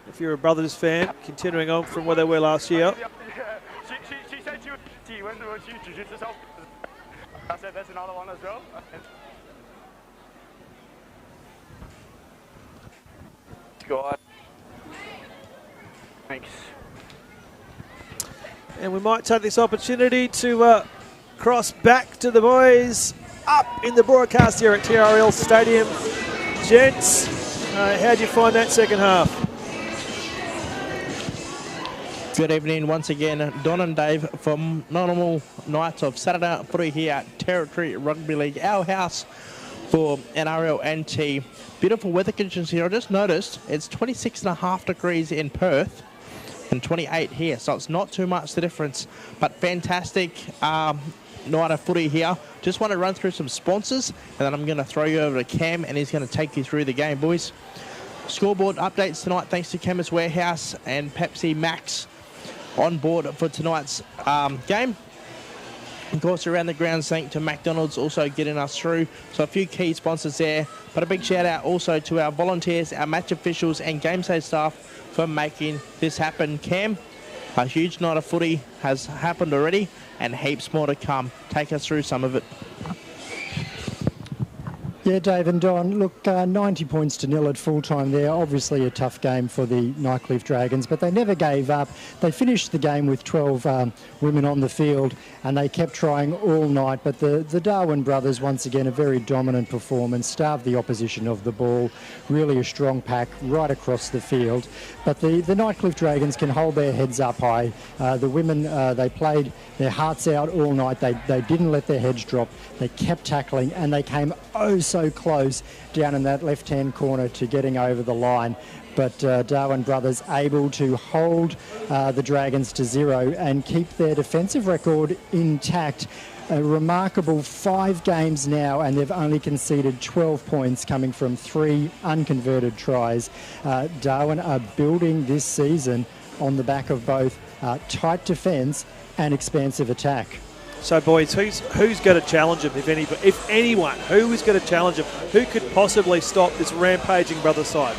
if you're a Brothers fan, continuing on from where they were last year. She said she went to introduce herself. I said that's another one as well. God. Thanks. And we might take this opportunity to cross back to the boys up in the broadcast here at TRL Stadium. Gents, how'd you find that second half? Good evening once again, Don and Dave from normal nights of Saturday Night Footy here at Territory Rugby League, our house for NRL NT. Beautiful weather conditions here. I just noticed it's 26.5 degrees in Perth and 28 here, so it's not too much the difference, but fantastic night of footy here. Just want to run through some sponsors, and then I'm going to throw you over to Cam, and he's going to take you through the game, boys. Scoreboard updates tonight thanks to Chemist Warehouse and Pepsi Max on board for tonight's game. Of course, around the grounds, thanks to McDonald's also getting us through. So a few key sponsors there, but a big shout out also to our volunteers, our match officials and game day staff for making this happen. Cam, a huge night of footy has happened already and heaps more to come. Take us through some of it. Yeah, Dave and Don, look, 90 points to 0 at full time there. Obviously a tough game for the Nightcliff Dragons, but they never gave up. They finished the game with 12 women on the field, and they kept trying all night. But the Darwin brothers, once again, a very dominant performance, starved the opposition of the ball. Really a strong pack right across the field. But the Nightcliff Dragons can hold their heads up high. The women, they played their hearts out all night. They didn't let their heads drop. They kept tackling, and they came so close down in that left-hand corner to getting over the line. But Darwin brothers able to hold the Dragons to 0 and keep their defensive record intact. A remarkable 5 games now, and they've only conceded 12 points coming from 3 unconverted tries. Darwin are building this season on the back of both tight defence and expansive attack. So, boys, who's going to challenge him, if anyone? Who is going to challenge him? Who could possibly stop this rampaging brother side?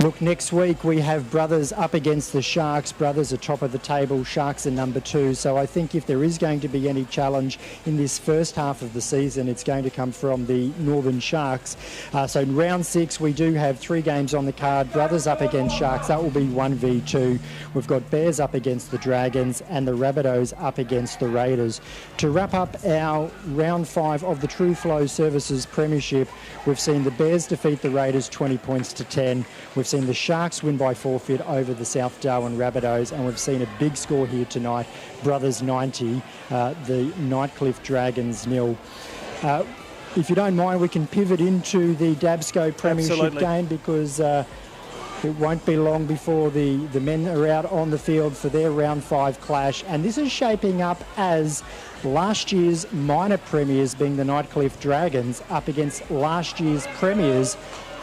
Look, next week we have Brothers up against the Sharks. Brothers are top of the table, Sharks are number 2. So I think if there is going to be any challenge in this first half of the season, it's going to come from the Northern Sharks. So in round 6, we do have 3 games on the card. Brothers up against Sharks, that will be 1v2. We've got Bears up against the Dragons and the Rabbitohs up against the Raiders. To wrap up our round 5 of the Tru-Flow Services Premiership, we've seen the Bears defeat the Raiders 20 points to 10. We've seen the Sharks win by forfeit over the South Darwin Rabbitohs, and we've seen a big score here tonight, Brothers 90, the Nightcliff Dragons 0. If you don't mind, we can pivot into the DABSCO Premiership game, because it won't be long before the men are out on the field for their round 5 clash, and this is shaping up as last year's minor premiers, being the Nightcliff Dragons, up against last year's premiers,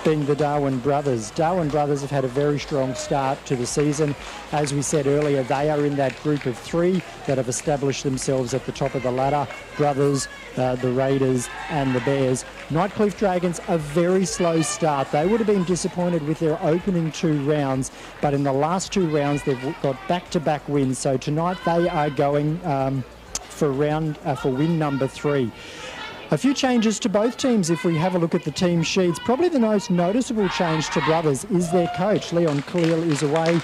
being the Darwin Brothers. Darwin Brothers have had a very strong start to the season. As we said earlier, they are in that group of 3 that have established themselves at the top of the ladder. Brothers, the Raiders and the Bears. Nightcliff Dragons, a very slow start. They would have been disappointed with their opening 2 rounds, but in the last 2 rounds they've got back-to-back wins. So tonight they are going for win number 3. A few changes to both teams if we have a look at the team sheets. Probably the most noticeable change to Brothers is their coach. Leon Cleal is away.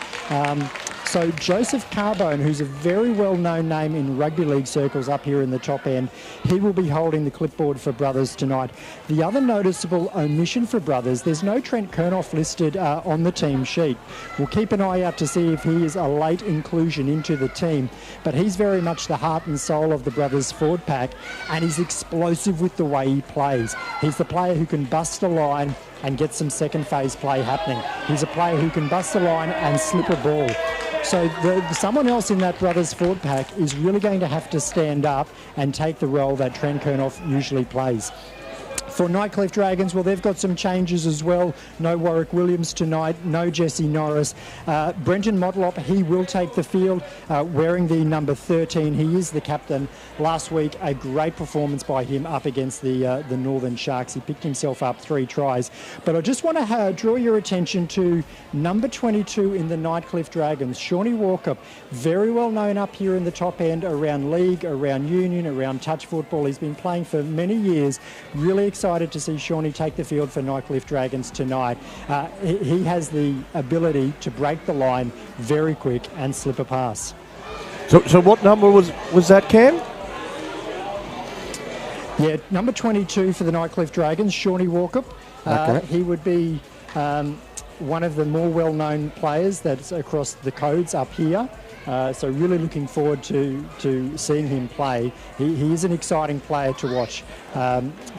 So Joseph Carbone, who's a very well-known name in rugby league circles up here in the top end, he will be holding the clipboard for Brothers tonight. The other noticeable omission for Brothers, there's no Trent Kernoff listed on the team sheet. We'll keep an eye out to see if he is a late inclusion into the team, but he's very much the heart and soul of the Brothers forward pack, and he's explosive with the way he plays. He's the player who can bust a line and get some second phase play happening. He's a player who can bust a line and slip a ball. So someone else in that Brothers forward pack is really going to have to stand up and take the role that Trent Kernoff usually plays. For Nightcliff Dragons, well, they've got some changes as well. No Warwick Williams tonight, no Jesse Norris. Brenton Motlop, he will take the field wearing the number 13. He is the captain. Last week, a great performance by him up against the Northern Sharks. He picked himself up 3 tries. But I just want to draw your attention to number 22 in the Nightcliff Dragons, Shawnee Walker, very well known up here in the top end around league, around union, around touch football. He's been playing for many years. Really excited to see Shawnee take the field for Nightcliff Dragons tonight. He has the ability to break the line very quick and slip a pass. So what number was that, Cam? Yeah, number 22 for the Nightcliff Dragons, Shawnee Walker. Okay. He would be one of the more well-known players that's across the codes up here. So really looking forward to seeing him play. He is an exciting player to watch.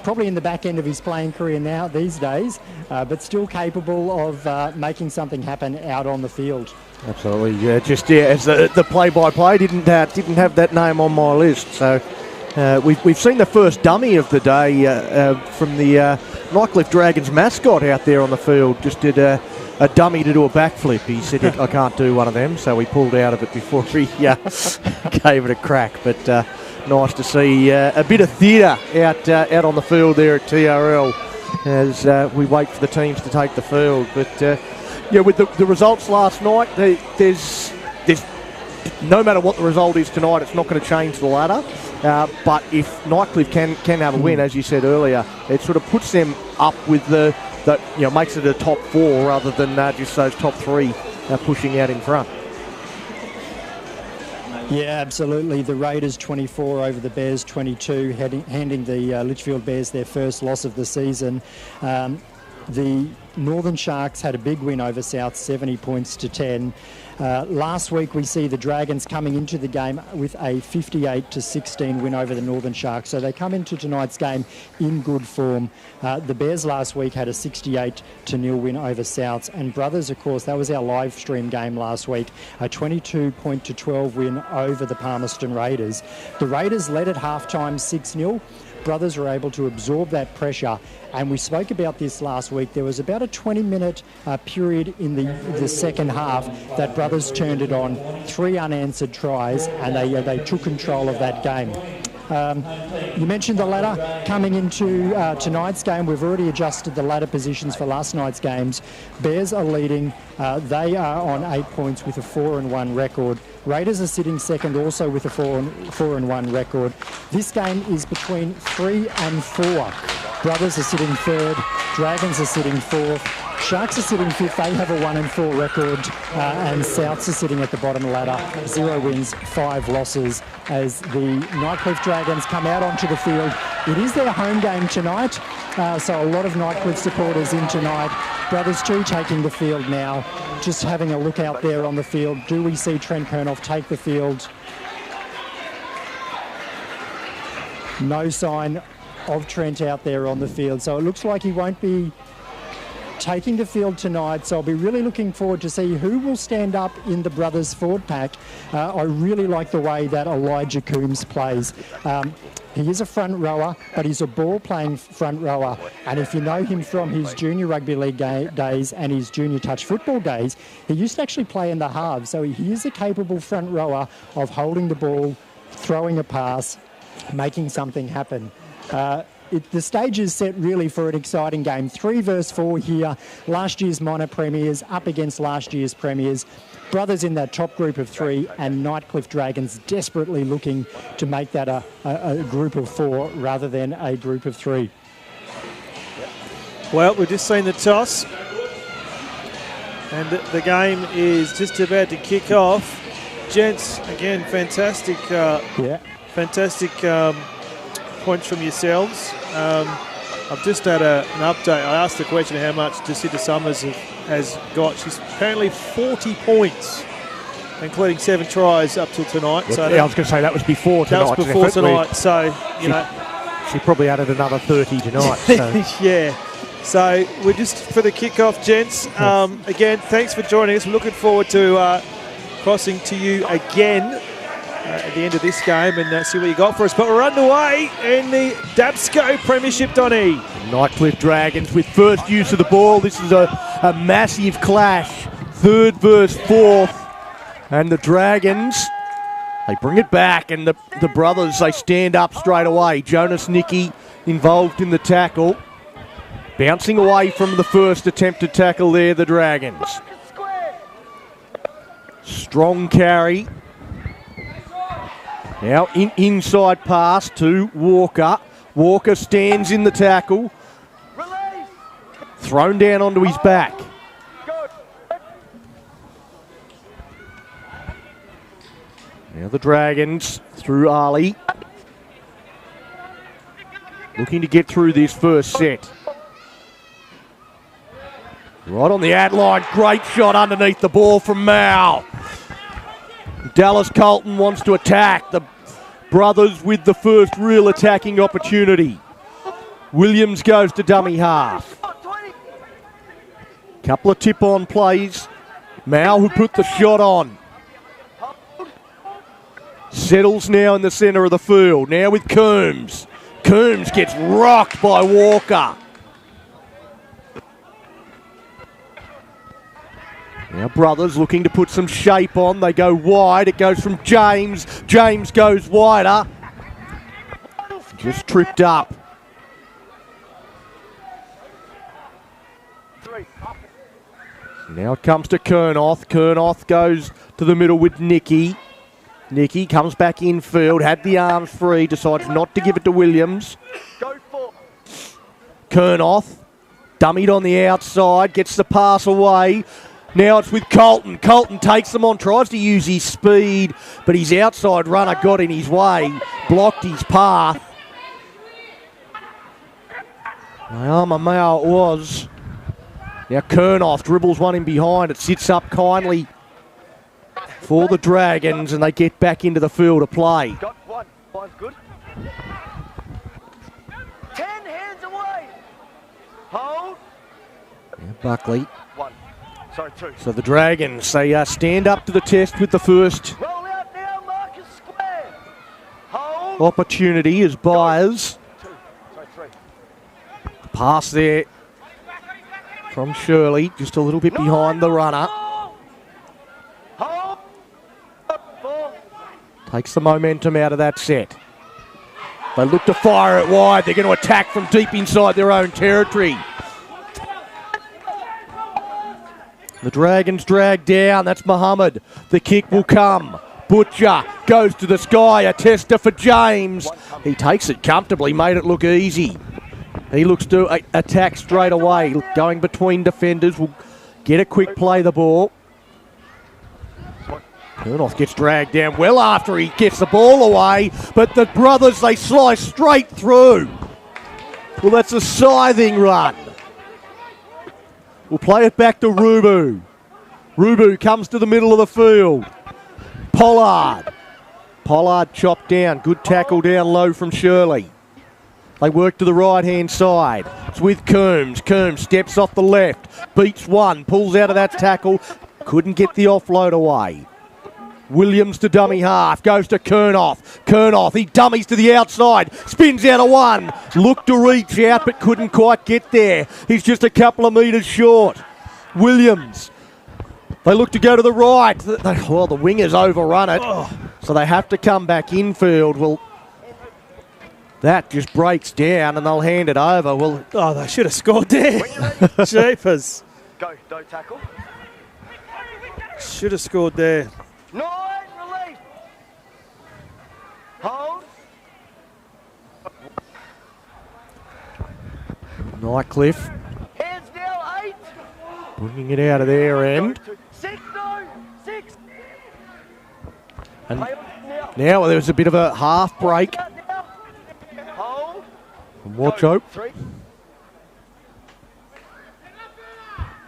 Probably in the back end of his playing career now these days, but still capable of making something happen out on the field. Absolutely, yeah. As the play-by-play didn't have that name on my list. So we've seen the first dummy of the day from the Nightcliff Dragons mascot out there on the field. Just did a dummy to do a backflip. He said, I can't do one of them, so he pulled out of it before he gave it a crack. But nice to see a bit of theatre out on the field there at TRL as we wait for the teams to take the field. But with the results last night, there's no matter what the result is tonight, it's not going to change the ladder. But if Nightcliff can have a win, as you said earlier, it sort of puts them up with makes it a top 4 rather than just those top 3 pushing out in front. Yeah, absolutely. The Raiders 24 over the Bears 22, handing the Litchfield Bears their first loss of the season. The Northern Sharks had a big win over South, 70 points to 10. Last week we see the Dragons coming into the game with a 58-16 win over the Northern Sharks. So they come into tonight's game in good form. The Bears last week had a 68-0 win over Souths. And Brothers, of course, that was our live stream game last week, a 22-12 win over the Palmerston Raiders. The Raiders led at halftime 6-0. Brothers were able to absorb that pressure, and we spoke about this last week. There was about a 20-minute period in the second half that Brothers turned it on, 3 unanswered tries, and they took control of that game. You mentioned the ladder coming into tonight's game. We've already adjusted the ladder positions for last night's games. Bears are leading. They are on 8 points with a 4-1 record. Raiders are sitting second also with a 4-1 record. This game is between 3 and 4. Brothers are sitting third. Dragons are sitting fourth. Sharks are sitting fifth. They have a 1-4 record. And Souths are sitting at the bottom ladder. 0 wins, 5 losses as the Nightcliff Dragons come out onto the field. It is their home game tonight, so a lot of Nightcliff supporters in tonight. Brothers 2 taking the field now. Just having a look out there on the field. Do we see Trent Kernoff take the field? No sign of Trent out there on the field, so it looks like he won't be taking the field tonight, so I'll be really looking forward to see who will stand up in the Brothers forward pack. I really like the way that Elijah Coombs plays. He is a front rower, but he's a ball-playing front rower, and if you know him from his junior rugby league days and his junior touch football days, he used to actually play in the halves, so he is a capable front rower of holding the ball, throwing a pass, making something happen. The stage is set really for an exciting game. 3 versus 4 here. Last year's minor premiers up against last year's premiers. Brothers in that top group of 3 and Nightcliff Dragons desperately looking to make that a group of 4 rather than a group of 3. Well, we've just seen the toss. And the game is just about to kick off. Gents, again, fantastic. Fantastic points from yourselves. I've just had an update. I asked the question how much Jacinta Summers has got. She's apparently 40 points, including 7 tries up till tonight. So I was going to say that was before tonight. That was before tonight. So, she probably added another 30 tonight. So. Yeah. So we're just for the kickoff, gents. Again, thanks for joining us. We're looking forward to crossing to you again at the end of this game and see what you got for us. But we're underway in the DABSCO Premiership, Donny. Nightcliff Dragons with first use of the ball. This is a massive clash. 3rd versus 4th. And the Dragons, they bring it back. And the brothers, they stand up straight away. Jonas Nicky involved in the tackle. Bouncing away from the first attempted tackle there, the Dragons. Strong carry. Now inside pass to Walker. Walker stands in the tackle. Thrown down onto his back. Now the Dragons through Ali. Looking to get through this first set. Right on the ad line. Great shot underneath the ball from Mao. Dallas Colton wants to attack. The brothers with the first real attacking opportunity. Williams goes to dummy half. Couple of tip-on plays. Mao who put the shot on. Settles now in the centre of the field. Now with Coombs. Coombs gets rocked by Walker. Now brothers looking to put some shape on. They go wide. It goes from James. James goes wider. Just tripped up. Now it comes to Kernoff. Kernoff goes to the middle with Nicky. Nicky comes back infield. Had the arms free. Decides not to give it to Williams. Kernoff. Dummied on the outside. Gets the pass away. Now it's with Colton. Colton takes them on, tries to use his speed, but his outside runner got in his way, blocked his path. Mao it was. Now Kernoff dribbles one in behind. It sits up kindly for the Dragons, and they get back into the field of play. Got one. One's good. 10 hands away. Hold. Yeah, Buckley. One. Sorry, 2. So the Dragons, they stand up to the test with the first Roll out now, Marcus square. Hold. opportunity as Byers. 2. Sorry, 3. Pass there from Shirley, just a little bit behind the runner. Hold. 4. Takes the momentum out of that set. They look to fire it wide. They're going to attack from deep inside their own territory. The Dragons drag down. That's Muhammad. The kick will come. Butcher goes to the sky. A tester for James. He takes it comfortably, made it look easy. He looks to attack straight away. Going between defenders. Will get a quick play the ball. Kurnoth gets dragged down well after he gets the ball away, but the brothers, they slice straight through. Well, that's a scything run. We'll play it back to Rubu. Rubu comes to the middle of the field. Pollard. Pollard chopped down. Good tackle down low from Shirley. They work to the right-hand side. It's with Coombs. Coombs steps off the left. Beats one. Pulls out of that tackle. Couldn't get the offload away. Williams to dummy half, goes to Kurnoth. Kurnoth, he dummies to the outside, spins out of one. Looked to reach out but couldn't quite get there. He's just a couple of metres short. Williams, they look to go to the right. Well, the wingers overrun it, so they have to come back infield. Well, that just breaks down and they'll hand it over. Well, oh, they should have scored there. Jeepers. Go, don't tackle. Should have scored there. 9, release. Hold. Nightcliff. Hands now, 8. Bringing it out of their end. 6, no, 6. And now there was a bit of a half break. Hold. From Watcho. 3.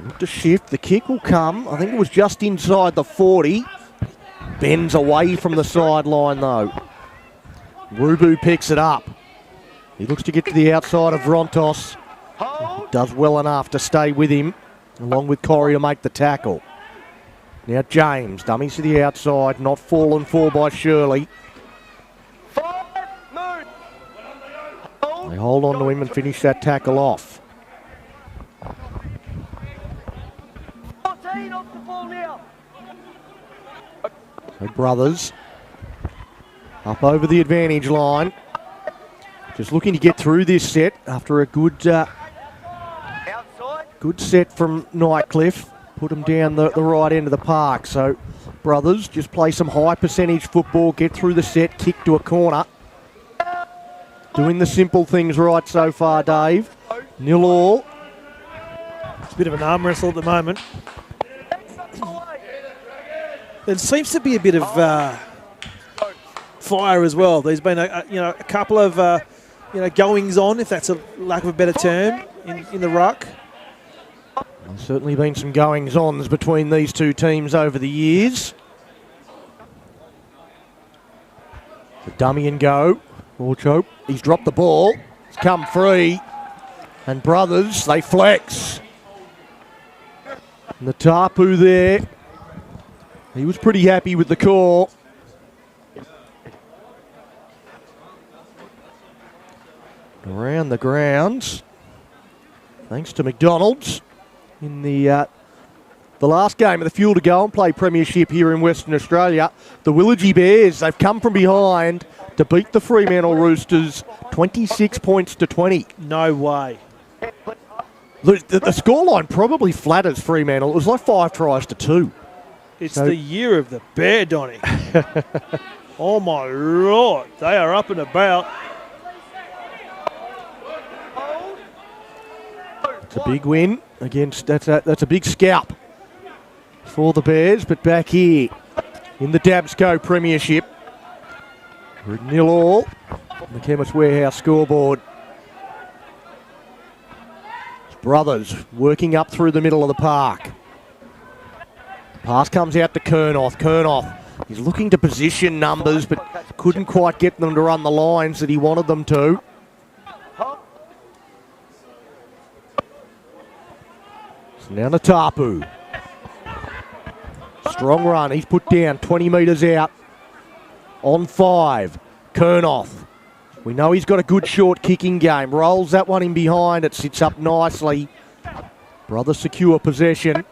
Look to shift. The kick will come. I think it was just inside the 40. Bends away from the sideline though. Rubu picks it up. He looks to get to the outside of Rontos. Does well enough to stay with him, along with Corey to make the tackle. Now James, dummies to the outside, not fallen for by Shirley. 5, move. They hold on to him and finish that tackle off. 14 off the ball now. So Brothers up over the advantage line. Just looking to get through this set after a good set from Nightcliff. Put them down the right end of the park. So Brothers just play some high percentage football, get through the set, kick to a corner. Doing the simple things right so far, Dave. 0-0. It's a bit of an arm wrestle at the moment. There seems to be a bit of fire as well. There's been a couple of goings on, if that's a lack of a better term, in the ruck. There's certainly been some goings ons between these two teams over the years. The dummy and go. Orcho, he's dropped the ball. It's come free. And Brothers, they flex. And the Tapu there. He was pretty happy with the call. Around the grounds, thanks to McDonald's, in the last game of the Fuel to Go and Play Premiership here in Western Australia. The Willagee Bears, they've come from behind to beat the Fremantle Roosters 26 points to 20. No way. The scoreline probably flatters Fremantle. It was like 5 tries to 2. It's the year of the bear, Donny. Oh my Lord, they are up and about. It's a big win against, that's a big scalp for the Bears, but back here in the DABSCO Premiership, we're at 0-0 on the Chemist Warehouse scoreboard. Brothers working up through the middle of the park. Pass comes out to Kurnoth. Kurnoth, he's looking to position numbers, but couldn't quite get them to run the lines that he wanted them to. So now to Tapu. Strong run, he's put down 20 metres out. On 5, Kurnoth. We know he's got a good short kicking game. Rolls that one in behind, it sits up nicely. Brothers secure possession.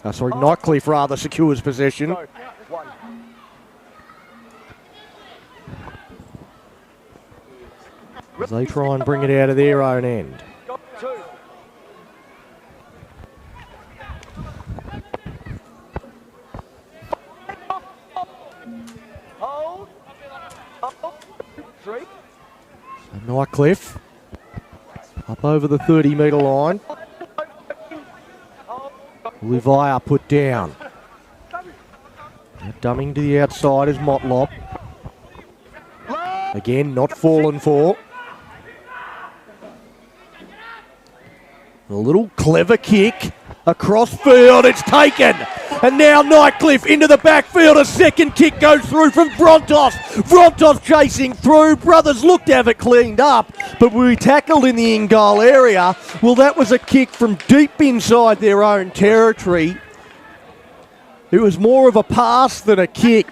Nightcliff rather secures possession. as they try and bring it out of their own end. So Nightcliff up over the 30-metre line. Olivia put down. Dumming to the outside is Motlop. Again, not fallen for. A little clever kick across field. It's taken. And now Nightcliff into the backfield. A second kick goes through from Brontos. Brontos chasing through. Brothers looked to have it cleaned up, but we tackled in the in-goal area. Well, that was a kick from deep inside their own territory. It was more of a pass than a kick.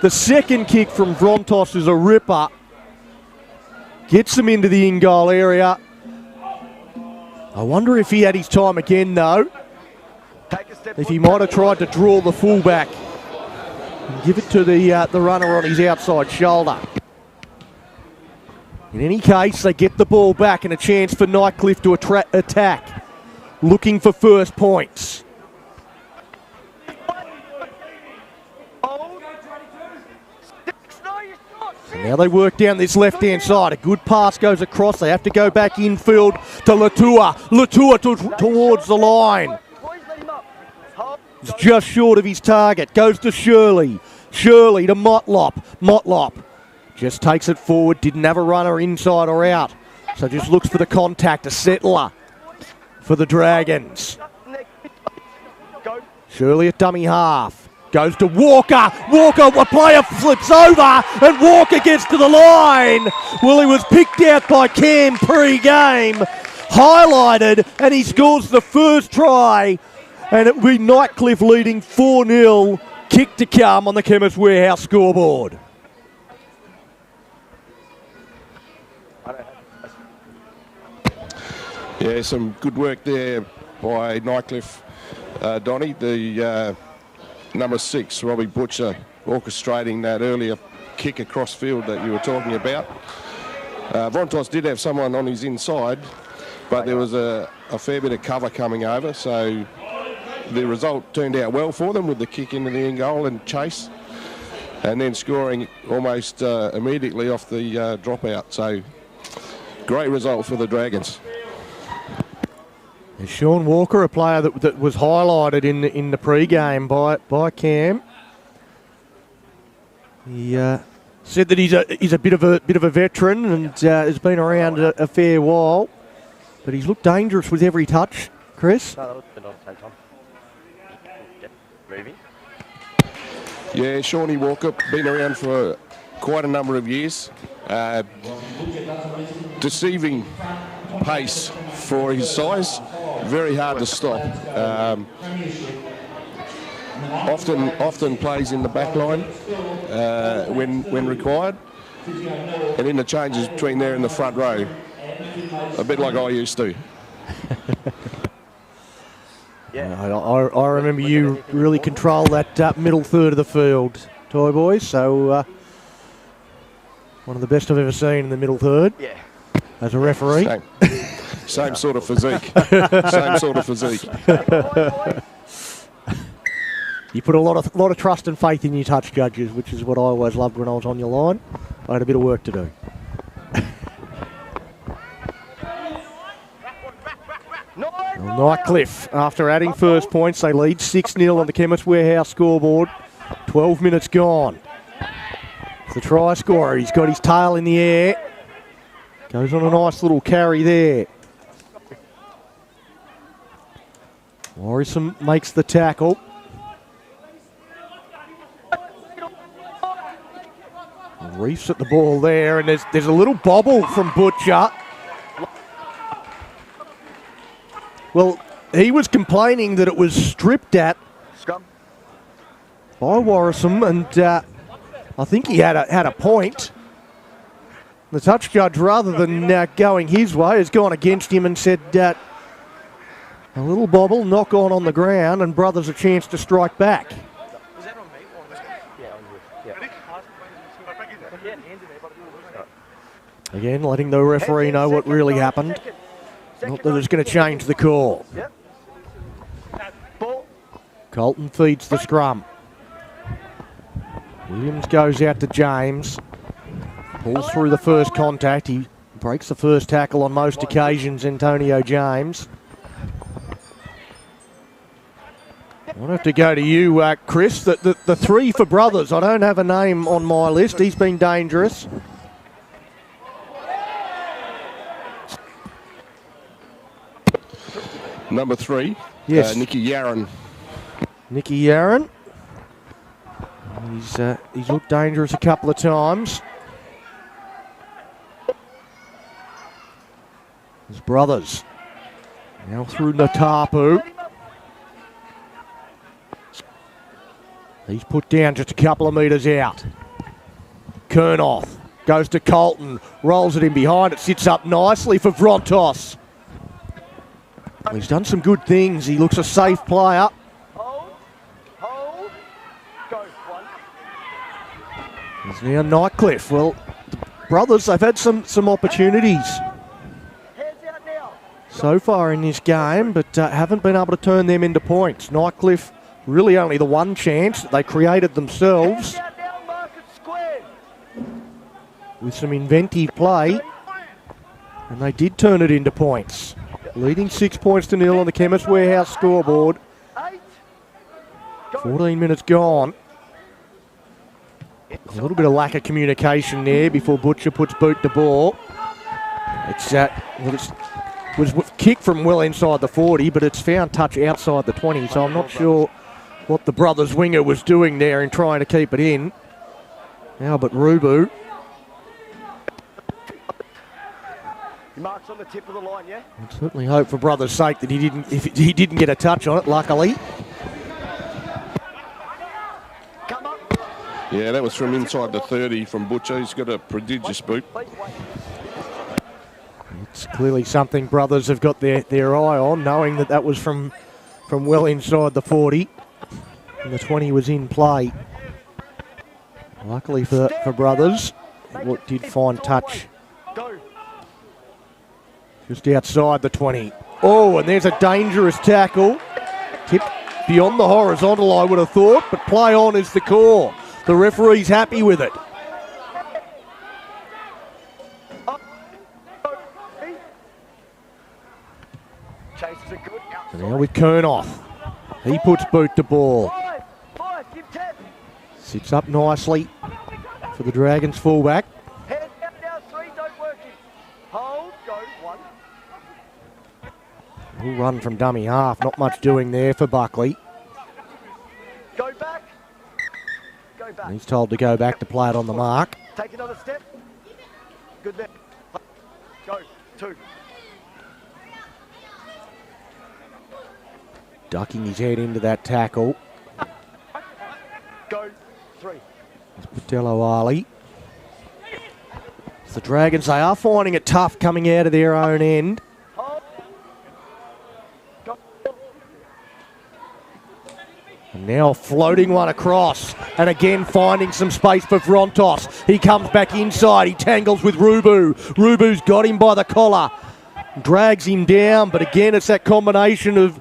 The second kick from Brontos is a ripper. Gets them into the in-goal area. I wonder if he had his time again, though. If he might have tried to draw the fullback and give it to the runner on his outside shoulder. In any case, they get the ball back and a chance for Nightcliff to attack, looking for first points. And now they work down this left-hand side. A good pass goes across. They have to go back infield to Latua. Latua towards the line. He's just short of his target. Goes to Shirley. Shirley to Motlop. Motlop just takes it forward. Didn't have a runner inside or out. So just looks for the contact. A settler for the Dragons. Shirley at dummy half. Goes to Walker. Walker, a player flips over and Walker gets to the line. Well, he was picked out by Cam pre-game. Highlighted and he scores the first try. And it will be Nightcliff leading 4-0. Kick to come on the Chemist Warehouse scoreboard. Yeah, some good work there by Nightcliff, Donny. The number 6, Robbie Butcher, orchestrating that earlier kick across field that you were talking about. Brontos did have someone on his inside, but there was a fair bit of cover coming over, so the result turned out well for them with the kick into the end goal and chase, and then scoring almost immediately off the dropout. So great result for the Dragons. There's Sean Walker, a player that was highlighted in the pre-game by Cam. He said that he's a bit of a veteran and has been around a fair while, but he's looked dangerous with every touch. Chris. Yeah, Shawnee Walker, been around for quite a number of years. Deceiving pace for his size, very hard to stop. Often plays in the back line when required, and in the changes between there and the front row, a bit like I used to. I remember you really control that middle third of the field, Toy Boys, so one of the best I've ever seen in the middle third. Yeah. As a referee. Same sort of physique. Same sort of physique. You put a lot of trust and faith in your touch judges, which is what I always loved when I was on your line. I had a bit of work to do. Well, Nightcliff, after adding first points, they lead 6-0 on the Chemist Warehouse scoreboard. 12 minutes gone. The try scorer, he's got his tail in the air. Goes on a nice little carry there. Morrison makes the tackle. Reefs at the ball there, and there's a little bobble from Butcher. Well, he was complaining that it was stripped at by Warrison, and I think he had a point. The touch judge, rather than going his way, has gone against him and said a little bobble, knock on the ground, and Brothers a chance to strike back. Again, letting the referee know what really happened. Not that it's going to change the call. Colton feeds the scrum. Williams goes out to James. Pulls through the first contact. He breaks the first tackle on most occasions, Antonio James. I'll have to go to you, Chris. The three for Brothers. I don't have a name on my list. He's been dangerous. Number 3. Yes. Nicky Yaron. Nicky Yaron. He's looked dangerous a couple of times. His Brothers. Now through Natapu. He's put down just a couple of metres out. Kernoff goes to Colton. Rolls it in behind. It sits up nicely for Vrontos. He's done some good things. He looks a safe player. There's now Nightcliff. Well, the Brothers, they've had some opportunities so far in this game, but haven't been able to turn them into points. Nightcliff, really only the one chance that they created themselves with some inventive play, and they did turn it into points. Leading 6 points to 0 on the Chemist Warehouse scoreboard. 14 minutes gone. A little bit of lack of communication there before Butcher puts boot to ball. It was kicked from well inside the 40, but it's found touch outside the 20, so I'm not sure what the Brothers winger was doing there in trying to keep it in. Albert Rubu. He marks on the tip of the line, yeah? I'd certainly hope for Brothers' sake that he didn't get a touch on it, luckily. Yeah, that was from inside the 30 from Butcher. He's got a prodigious boot. It's clearly something Brothers have got their eye on, knowing that was from well inside the 40. And the 20 was in play. Luckily for Brothers, it did find touch just outside the 20. Oh, and there's a dangerous tackle. Tipped beyond the horizontal, I would have thought, but play on is the call. The referee's happy with it. And now with Kernoff. He puts boot to ball. Sits up nicely for the Dragons fullback. He'll run from dummy half. Not much doing there for Buckley. Go back. Go back. And he's told to go back to play it on the mark. Take another step. Good there. Go. 2. Ducking his head into that tackle. Go. 3. It's Patello Ali. The Dragons, they are finding it tough coming out of their own end. And now floating one across, and again finding some space for Vrontos. He comes back inside, he tangles with Rubu. Rubu's got him by the collar, drags him down, but again it's that combination of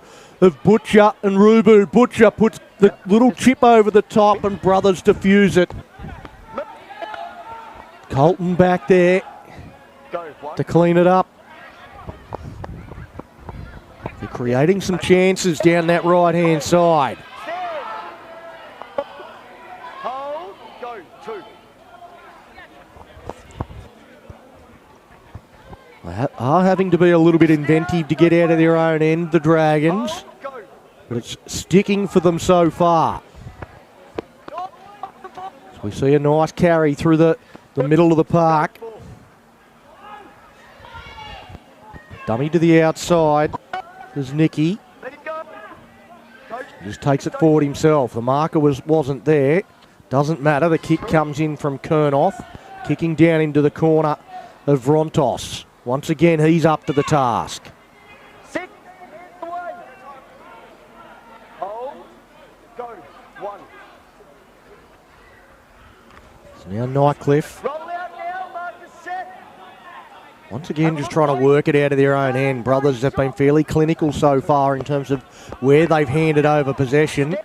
Butcher and Rubu. Butcher puts the little chip over the top and Brothers defuse it. Colton back there to clean it up. They're creating some chances down that right-hand side. They are having to be a little bit inventive to get out of their own end, the Dragons. But it's sticking for them so far. So we see a nice carry through the middle of the park. Dummy to the outside. There's Nicky. Just takes it forward himself. The marker wasn't there. Doesn't matter. The kick comes in from Kernoff. Kicking down into the corner of Vrontos. Once again, he's up to the task. 6. Hold. Go. 1. So now Nightcliff. Roll out now. Mark is set. Once again, just trying to work it out of their own end. Brothers have been fairly clinical so far in terms of where they've handed over possession.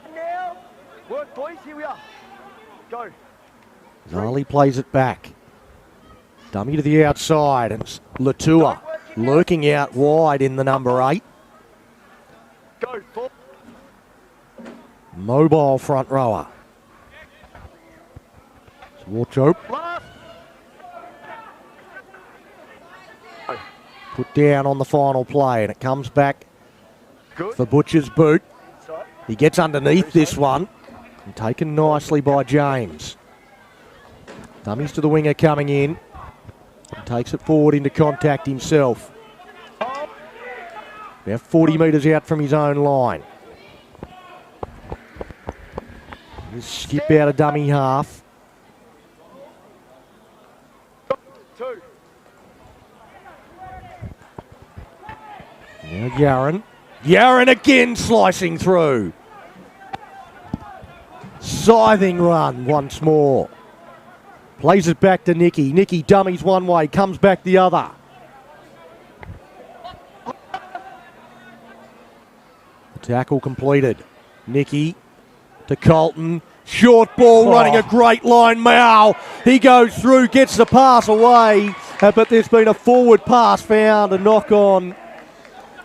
Work, boys. Here we are. Go. Zali plays it back. Dummy to the outside, and it's Latua lurking out wide in the number 8. Go. Full. Mobile front rower. Watch out. Put down on the final play, and it comes back for Butcher's boot. He gets underneath this one, and taken nicely by James. Dummies to the winger coming in, and takes it forward into contact himself. About 40 metres out from his own line. Just skip out a dummy half. Now Yaron. Yaron again slicing through. Scything run once more. Plays it back to Nicky. Nicky dummies one way, comes back the other. The tackle completed. Nicky to Colton. Short ball running a great line. Mao. He goes through, gets the pass away. But there's been a forward pass found, a knock on.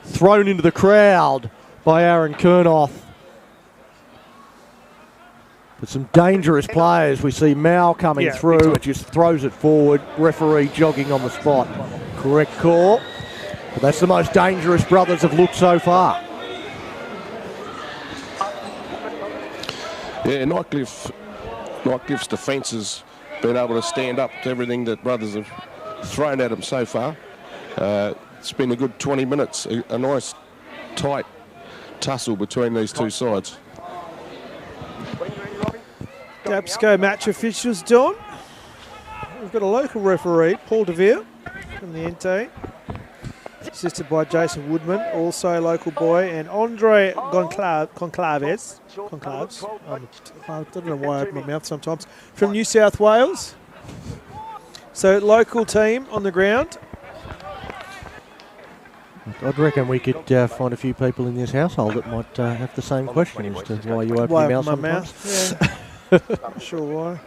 Thrown into the crowd by Aaron Kernoth. But some dangerous players. We see Mao coming through. It just throws it forward. Referee jogging on the spot. Correct call. But that's the most dangerous brothers have looked so far. Yeah, Nightcliff's defence has been able to stand up to everything that brothers have thrown at them so far. It's been a good 20 minutes, a nice tight tussle between these two sides. DABSCO match officials, Don. We've got a local referee, Paul DeVere from the NT, assisted by Jason Woodman, also a local boy, and Andre Conclaves. I don't know why I open my mouth sometimes. From New South Wales. So local team on the ground. I'd reckon we could find a few people in this household that might have the same question as to why you open your mouth sometimes. Yeah. Not sure why.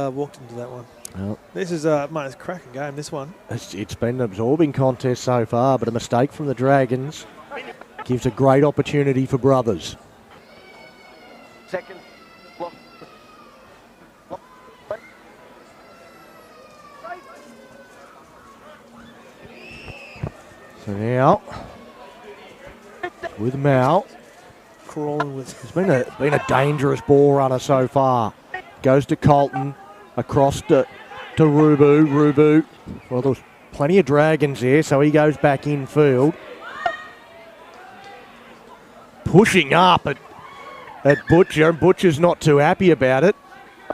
Walked into that one. Well, this is mate, it's a cracking game, this one. It's been an absorbing contest so far, but a mistake from the Dragons gives a great opportunity for brothers. Second. So now, with Mao, crawling with. It's been a dangerous ball runner so far. Goes to Colton, across to Rubu. Rubu, well, there was plenty of Dragons there, so he goes back in field. Pushing up at Butcher, and Butcher's not too happy about it.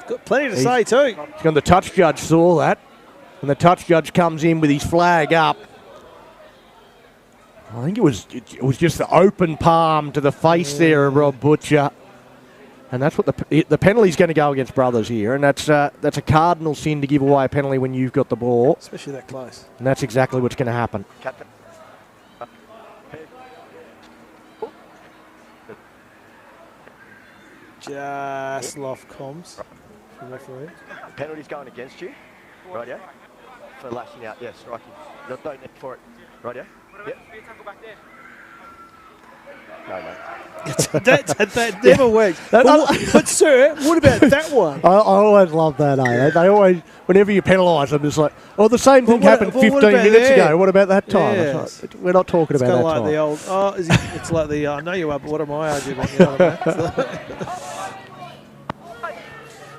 Got plenty to say too. The touch judge saw that, and the touch judge comes in with his flag up. I think it was just the open palm to the face there of Rob Butcher. And that's what the penalty's going to go against brothers here. And that's a cardinal sin to give away a penalty when you've got the ball. Especially that close. And that's exactly what's going to happen. Captain. Just loft comms from referee. Penalty's going against you. Right, yeah? For lashing out, yeah, striking. No net for it. Right, yeah? Yep. No, mate. that never works. But sir, what about that one? I always love that, eh? They always, whenever you penalise them, it's like, oh, the same thing happened 15 minutes ago. What about that time? Yes. Like, we're not talking about that like time. The old, it's like the, I know you are, but what am I arguing about?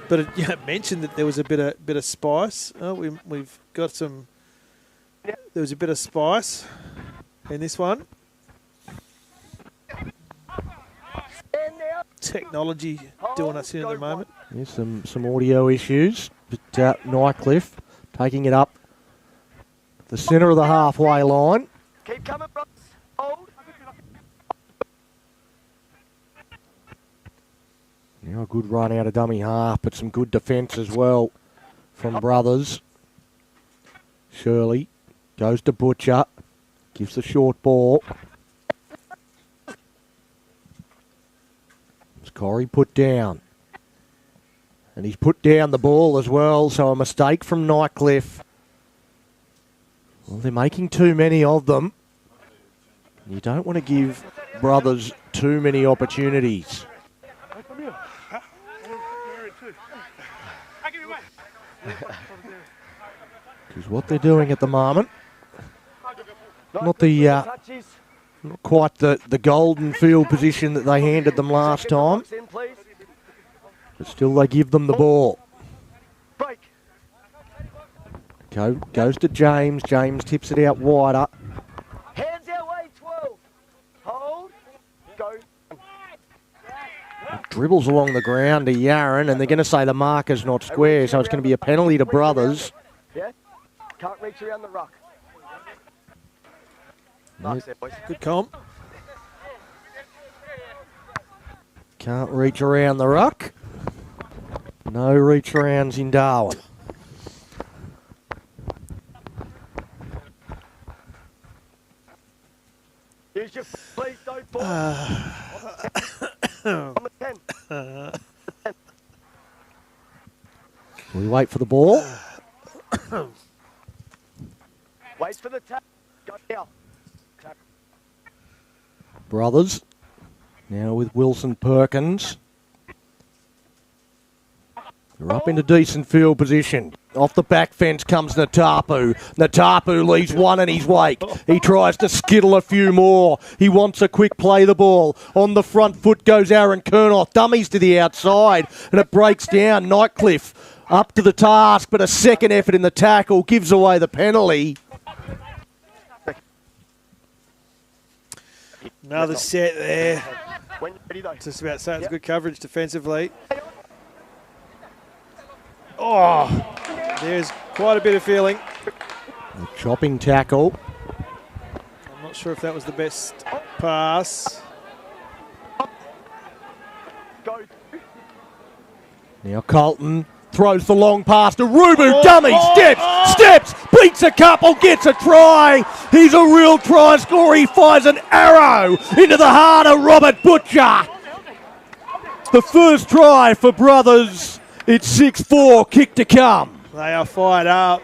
But it mentioned that there was a bit of spice. Oh, we've got some. There was a bit of spice in this one. Technology doing us in at the moment. There's some audio issues, but Nightcliff taking it up the centre of the halfway line. Keep coming, brothers. Hold. Now a good run out of dummy half, but some good defence as well from Brothers. Shirley goes to Butcher, gives the short ball. Corey put down. And he's put down the ball as well, so a mistake from Nightcliff. Well, they're making too many of them. You don't want to give Brothers too many opportunities. Because what they're doing at the moment, not quite the golden field position that they handed them last time. But still they give them the ball. Goes to James. James tips it out wider. Hands our way, 12. Hold. Go. Dribbles along the ground to Yaron, and they're going to say the marker's not square, so it's going to be a penalty to Brothers. Yeah. Can't reach around the ruck. Good comp. Can't reach around the ruck. No reach arounds in Darwin. Here's your please don't fall. On the 10. We wait for the ball. Wait for the tap. Go now. Brothers. Now with Wilson Perkins. They're up into decent field position. Off the back fence comes Natapu. Natapu leaves one in his wake. He tries to skittle a few more. He wants a quick play the ball. On the front foot goes Aaron Kernoth. Dummies to the outside. And it breaks down. Nightcliff up to the task, but a second effort in the tackle gives away the penalty. Another set there. Just about saying it's good coverage defensively. Oh, there's quite a bit of feeling. A chopping tackle. I'm not sure if that was the best pass. Now Colton throws the long pass to Rubu. Dummy, steps, beats a couple, gets a try. He's a real try scorer. He fires an arrow into the heart of Robert Butcher. The first try for Brothers. It's 6-4, kick to come. They are fired up.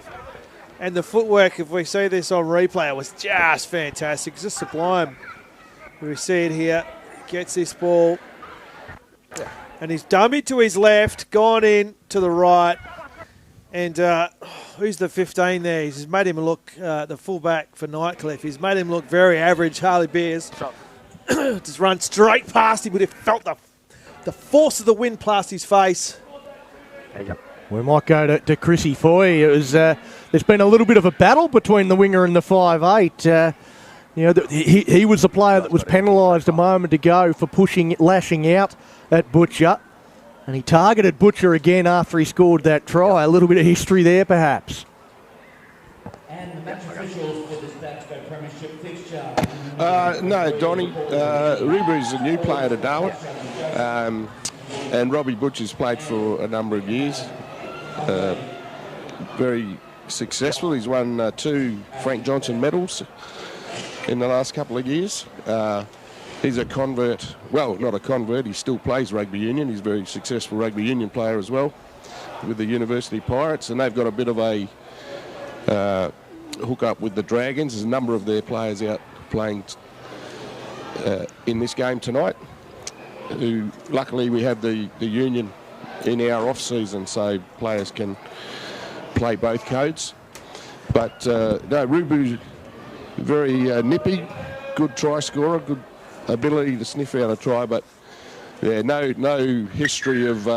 And the footwork, if we see this on replay, it was just fantastic. Just sublime. We see it here. Gets this ball. And he's dummy to his left, gone in to the right. And who's the 15 there? He's made him look, the fullback for Nightcliff. He's made him look very average, Harley Beers. Just run straight past him, but he felt the force of the wind past his face. We might go to Chrissy Foy. It was there's been a little bit of a battle between the winger and the 5'8". He was the player that was penalised a moment ago for lashing out at Butcher, and he targeted Butcher again after he scored that try. A little bit of history there, perhaps. And the match officials for this DABSCO Premiership fixture. No, Donnie. Rubu's a new player to Darwin. And Robbie Butcher's played for a number of years. Very successful. He's won 2 Frank Johnson medals in the last couple of years. He's a convert. Well, not a convert. He still plays rugby union. He's a very successful rugby union player as well with the University Pirates. And they've got a bit of a hook up with the Dragons. There's a number of their players out playing in this game tonight. Who luckily we have the union in our off season, so players can play both codes. But no, Rubu's very nippy, good try scorer, good ability to sniff out a try. But yeah, no history of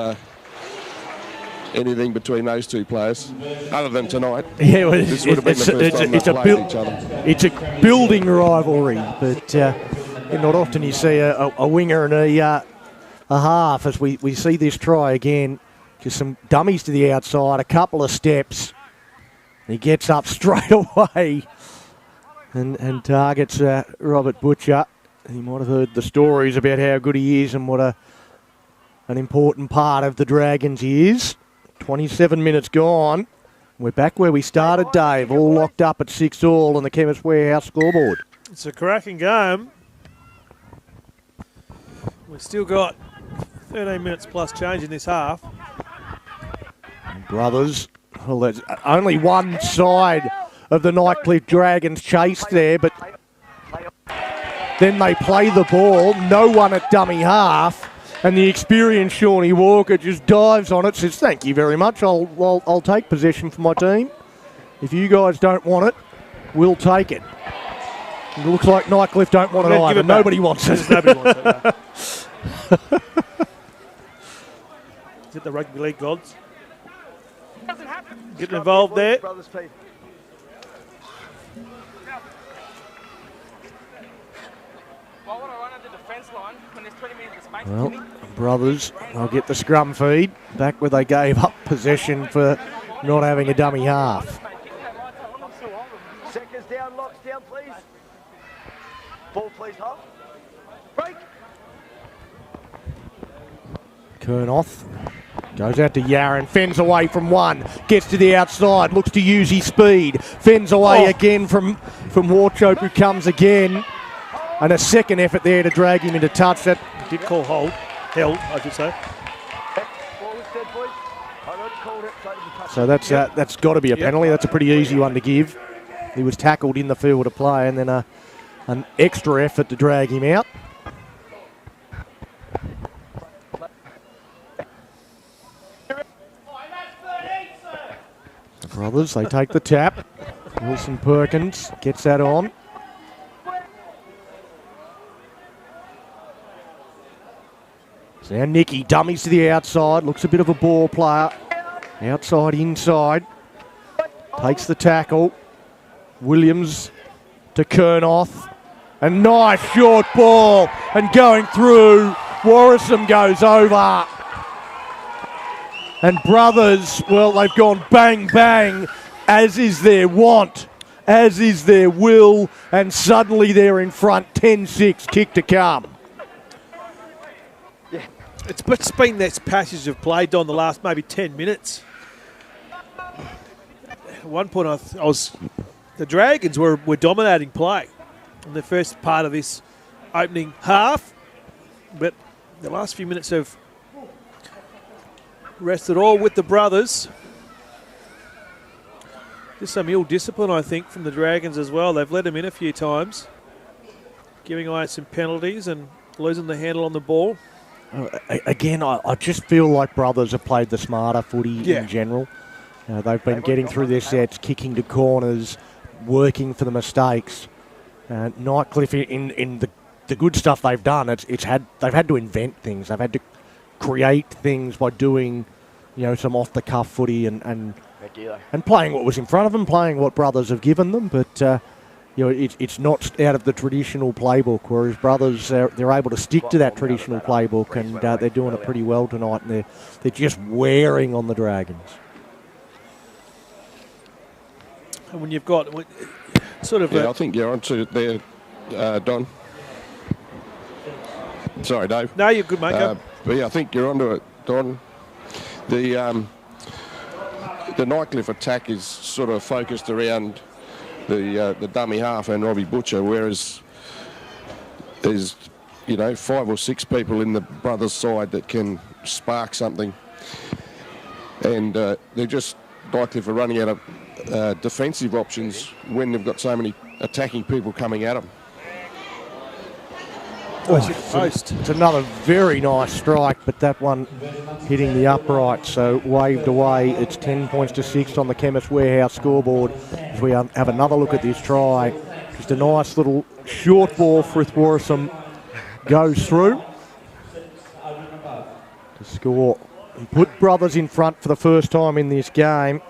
anything between those two players other than tonight. Yeah, well, this would have been the first time they played each other. It's a building rivalry, but. Not often you see a winger and a half as we see this try again. Just some dummies to the outside, a couple of steps. He gets up straight away and targets Robert Butcher. He might have heard the stories about how good he is and what a an important part of the Dragons' years. 27 minutes gone. We're back where we started, Dave, all locked up at 6-all on the Chemist Warehouse scoreboard. It's a cracking game. We've still got 13 minutes plus change in this half. Brothers, well, there's only one side of the Nightcliff Dragons chase there, but then they play the ball, no one at dummy half, and the experienced Shawnee Walker just dives on it, says, thank you very much, I'll take possession for my team. If you guys don't want it, we'll take it. It looks like Nightcliff don't want it either. Nobody wants it. Nobody wants it, no. Is it the rugby league gods? Getting involved there. Well, Brothers, they'll get the scrum feed. Back where they gave up possession for not having a dummy half. Seconds down, locks down, please. Ball, please, half. Break. Kernoth goes out to Yaron, fends away from one, gets to the outside, looks to use his speed, fends away again from Warchope, who comes again. And a second effort there to drag him into touch. That did call held, I should say. So that's got to be a penalty. That's a pretty easy one to give. He was tackled in the field of play, and then an extra effort to drag him out. The Brothers, they take the tap. Wilson Perkins gets that on. So now Nicky dummies to the outside, looks a bit of a ball player. Outside, inside. Takes the tackle. Williams to Kernoth. A nice short ball. And going through, Warrisum goes over. And Brothers, well, they've gone bang, bang, as is their want, as is their will. And suddenly they're in front, 10-6, kick to come. It's been this passage of play, Don, the last maybe 10 minutes. At one point, the Dragons were dominating play in the first part of this opening half, but the last few minutes have rested all with the Brothers. Just some ill discipline, I think, from the Dragons as well. They've let them in a few times, giving away some penalties and losing the handle on the ball. Again, I just feel like Brothers have played the smarter footy in general. They've been getting through their sets, kicking to corners, working for the mistakes. Nightcliff, in the good stuff they've done, they've had to invent things. They've had to create things by doing, some off-the-cuff footy and playing what was in front of them, playing what Brothers have given them. But it's not out of the traditional playbook, whereas Brothers, they're able to stick to that traditional playbook, and they're doing it pretty well tonight, and they're just wearing on the Dragons. And when you've got sort of... I think you're onto it there, Don. Sorry, Dave. No, you're good, mate. But I think you're onto it, Don. The Nightcliff attack is sort of focused around the dummy half and Robbie Butcher, whereas there's 5 or 6 people in the Brothers side that can spark something, and they're just Nightcliff are running out of defensive options when they've got so many attacking people coming at them. It's another very nice strike, but that one hitting the upright, so waved away. It's 10 points to 6 on the Chemist Warehouse scoreboard. If we have another look at this try, just a nice little short ball for Warrisum goes through to score and put Brothers in front for the first time in this game.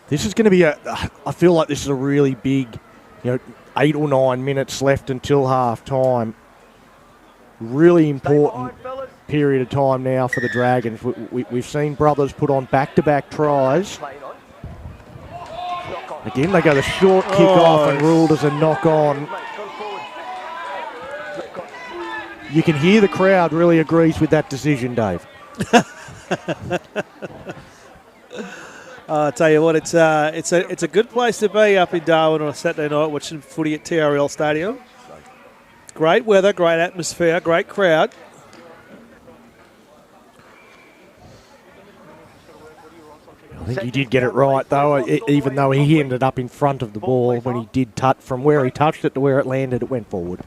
This is going to be I feel like this is a really big, 8 or 9 minutes left until half time. Really important period of time now for the Dragons. We've seen Brothers put on back-to-back tries. Again, they go the short kick off and ruled as a knock on. You can hear the crowd really agrees with that decision, Dave. I tell you what, it's a good place to be up in Darwin on a Saturday night watching footy at TRL Stadium. Great weather, great atmosphere, great crowd. I think he did get it right, though, even though he ended up in front of the ball when he did touch. From where he touched it to where it landed, it went forward.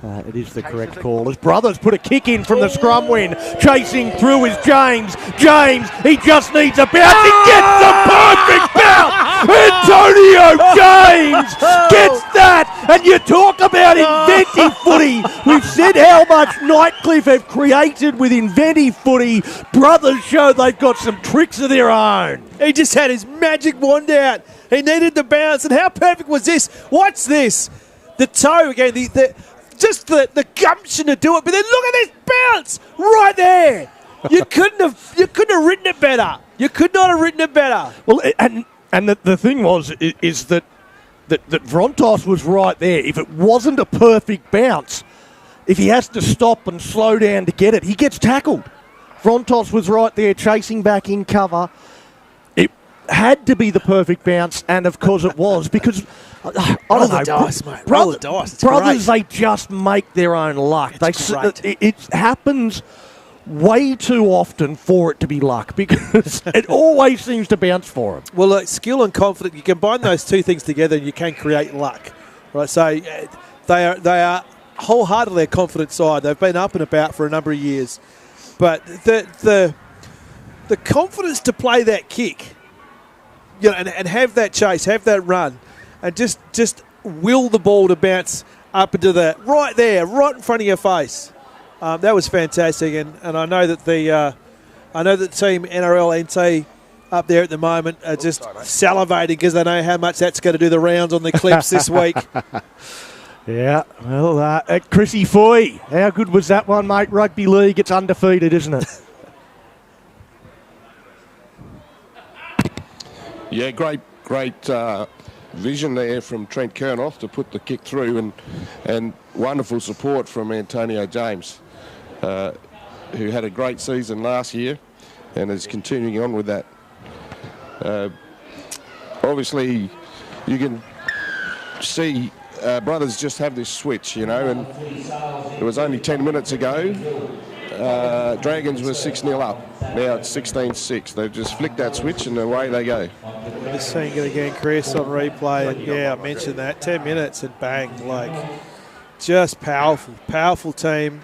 It is the correct call. His brothers put a kick in from the scrum win. Chasing through is James. James, he just needs a bounce. He gets the perfect bounce. Antonio James gets that. And you talk about inventive footy. We've said how much Nightcliff have created with inventive footy. Brothers show they've got some tricks of their own. He just had his magic wand out. He needed the bounce. And how perfect was this? What's this? The toe again. Just the gumption to do it, but then look at this bounce right there. You couldn't have written it better. You could not have written it better. Well, and the thing is that Vrontos was right there. If it wasn't a perfect bounce, if he has to stop and slow down to get it, he gets tackled. Vrontos was right there chasing back in cover. It had to be the perfect bounce, and of course it was, because Roll the dice, mate. Roll the dice. It's brothers, great. they just make their own luck. Great. It happens way too often for it to be luck, because it always seems to bounce for them. Well, look, skill and confidence, you combine those two things together and you can create luck. Right? So they are wholeheartedly a confident side. They've been up and about for a number of years. But the confidence to play that kick, you know, and have that chase, have that run, and just will the ball to bounce up into right in front of your face. That was fantastic, and I know that the team NRL NT up there at the moment are just salivating because they know how much that's going to do the rounds on the clips this week. Yeah, well, Chrissy Foy, how good was that one, mate? Rugby league, it's undefeated, isn't it? Yeah, great vision there from Trent Kernoff to put the kick through, and wonderful support from Antonio James, who had a great season last year and is continuing on with that. Obviously, you can see brothers just have this switch, you know, and it was only 10 minutes ago. Dragons were 6-0 up. Now it's 16-6. They've just flicked that switch and away they go. I'm just seeing it again, Chris, on replay. And yeah, I mentioned that. 10 minutes and bang. Like, just powerful team.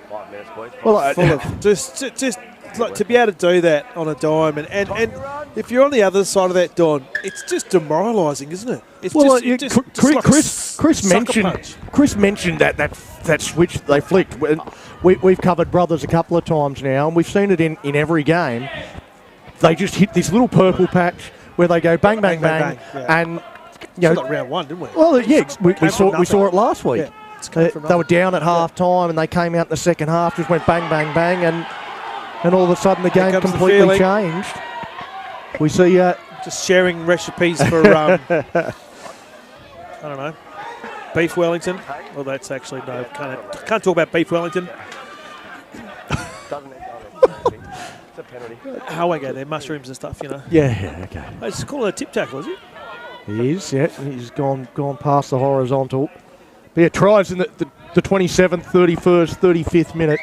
5 minutes, boys. Well, full of just like, to be able to do that on a dime. And if you're on the other side of that, Don, it's just demoralising, isn't it? It's Chris mentioned that switch they flicked. We've covered brothers a couple of times now, and we've seen it in every game. They just hit this little purple patch where they go bang, bang, bang, yeah. And you know, like round one, didn't we? Well, yeah, we saw it last week. Yeah, they were down at half time, and they came out in the second half, just went bang, bang, bang, and all of a sudden the game completely changed. We see just sharing recipes for I don't know, beef Wellington. Well, that's actually no. Can't talk about beef Wellington. It's a penalty. I won't go there. Mushrooms and stuff, you know. Yeah, okay. They just call it a tip tackle, is it? He is, yeah. He's gone past the horizontal. But yeah, tries in the 27th, 31st, 35th minute.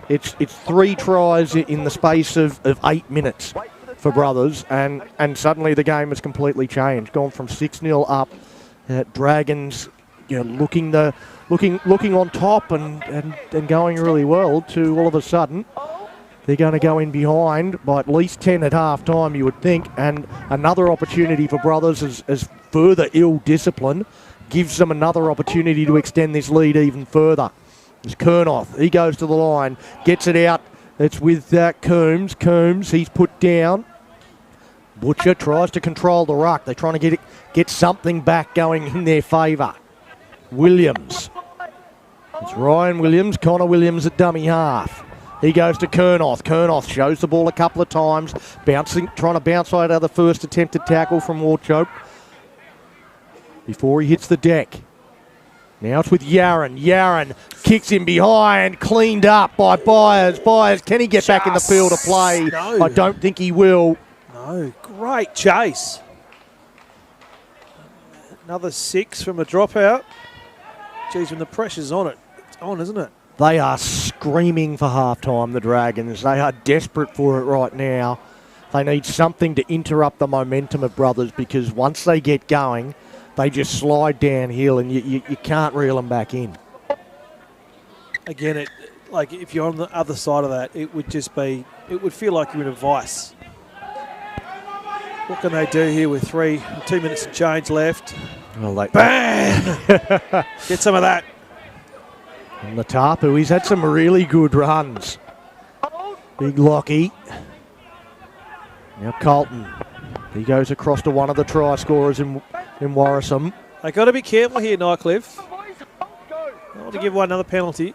It's 3 tries in the space of 8 minutes for brothers, and suddenly the game has completely changed. Gone from 6-0 up. Dragons, you know, looking on top and going really well, to all of a sudden they're going to go in behind by at least 10 at half time, you would think, and another opportunity for brothers as further ill discipline gives them another opportunity to extend this lead even further. It's Kernoff. He goes to the line, gets it out. It's with Coombs. Coombs, he's put down. Butcher tries to control the ruck. They're trying to get something back going in their favour. Williams. It's Ryan Williams. Connor Williams at dummy half. He goes to Kernoff. Kernoff shows the ball a couple of times, trying to bounce out of the first attempted tackle from Warchope before he hits the deck. Now it's with Yaron. Yaron kicks him behind, cleaned up by Byers. Byers, can he get back in the field to play? No. I don't think he will. No, great chase. Another 6 from a dropout. Geez, when the pressure's on it, it's on, isn't it? They are screaming for halftime, the Dragons. They are desperate for it right now. They need something to interrupt the momentum of Brothers, because once they get going, they just slide downhill and you can't reel them back in. Again, like if you're on the other side of that, it would just be, it would feel like you're in a vice. What can they do here with 2 minutes and change left? Well, Bam! Get some of that. And the Tapu, he's had some really good runs. Big Lockie. Now Colton. He goes across to one of the try scorers in Warrisum. They got to be careful here, Nightcliff. I want to give one another penalty.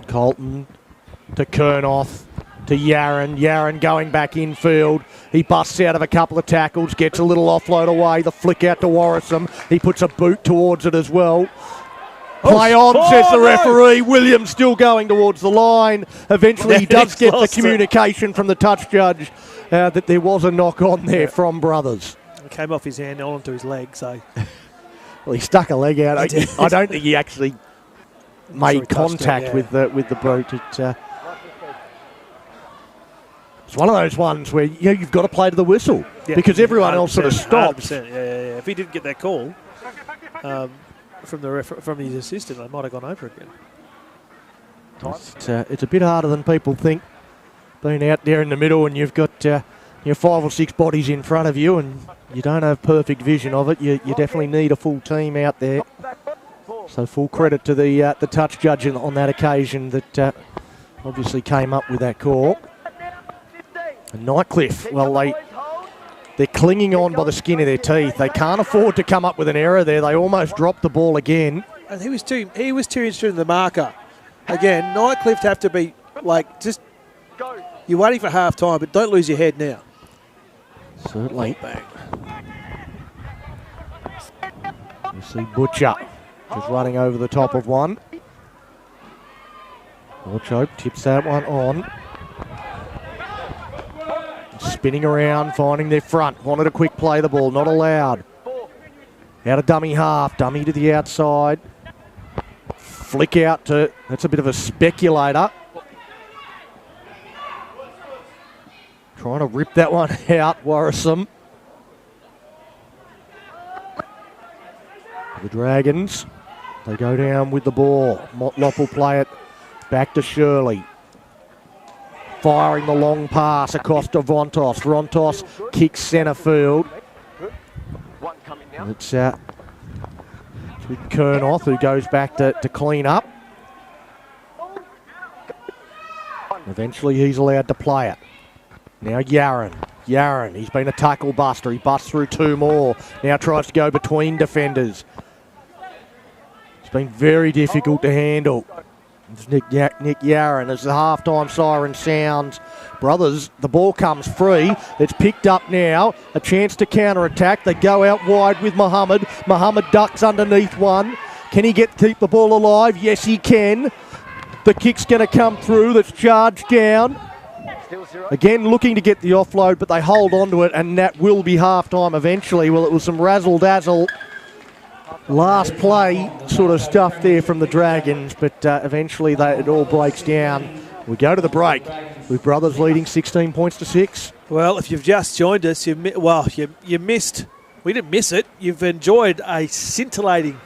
Colton to Kernoth to Yaron. Yaron going back infield. He busts out of a couple of tackles, gets a little offload away. The flick out to Warrisum. He puts a boot towards it as well. Play on, says the referee. Williams still going towards the line. Eventually he does get the communication from the touch judge that there was a knock on there from Brothers. It came off his hand onto his leg, so... Well, he stuck a leg out. I don't think he actually made contact with the boot. It's one of those ones where you've got to play to the whistle because everyone else sort of stops. 100%, yeah. If he didn't get that call from his assistant, they might have gone over again. It's a bit harder than people think, being out there in the middle and you've got 5 or 6 bodies in front of you and you don't have perfect vision of it. You definitely need a full team out there. So full credit to the touch judge on that occasion that obviously came up with that call. And Nightcliff, well, they're clinging on by the skin of their teeth. They can't afford to come up with an error there. They almost dropped the ball again. And he was too interested in the marker. Again, Nightcliff have to be like, just you're waiting for half time, but don't lose your head now. Certainly. You see Butcher just running over the top of one. Orchope tips that one on. Spinning around, finding their front. Wanted a quick play the ball, not allowed. Out of dummy half, dummy to the outside. Flick out to, that's a bit of a speculator. Trying to rip that one out, Warrisum. The Dragons, they go down with the ball. Motlop will play it back to Shirley. Firing the long pass across to Vontos. Vontos kicks centre field. It's with Kernoth, who goes back to clean up. Eventually he's allowed to play it. Now Yaron, he's been a tackle buster. He busts through 2 more. Now tries to go between defenders. It's been very difficult to handle. It's Nick Yaron as the halftime siren sounds. Brothers, the ball comes free. It's picked up now. A chance to counter-attack. They go out wide with Muhammad. Muhammad ducks underneath one. Can he keep the ball alive? Yes, he can. The kick's going to come through. That's charged down. Again, looking to get the offload, but they hold on to it, and that will be halftime eventually. Well, it was some razzle-dazzle last play sort of stuff there from the Dragons, but eventually it all breaks down. We go to the break with Brothers leading 16 points to 6. Well, if you've just joined us, you missed. We didn't miss it. You've enjoyed a scintillating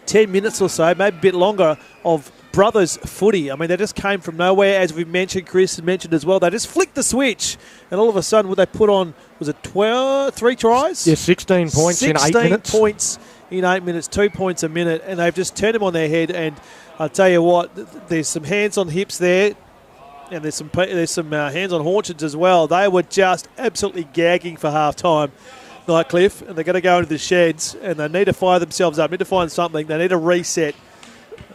10 minutes or so, maybe a bit longer, of Brothers footy. I mean, they just came from nowhere, as we've mentioned, Chris has mentioned as well. They just flicked the switch, and all of a sudden, what they put on, was it 3 tries? Yeah, 16 points in 8 minutes. 16 points in 8 minutes, 2 points a minute, and they've just turned them on their head. And I'll tell you what, there's some hands on hips there, and there's some hands on haunches as well. They were just absolutely gagging for half time, Nightcliff, and they're going to go into the sheds, and they need to fire themselves up, need to find something. They need a reset.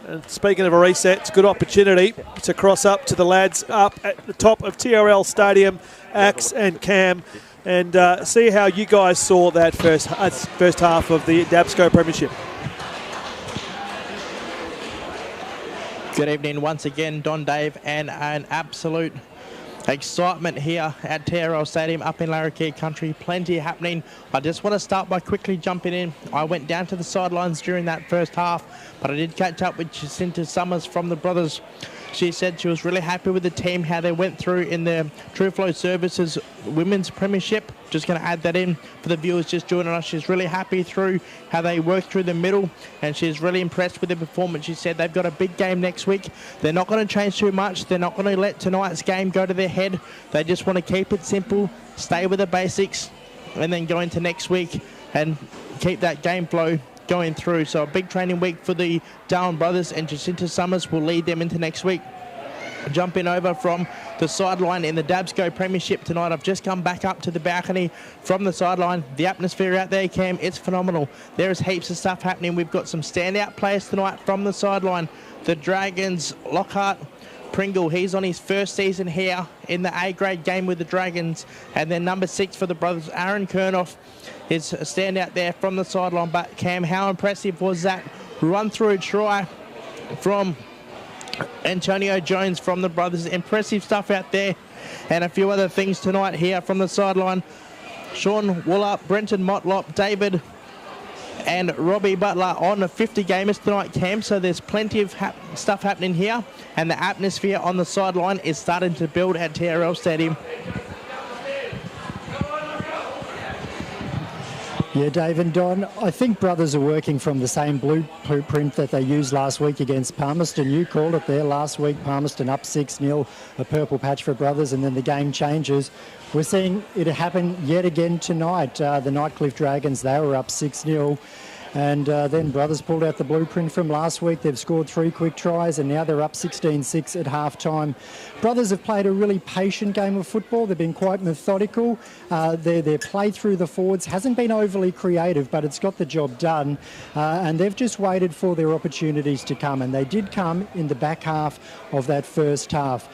And speaking of a reset, it's a good opportunity to cross up to the lads up at the top of TRL Stadium, Axe and Cam, and see how you guys saw that first half of the DABSCO Premiership. Good evening once again, Don Dave, and an absolute excitement here at TRL Stadium up in Larrakia Country. Plenty happening. I just want to start by quickly jumping in. I went down to the sidelines during that first half, but I did catch up with Jacinta Summers from the Brothers. She said she was really happy with the team, how they went through in the Tru-Flow Services Women's Premiership. Just going to add that in for the viewers just joining us. She's really happy through how they worked through the middle, and she's really impressed with their performance. She said they've got a big game next week. They're not going to change too much. They're not going to let tonight's game go to their head. They just want to keep it simple, stay with the basics, and then go into next week and keep that game flow going through. So a big training week for the Darwin Brothers, and Jacinta Summers will lead them into next week. Jumping over from the sideline in the DABSCO Premiership tonight, I've just come back up to the balcony from the sideline. The atmosphere out there, Cam, it's phenomenal. There is heaps of stuff happening. We've got some standout players tonight from the sideline. The Dragons, Lockhart Pringle, he's on his first season here in the A-grade game with the Dragons. And then number 6 for the Brothers, Aaron Kernoff, is a standout there from the sideline. But Cam, how impressive was that run-through try from Antonio Jones from the Brothers? Impressive stuff out there, and a few other things tonight here from the sideline. Sean Woollop, Brenton Motlop, David and Robbie Butler on the 50 gamers tonight, Cam, so there's plenty of stuff happening here, and the atmosphere on the sideline is starting to build at TRL Stadium. Yeah, Dave and Don, I think Brothers are working from the same blueprint that they used last week against Palmerston. You called it there last week, Palmerston up 6-0, a purple patch for Brothers, and then the game changes. We're seeing it happen yet again tonight. The Nightcliff Dragons, they were up 6-0. And then Brothers pulled out the blueprint from last week. They've scored 3 quick tries, and now they're up 16-6 at half-time. Brothers have played a really patient game of football. They've been quite methodical. Their play through the forwards hasn't been overly creative, but it's got the job done. And they've just waited for their opportunities to come, and they did come in the back half of that first half.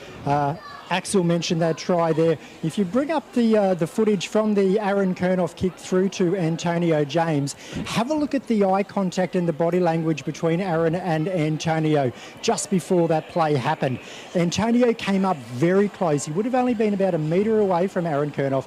Axel mentioned that try there. If you bring up the footage from the Aaron Kernoff kick through to Antonio James, have a look at the eye contact and the body language between Aaron and Antonio just before that play happened. Antonio came up very close. He would have only been about a metre away from Aaron Kernoff.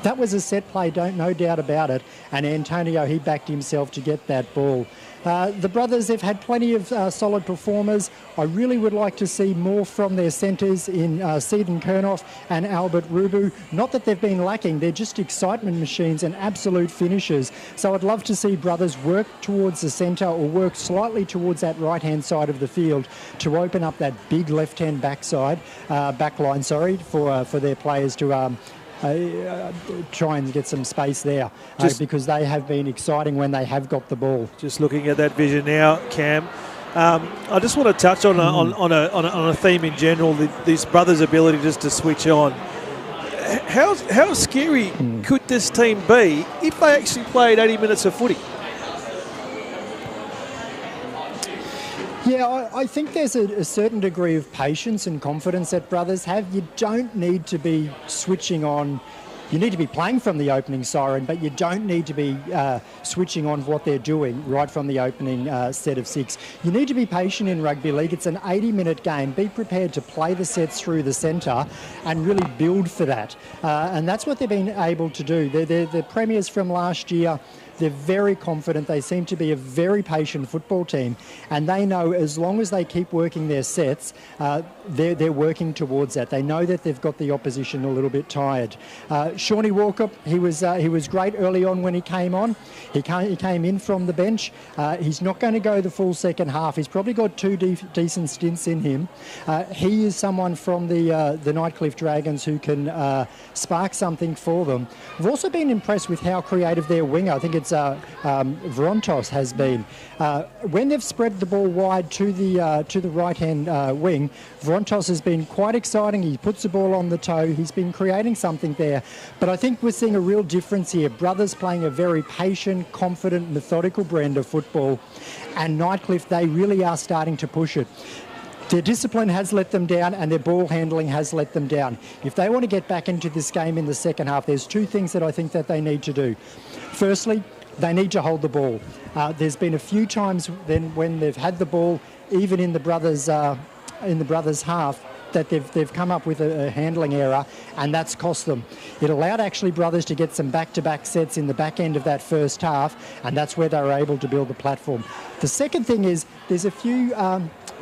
That was a set play, no doubt about it. And Antonio, he backed himself to get that ball. The Brothers have had plenty of solid performers. I really would like to see more from their centres in Seaton Kernoff and Albert Rubu. Not that they've been lacking, they're just excitement machines and absolute finishers. So I'd love to see Brothers work towards the centre or work slightly towards that right-hand side of the field to open up that big left-hand backline, for their players to try and get some space there, because they have been exciting when they have got the ball. Just looking at that vision now, Cam. I just want to touch on a theme in general. These Brothers' ability just to switch on. How scary could this team be if they actually played 80 minutes of footy? Yeah, I think there's a certain degree of patience and confidence that Brothers have. You don't need to be switching on. You need to be playing from the opening siren, but you don't need to be switching on what they're doing right from the opening set of 6. You need to be patient in rugby league. It's an 80-minute game. Be prepared to play the sets through the centre and really build for that. And that's what they've been able to do. They're the premiers from last year. They're very confident. They seem to be a very patient football team, and they know as long as they keep working their sets, they're working towards that. They know that they've got the opposition a little bit tired. Shawnee Walkup, he was great early on when he came on. He came in from the bench. He's not going to go the full second half. He's probably got 2 decent stints in him. He is someone from the Nightcliff Dragons who can spark something for them. I've also been impressed with how creative their winger, I think it's Vrontos, has been. When they've spread the ball wide to the right-hand wing, Vrontos has been quite exciting. He puts the ball on the toe. He's been creating something there. But I think we're seeing a real difference here. Brothers playing a very patient, confident, methodical brand of football. And Nightcliff, they really are starting to push it. Their discipline has let them down, and their ball handling has let them down. If they want to get back into this game in the second half, there's 2 things that I think that they need to do. Firstly, they need to hold the ball. There's been a few times then when they've had the ball, even in the Brothers' brothers' half that they've come up with a handling error, and that's cost them. It allowed actually brothers to get some back-to-back sets in the back end of that first half, and that's where they were able to build the platform. The second thing is there's a few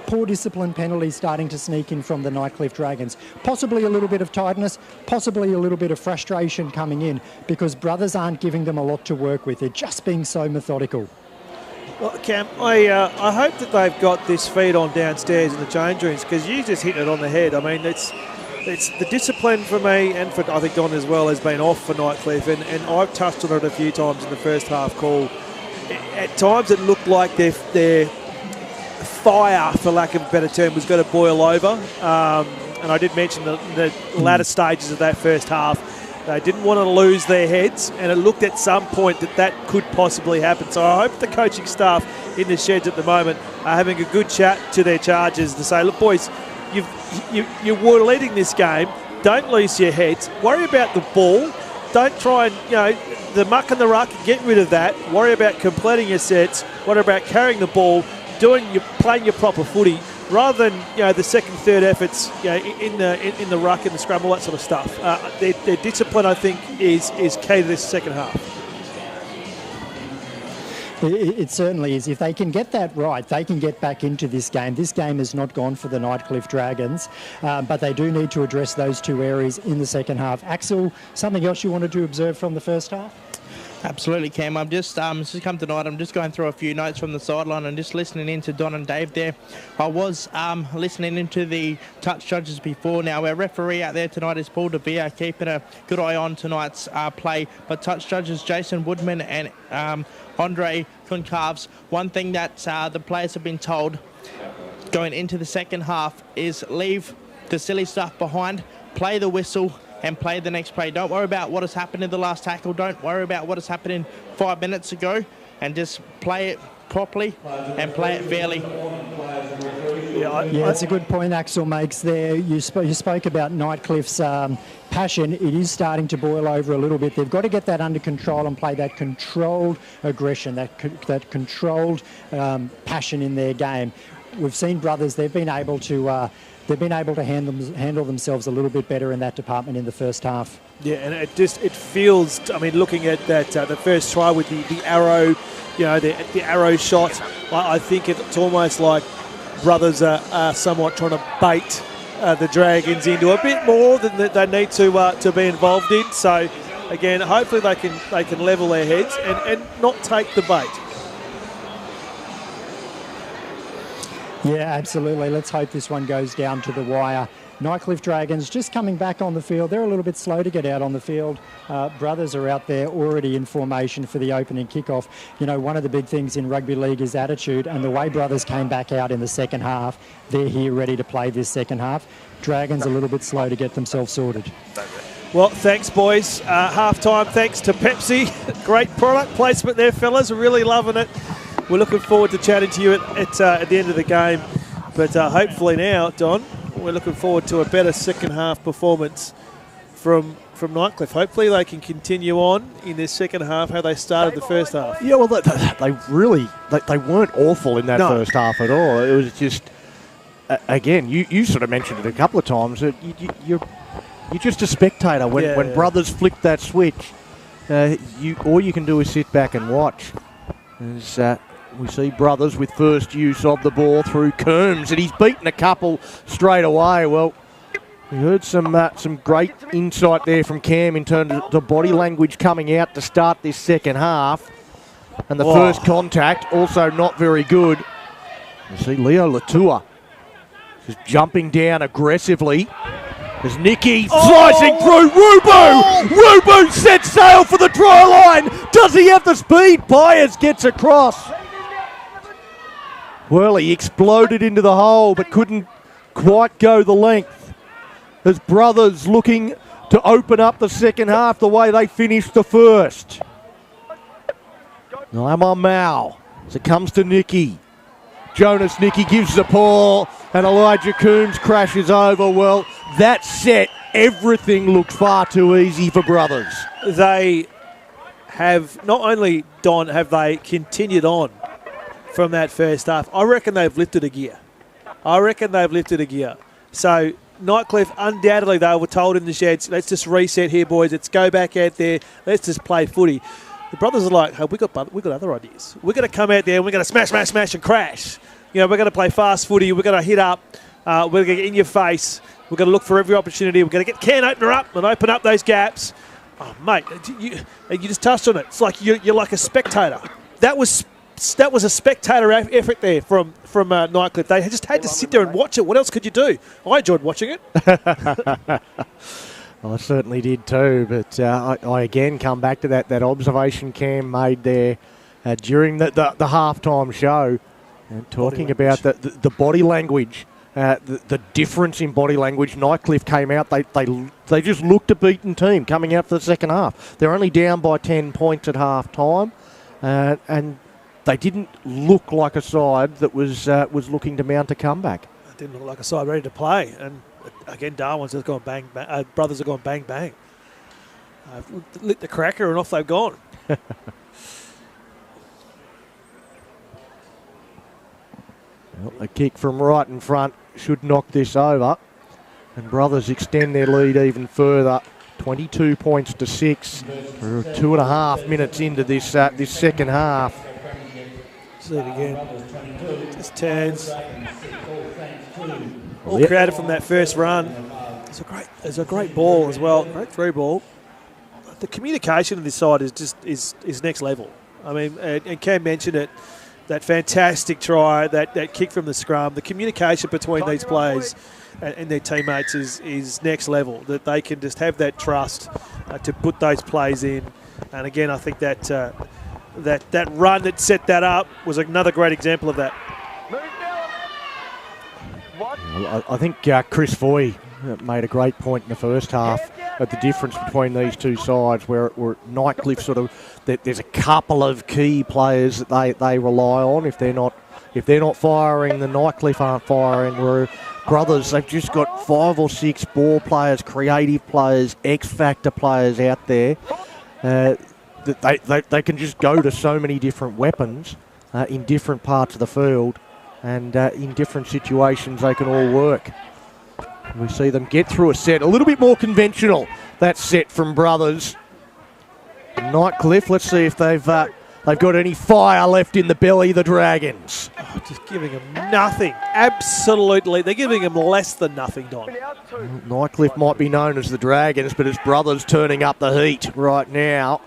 poor discipline penalties starting to sneak in from the Nightcliff Dragons. Possibly a little bit of tiredness, possibly a little bit of frustration coming in because brothers aren't giving them a lot to work with. They're just being so methodical. Well, Cam, I hope that they've got this feed on downstairs in the change rooms, because you just hit it on the head. I mean, it's the discipline for me, and for I think Don as well, has been off for Nightcliff, and I've touched on it a few times in the first half call. At times it looked like their fire, for lack of a better term, was going to boil over. And I did mention the latter stages of that first half. They didn't want to lose their heads, and it looked at some point that could possibly happen. So I hope the coaching staff in the sheds at the moment are having a good chat to their charges to say, look, boys, you were leading this game. Don't lose your heads. Worry about the ball. Don't try and, the muck and the ruck, get rid of that. Worry about completing your sets. Worry about carrying the ball, playing your proper footy, rather than the second, third efforts in the ruck and the scrum, all that sort of stuff. Their discipline, I think, is key to this second half. It certainly is. If they can get that right, they can get back into this game. This game has not gone for the Nightcliff Dragons, but they do need to address those two areas in the second half. Axel, something else you wanted to observe from the first half? Absolutely, Cam. I'm just come tonight. I'm just going through a few notes from the sideline and just listening into Don and Dave there. I was listening into the touch judges before. Now, our referee out there tonight is Paul DeVere, keeping a good eye on tonight's play. But touch judges Jason Woodman and Andre Concalves. One thing that the players have been told going into the second half is leave the silly stuff behind, play the whistle, and play the next play. Don't worry about what has happened in the last tackle. Don't worry about what has happened 5 minutes ago, and just play it properly and play it fairly. Yeah, it's a good point Axel makes there. You spoke about Nightcliff's passion. It is starting to boil over a little bit. They've got to get that under control and play that controlled aggression, that controlled passion in their game. We've seen brothers, they've been able to handle themselves a little bit better in that department in the first half. Yeah, and it feels, I mean, looking at that, the first try with the arrow, the arrow shot, I think it's almost like brothers are somewhat trying to bait the Dragons into a bit more than they need to be involved in. So, again, hopefully they can level their heads and not take the bait. Yeah, absolutely. Let's hope this one goes down to the wire. Nightcliff Dragons just coming back on the field. They're a little bit slow to get out on the field. Brothers are out there already in formation for the opening kickoff. One of the big things in rugby league is attitude, and the way brothers came back out in the second half, they're here ready to play this second half. Dragons a little bit slow to get themselves sorted. Well, thanks, boys. Half-time, thanks to Pepsi. Great product placement there, fellas. We're really loving it. We're looking forward to chatting to you at the end of the game. But hopefully now, Don, we're looking forward to a better second half performance from Nightcliff. Hopefully they can continue on in their second half how they started the first half. Yeah, well, they weren't awful in that first half at all. It was just, again, you sort of mentioned it a couple of times, that you're just a spectator. When brothers flick that switch, all you can do is sit back and watch. As we see brothers with first use of the ball through Coombs, and he's beaten a couple straight away. Well, we heard some great insight there from Cam in terms of the body language coming out to start this second half. And the first contact, also not very good. You see Leo Latour just jumping down aggressively. There's Nicky slicing through. Rubu sets sail for the try line. Does he have the speed? Byers gets across. Well, he exploded into the hole but couldn't quite go the length. As brothers looking to open up the second half the way they finished the first. Naima Mao as it comes to Nicky. Jonas Nicky gives the paw and Elijah Coombs crashes over. Well, that set, everything looked far too easy for brothers. They have not only, have they continued on from that first half. I reckon they've lifted a gear. I reckon they've lifted a gear. So Nightcliff, undoubtedly, they were told in the sheds, let's just reset here, boys. Let's go back out there. Let's just play footy. The brothers are like, hey, we got other ideas. We're going to come out there and we're going to smash, smash, smash and crash. We're going to play fast footy. We're going to hit up. We're going to get in your face. We're going to look for every opportunity. We're going to get can opener up and open up those gaps. Oh, mate, you just touched on it. It's like you're like a spectator. That was a spectator effort there from Nightcliff. They just had to sit there and watch it. What else could you do? I enjoyed watching it. I certainly did too, but I again come back to that observation Cam made there during the halftime show, and talking about the body language. The difference in body language. Nightcliff came out, they just looked a beaten team coming out for the second half. They're only down by 10 points at half time, and they didn't look like a side that was looking to mount a comeback. It didn't look like a side ready to play, and again Darwin's just gone bang, bang. Brothers have gone bang bang. Lit the cracker and off they've gone. Well, a kick from right in front should knock this over, and Brothers extend their lead even further. 22 points to 6. We're 2.5 minutes into this second half. See it again. Just turns. All created from that first run. It's a great ball as well. Great through ball. The communication of this side is next level. I mean, and Cam mentioned it. That fantastic try, that kick from the scrum, the communication between these players and their teammates is next level. That they can just have that trust to put those plays in. And again, I think that run that set that up was another great example of that. I think Chris Foy made a great point in the first half of the difference between these two sides, where Nightcliff sort of, there's a couple of key players that they rely on. If they're not firing, the Nightcliff aren't firing. Where Brothers, they've just got 5 or 6 ball players, creative players, X-factor players out there that they can just go to so many different weapons in different parts of the field, and in different situations they can all work. We see them get through a set, a little bit more conventional, that set from Brothers. Nightcliff, let's see if they've got any fire left in the belly, the Dragons. Oh, just giving them nothing. Absolutely. They're giving them less than nothing, Don. Nightcliff might be known as the Dragons, but it's Brothers turning up the heat right now.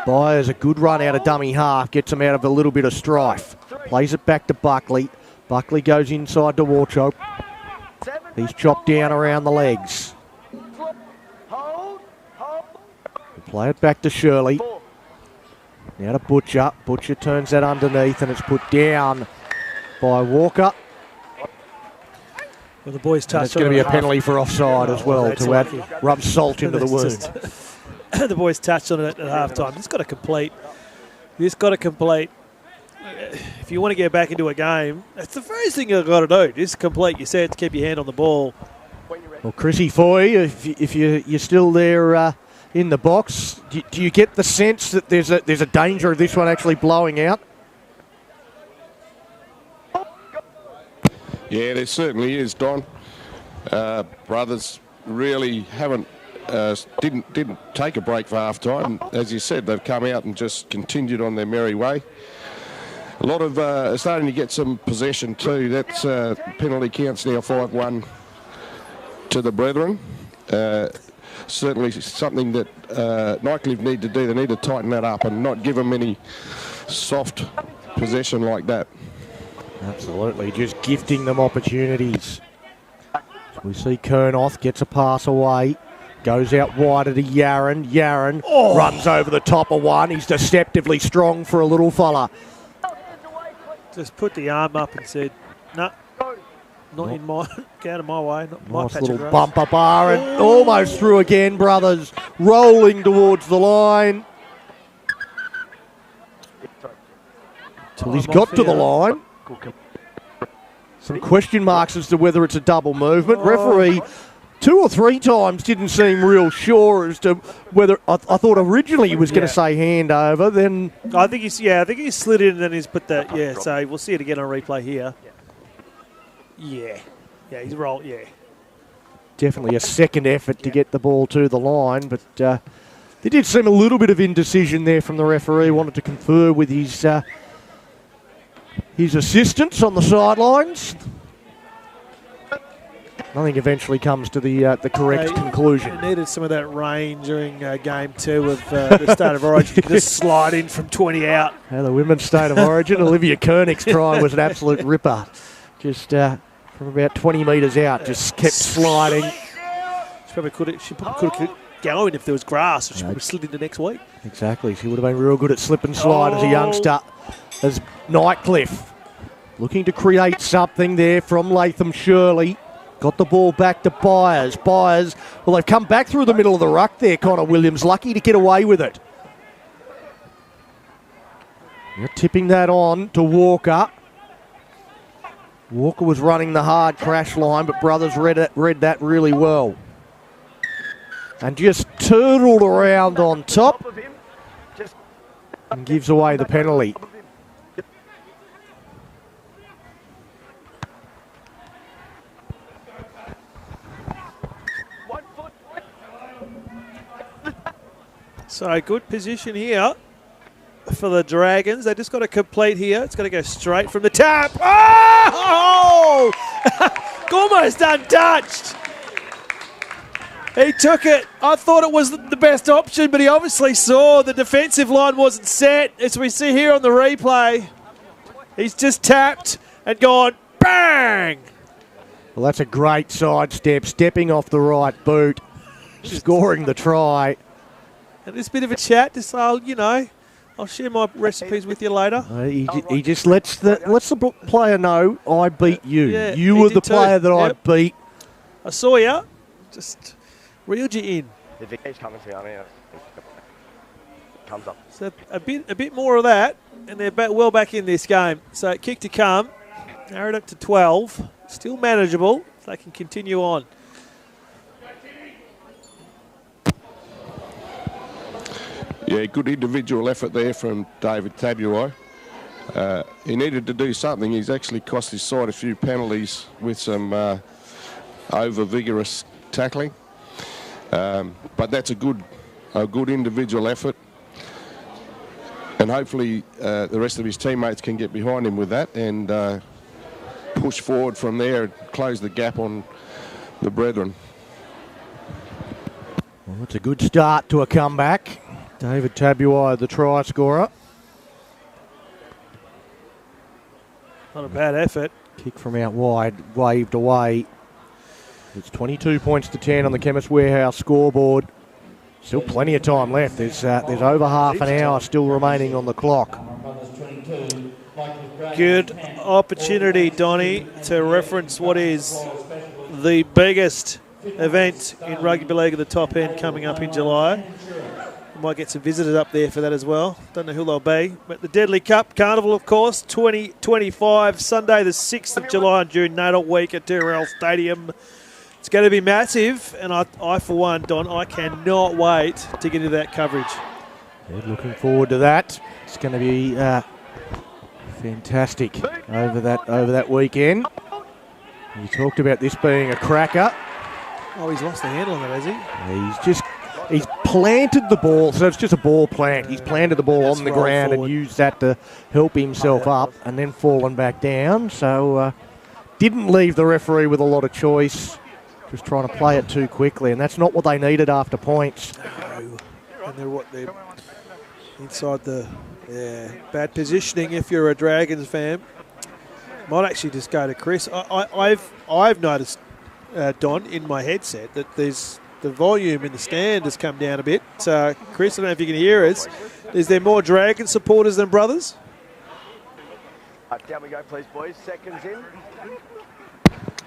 Byers, a good run out of dummy half, gets them out of a little bit of strife. Plays it back to Buckley. Buckley goes inside to Warchoke. He's chopped down around the legs. Play it back to Shirley. Now to Butcher. Butcher turns that underneath, and it's put down by Walker. Well, the boys touched. It's going to be a penalty for offside as well, to rub salt into the wound. The boys touched on it at halftime. It's got to complete. If you want to get back into a game, that's the first thing you've got to do. Just complete your sets, keep your hand on the ball. Well, Chrissy Foy, if you're still there in the box, do you get the sense that there's a danger of this one actually blowing out? Yeah, there certainly is, Don. Brothers really didn't take a break for half time. As you said, they've come out and just continued on their merry way. A lot of starting to get some possession too. That's penalty counts now 5-1 to the Brethren. Certainly something that Nightcliff need to do. They need to tighten that up and not give them any soft possession like that. Absolutely, just gifting them opportunities. So we see Kernoth gets a pass away. Goes out wider to Yaron. Yaron runs over the top of one. He's deceptively strong for a little fella. Just put the arm up and said, no, not in my, get out of my way. Not my nice patch little of grass. bumper bar, and almost through again, Brothers. Rolling towards the line. Till he's got to the line. Some question marks as to whether it's a double movement. Referee 2 or 3 times didn't seem real sure as to whether. I thought originally he was going to say hand over. Then I think he slid in and then he's put that. Yeah, so we'll see it again on replay here. Yeah. Yeah, he's rolled, yeah. Definitely a second effort to get the ball to the line, but there did seem a little bit of indecision there from the referee. Wanted to confer with his assistants on the sidelines. Nothing eventually comes to the correct conclusion. They needed some of that rain during game 2 of the State of Origin. You could just slide in from 20 out. Now the Women's State of Origin, Olivia Koenig's try was an absolute ripper. Just from about 20 metres out, just kept sliding. She probably could have going if there was grass. She probably slid into next week. Exactly. She would have been real good at slip and slide as a youngster. As Nightcliff looking to create something there from Latham Shirley. Got the ball back to Byers. Byers, well, they've come back through the middle of the ruck there, Connor Williams. Lucky to get away with it. They're tipping that on to Walker. Walker was running the hard crash line, but Brothers read that really well. And just turtled around on top and gives away the penalty. So good position here for the Dragons. They just got to complete here. It's got to go straight from the tap. Oh! Almost untouched. He took it. I thought it was the best option, but he obviously saw the defensive line wasn't set. As we see here on the replay, he's just tapped and gone bang. Well, that's a great sidestep, stepping off the right boot, scoring the try. And this bit of a chat, just I'll share my recipes with you later. He just lets the player know, I beat you. Yeah, you were the player that I beat. I saw you. Just reeled you in. If he keeps coming to me, it comes up. So a bit more of that, and they're well back in this game. So kick to come, narrowed up to 12. Still manageable. They can continue on. Yeah, good individual effort there from David Tabuai. He needed to do something. He's actually cost his side a few penalties with some over-vigorous tackling. But that's a good individual effort. And hopefully the rest of his teammates can get behind him with that and push forward from there and close the gap on the brethren. Well, it's a good start to a comeback. David Tabuai, the try scorer. Not a bad effort. Kick from out wide, waved away. It's 22 points to 10 on the Chemist Warehouse scoreboard. Still plenty of time left. There's over half an hour still remaining on the clock. Good opportunity, Donny, to reference what is the biggest event in rugby league at the top end coming up in July. Might get some visitors up there for that as well. Don't know who they'll be. But the Deadly Cup Carnival, of course, 2025, Sunday the 6th of July during Nadal Week at Tyrrell Stadium. It's going to be massive, and I for one, Don, I cannot wait to get into that coverage. Yeah, looking forward to that. It's going to be fantastic over that weekend. You talked about this being a cracker. Oh, he's lost the handle on that, has he? He's planted the ball, so it's just a ball plant. He's planted the ball on the ground and used that to help himself up and then fallen back down. So didn't leave the referee with a lot of choice, just trying to play it too quickly, and that's not what they needed after points. No. And they're inside the bad positioning if you're a Dragons fan. Might actually just go to Chris. I've noticed, Don, in my headset that there's the volume in the stand has come down a bit. Chris, I don't know if you can hear us. Is there more Dragon supporters than Brothers? Down we go, please, boys. Seconds in.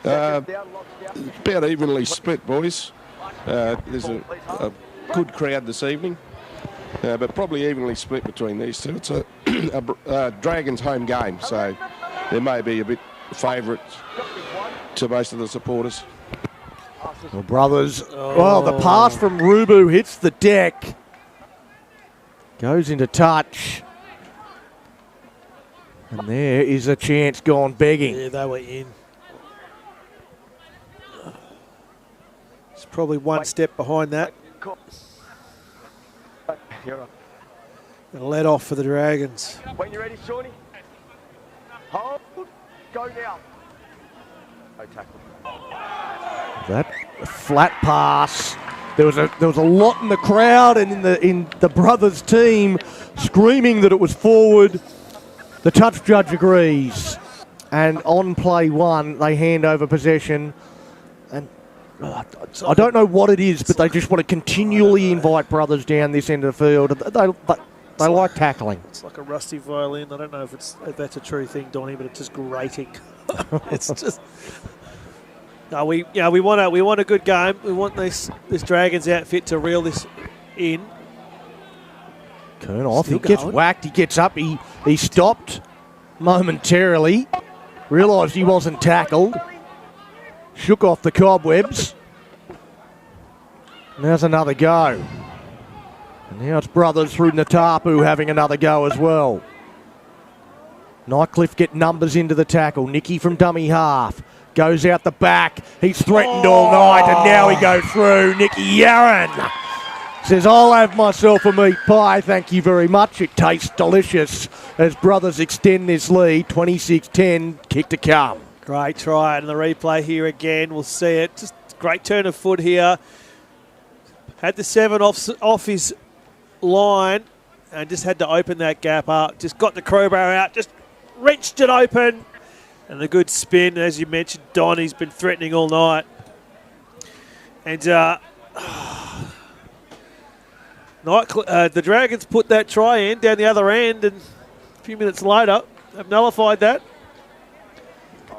About evenly split, boys. There's a good crowd this evening, but probably evenly split between these two. It's a Dragons home game, so there may be a bit favourite to most of the supporters. Well, Brothers, well, the pass from Rubu hits the deck. Goes into touch. And there is a chance gone begging. Yeah, they were in. probably one step behind that. You're right. And let off for the Dragons. When you're ready, Shawnee. Hold. Go now. No tackle. That flat pass. There was a lot in the crowd and in the brothers team screaming that it was forward. The touch judge agrees. And on play one, they hand over possession. And I don't know what it is, but they just want to continually invite brothers down this end of the field. They like tackling. It's like a rusty violin. I don't know if that's a true thing, Donnie, but it's just grating. It's just. No, we want a good game. We want this Dragons outfit to reel this in. Kurnoff, he gets whacked. He gets up. He stopped momentarily. Realised he wasn't tackled. Shook off the cobwebs. And there's another go. And now it's brothers through Natapu having another go as well. Nightcliff get numbers into the tackle. Nicky from dummy half. Goes out the back. He's threatened all night and now he goes through. Nicky Yaron says, I'll have myself a meat pie, thank you very much. It tastes delicious as brothers extend this lead. 26-10, kick to come. Great try, and the replay here again. We'll see it. Just great turn of foot here. Had the 7 off his line and just had to open that gap up. Just got the crowbar out, just wrenched it open. And the good spin, as you mentioned, Donnie's been threatening all night. And the Dragons put that try in down the other end, and a few minutes later, have nullified that,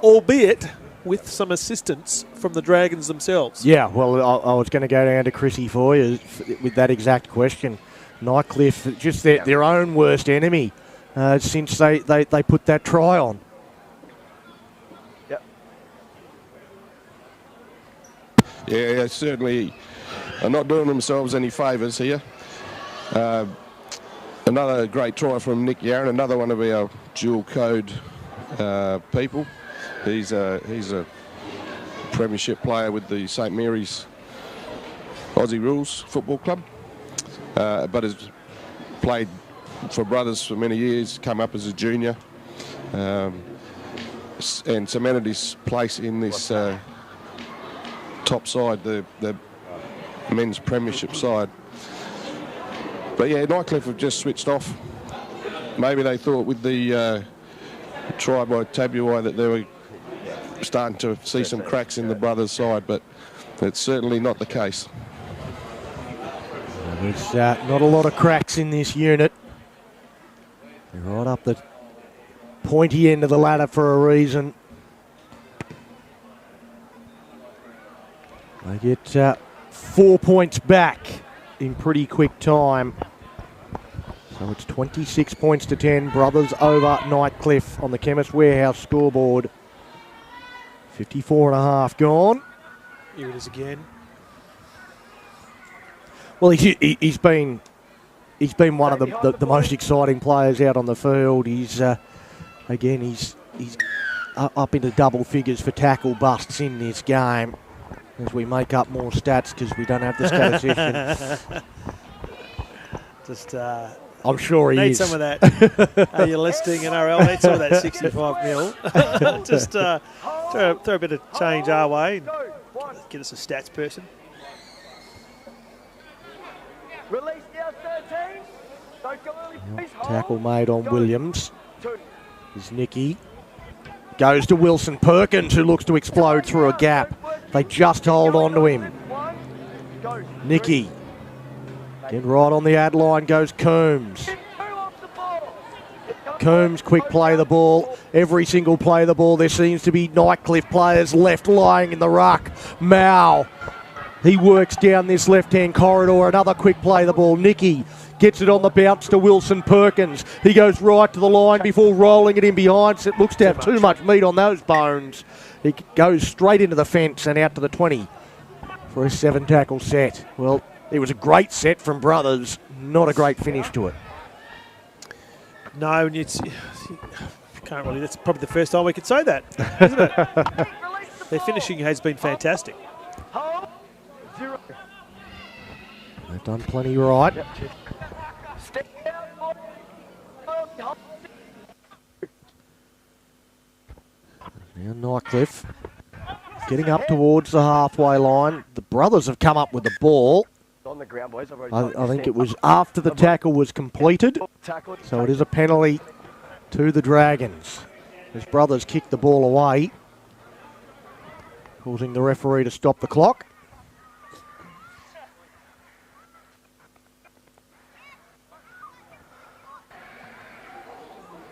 albeit with some assistance from the Dragons themselves. Yeah, well, I was going to go down to Chrissy for you with that exact question. Nightcliff, just their own worst enemy since they put that try on. Yeah, certainly are not doing themselves any favours here. Another great try from Nick Yaron, another one of our dual code people. He's a Premiership player with the St Mary's Aussie Rules Football Club, but has played for brothers for many years, come up as a junior, and cemented his place in this top side, the men's Premiership side. But yeah, Nightcliff have just switched off. Maybe they thought with the try by Tabuai that they were starting to see some cracks in the brothers' side, but it's certainly not the case. There's not a lot of cracks in this unit. They're right up the pointy end of the ladder for a reason. They get 4 points back in pretty quick time. So it's 26 points to 10. Brothers over Nightcliff on the Chemist Warehouse scoreboard. 54.5 gone. Here it is again. Well, he's been one of the most exciting players out on the field. He's up into double figures for tackle busts in this game. As we make up more stats because we don't have the statistician. Just, I'm sure he need is. some of that. Are you listing NRL? Need some of that 65 mil. Just throw a bit of change our way and get us a stats person. Release now, 13. Don't go early, please. Tackle made on Williams. Is Nicky. Goes to Wilson Perkins, who looks to explode through a gap. They just hold on to him. Nicky. Then right on the ad line goes Coombs. Coombs quick play the ball. Every single play the ball, there seems to be Nightcliff players left lying in the ruck. Mao. He works down this left-hand corridor. Another quick play the ball. Nicky gets it on the bounce to Wilson Perkins. He goes right to the line before rolling it in behind. It looks to have too much meat on those bones. He goes straight into the fence and out to the 20 for a 7-tackle set. Well, it was a great set from Brothers, not a great finish to it. No, and you can't really. That's probably the first time we could say that, isn't it? Their finishing has been fantastic. 0 They've done plenty right. Yep, cheers. Step out. Now Nightcliff getting up towards the halfway line. The brothers have come up with the ball. On the ground, boys. I think it was after the tackle was completed, so it is a penalty to the Dragons. His brothers kicked the ball away, causing the referee to stop the clock.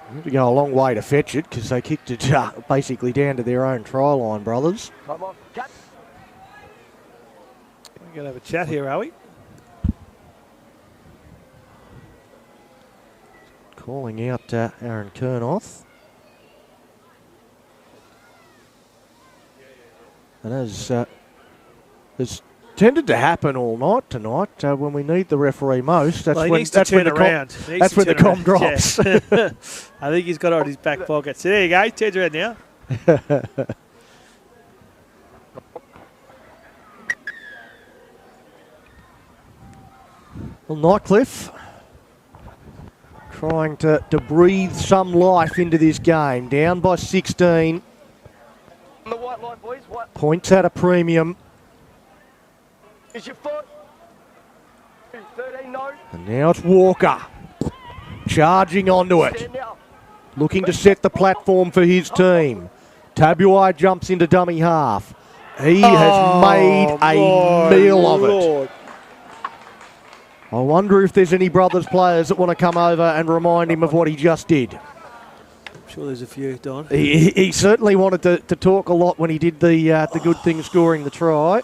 They had to go a long way to fetch it because they kicked it basically down to their own try line, brothers. We're going to have a chat here, are we? Calling out Aaron Kernoth. And as tended to happen all night tonight, when we need the referee most, that's when the com drops. Yeah. I think he's got it on his back pocket. So there you go, turns around now. Well, Nightcliff trying to breathe some life into this game. Down by 16. On the white line, boys. White. Points at a premium. Is your foot? 13, no. And now it's Walker charging onto it. Looking to set the platform for his team. Tabuai jumps into dummy half. He has made a meal of it. I wonder if there's any brothers players that want to come over and remind him of what he just did. I'm sure there's a few, Don. He certainly wanted to talk a lot when he did the good thing scoring the try.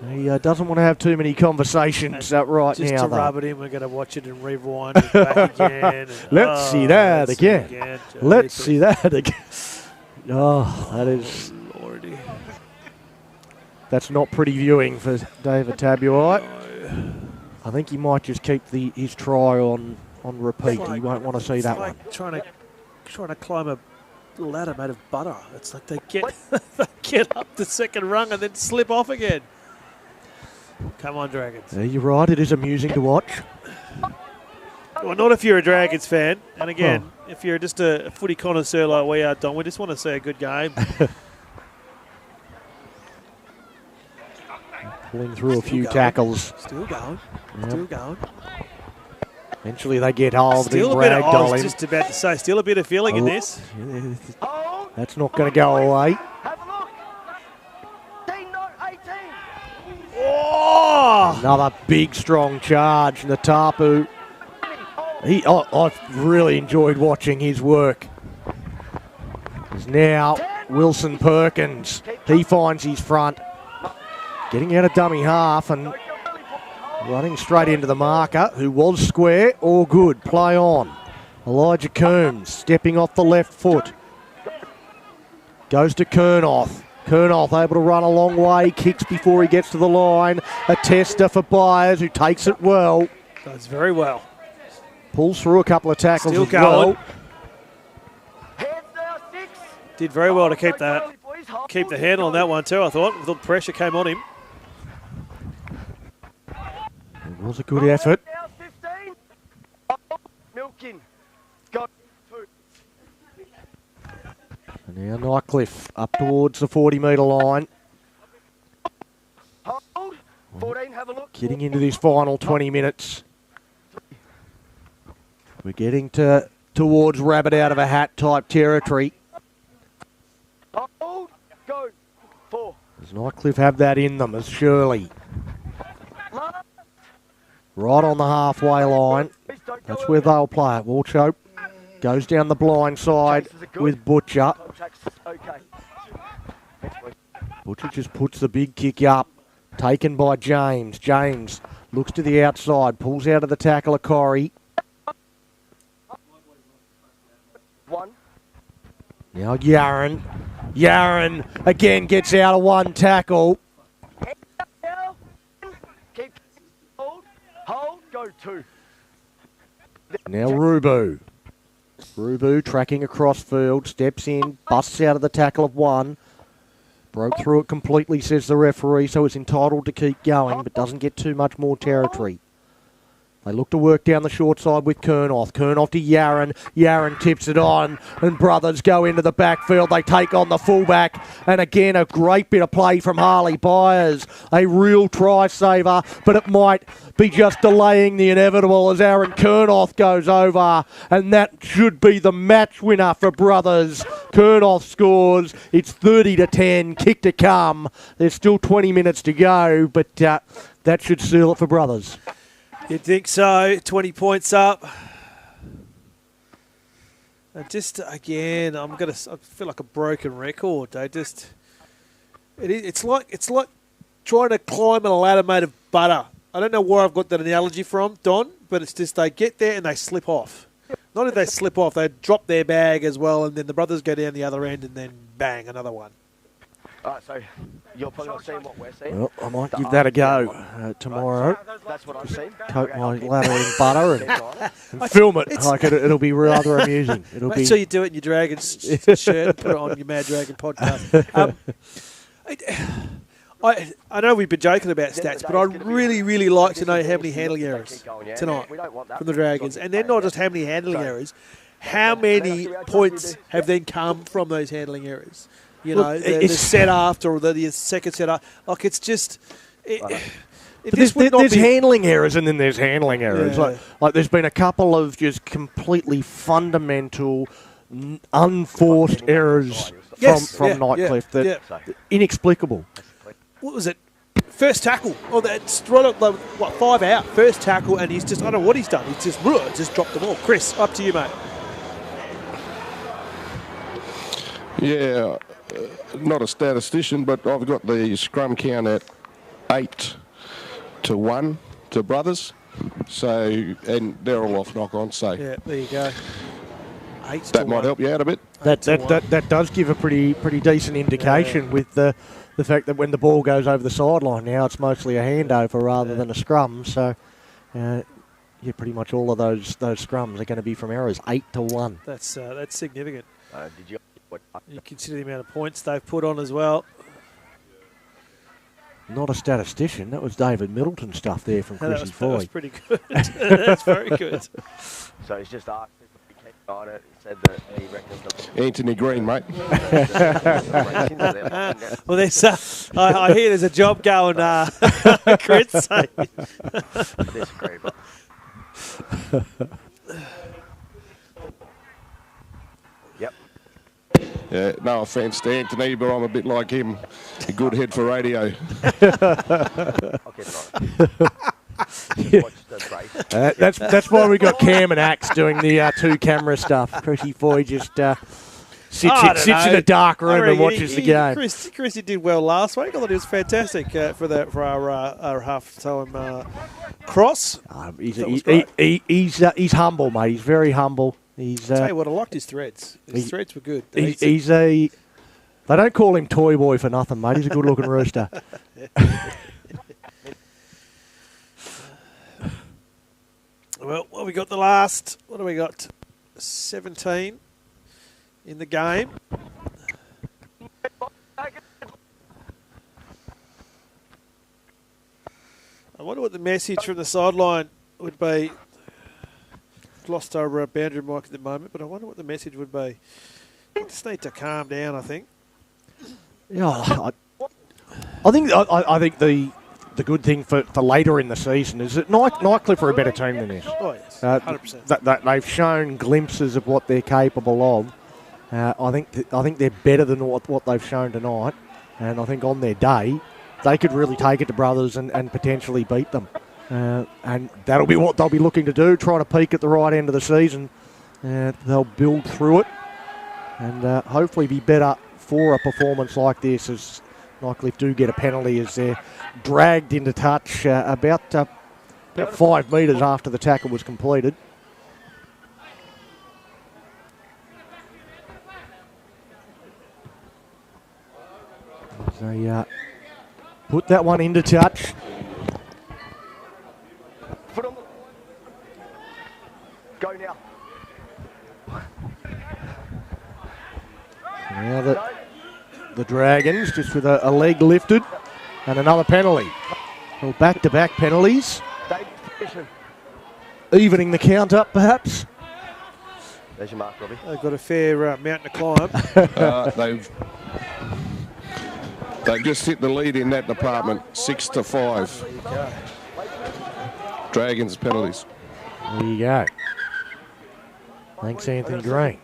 He doesn't want to have too many conversations right just now. Just to rub it in, we're going to watch it and rewind it back again. Let's see that again. Let's see that again. Oh, that is... Lordy. That's not pretty viewing for David Tabuai. No. I think he might just keep his try on repeat. He won't want to see that one. Trying to climb a ladder made of butter. It's like they get up the second rung and then slip off again. Come on, Dragons. You're right. It is amusing to watch. Well, not if you're a Dragons fan. And again, if you're just a footy connoisseur like we are, Don, we just want to see a good game. Pulling through a few tackles. Still going. Yep. Still going. Eventually they get hold of him, ragdoll him. I was just about to say, still a bit of feeling in this. That's not going to go away. Oh! Another big, strong charge. And the Tapu, I've really enjoyed watching his work. There's now Wilson Perkins. He finds his front. Getting out of dummy half and running straight into the marker, who was square. All good. Play on. Elijah Coombs stepping off the left foot. Goes to Kernoth. Kernoth able to run a long way, kicks before he gets to the line. A tester for Byers, who takes it well. Does very well. Pulls through a couple of tackles Still as going. well. Did very well to keep the handle on that one too, I thought. The pressure came on him. It was a good effort. Milking. Go. And now Nightcliff up towards the 40-metre line. Hold. 14, have a look. Getting into this final 20 minutes. We're getting towards rabbit out of a hat type territory. Hold. Go. 4. Does Nightcliff have that in them as Shirley? Right on the halfway line. That's where they'll play it. Walchope goes down the blind side with Butcher. Butcher just puts the big kick up. Taken by James. James looks to the outside. Pulls out of the tackle of Corrie. Now Yaron. Yaron again gets out of one tackle. Hold, go 2. Now Rubu. Rubu tracking across field, steps in, busts out of the tackle of one. Broke through it completely, says the referee, so it's entitled to keep going, but doesn't get too much more territory. They look to work down the short side with Kurnoth. Kurnoth to Yaron. Yaron tips it on, and Brothers go into the backfield. They take on the fullback, and again, a great bit of play from Harley Byers. A real try-saver, but it might be just delaying the inevitable as Aaron Kurnoth goes over, and that should be the match winner for Brothers. Kurnoth scores. It's 30-10, kick to come. There's still 20 minutes to go, but that should seal it for Brothers. You'd think so. 20 points up. And just again, I feel like a broken record. It's like trying to climb a ladder made of butter. I don't know where I've got that analogy from, Don, but it's just they get there and they slip off. Not if they slip off, they drop their bag as well, and then the Brothers go down the other end, and then bang, another one. All right, so you're probably not seeing what we're seeing. Well, I might give that a go tomorrow. That's what I'm seeing. Coat my ladder in butter and film it. Like it'll be rather amusing. Make sure you do it in your Dragons shirt and put it on your Mad Dragon podcast. I know we've been joking about stats, but I'd really like to know how many handling errors tonight from the Dragons. And then not just how many handling errors, how many points have then come from those handling errors? You know, the set after or the second set after. Like, it's just... There's handling errors and then there's handling errors. Yeah. Like there's been a couple of just completely fundamental, unforced errors from Nightcliff that inexplicable. What was it? First tackle. Oh, that's right up, 5 out. First tackle, and he's just, I don't know what he's done. He's just dropped them all. Chris, up to you, mate. Yeah, not a statistician, but I've got the scrum count at 8-1 to Brothers. So, and they're all off knock-on. So yeah, there you go. That might help you out a bit. That does give a pretty decent indication with the fact that when the ball goes over the sideline now, it's mostly a handover rather than a scrum. So, pretty much all of those scrums are going to be from errors. 8-1. That's significant. You consider the amount of points they've put on as well. Not a statistician. That was David Middleton stuff there from Chrissy Foy. That was pretty good. That's very good. So he's just asked if he came on it. He said that he reckons... Anthony Green, mate. Well, I hear there's a job going, Chris. So. Disagree, but... Yeah, no offence to Anthony, but I'm a bit like him. A good head for radio. That's why we got Cam and Axe doing the 2-camera stuff. Chrissy Foy just sits in a dark room and watches the game. Chrissy did well last week. I thought he was fantastic for our half-time cross. He's humble, mate. He's very humble. I'll tell you what, I liked his threads. His threads were good. They don't call him Toy Boy for nothing, mate. He's a good-looking rooster. Well, what have we got the last? What do we got? 17 in the game. I wonder what the message from the sideline would be. Lost our boundary mark at the moment, but I wonder what the message would be. We just need to calm down, I think. Yeah, I think the good thing for later in the season is that Nightcliff are a better team than this. Oh yes, 100%. That they've shown glimpses of what they're capable of. I think they're better than what they've shown tonight, and I think on their day they could really take it to Brothers and potentially beat them. And that'll be what they'll be looking to do, trying to peak at the right end of the season. They'll build through it and hopefully be better for a performance like this as Nightcliff do get a penalty as they're dragged into touch about 5 metres after the tackle was completed. They put that one into touch. Go now. Now that the Dragons, just with a leg lifted and another penalty. Well, back-to-back penalties. Evening the count up, perhaps. There's your mark, Robbie. They've got a fair mountain to climb. They've just hit the lead in that department, 6-5. Dragons penalties. There you go. Thanks, Anthony Green.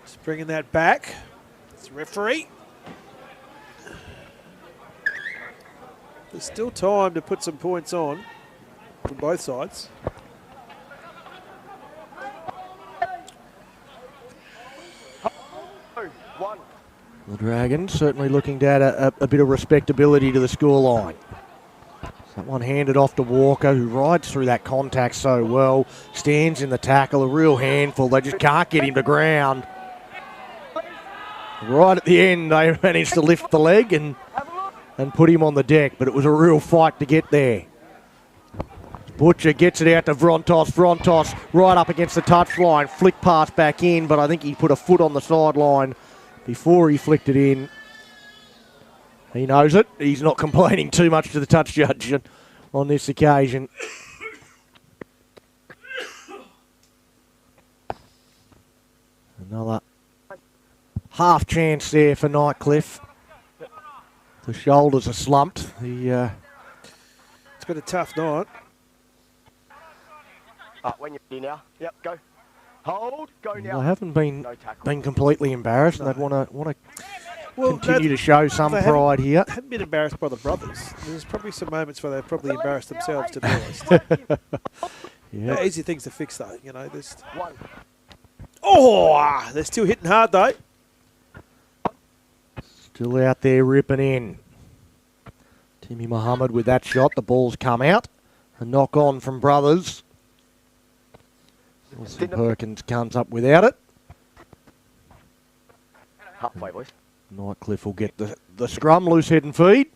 Just bringing that back. It's the referee. There's still time to put some points on from both sides. The Dragons certainly looking to add a bit of respectability to the scoreline. That one handed off to Walker, who rides through that contact so well, stands in the tackle, a real handful. They just can't get him to ground. Right at the end, they managed to lift the leg and put him on the deck, but it was a real fight to get there. Butcher gets it out to Vrontos. Vrontos right up against the touchline. Flick pass back in, but I think he put a foot on the sideline before he flicked it in. He knows it. He's not complaining too much to the touch judge on this occasion. Another half chance there for Nightcliff. The shoulders are slumped. It's been a tough night. When you're ready now. Yep, go. Hold, go now. They haven't been completely embarrassed, and they'd want to continue to show some they pride here. Haven't been embarrassed by the brothers. There's probably some moments where they've probably embarrassed themselves, to be honest. Yeah. Easy things to fix, though. You know, there's. Oh, they're still hitting hard, though. Still out there ripping in. Timmy Muhammad with that shot. The ball's come out. A knock on from brothers. Wilson Perkins comes up without it. Halfway, boys. Nightcliff will get the scrum, loose head and feed.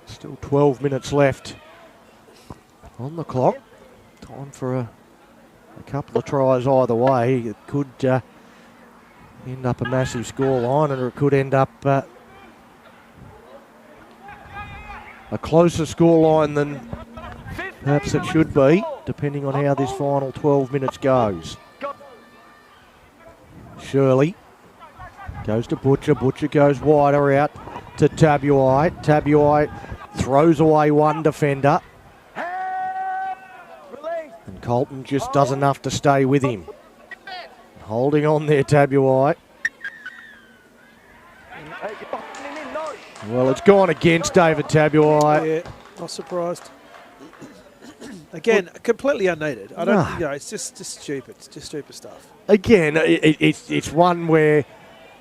Still 12 minutes left on the clock. Time for a couple of tries either way. It could end up a massive scoreline, and it could end up a closer scoreline than perhaps it should be, depending on how this final 12 minutes goes. Shirley goes to Butcher. Butcher goes wider out to Tabuai. Tabuai throws away one defender. And Colton just does enough to stay with him. Holding on there, Tabuai. Well, it's gone against David Tabuai. Yeah, not surprised. Again, completely unneeded. I don't. You know, it's just stupid. It's just stupid stuff. Again, it's one where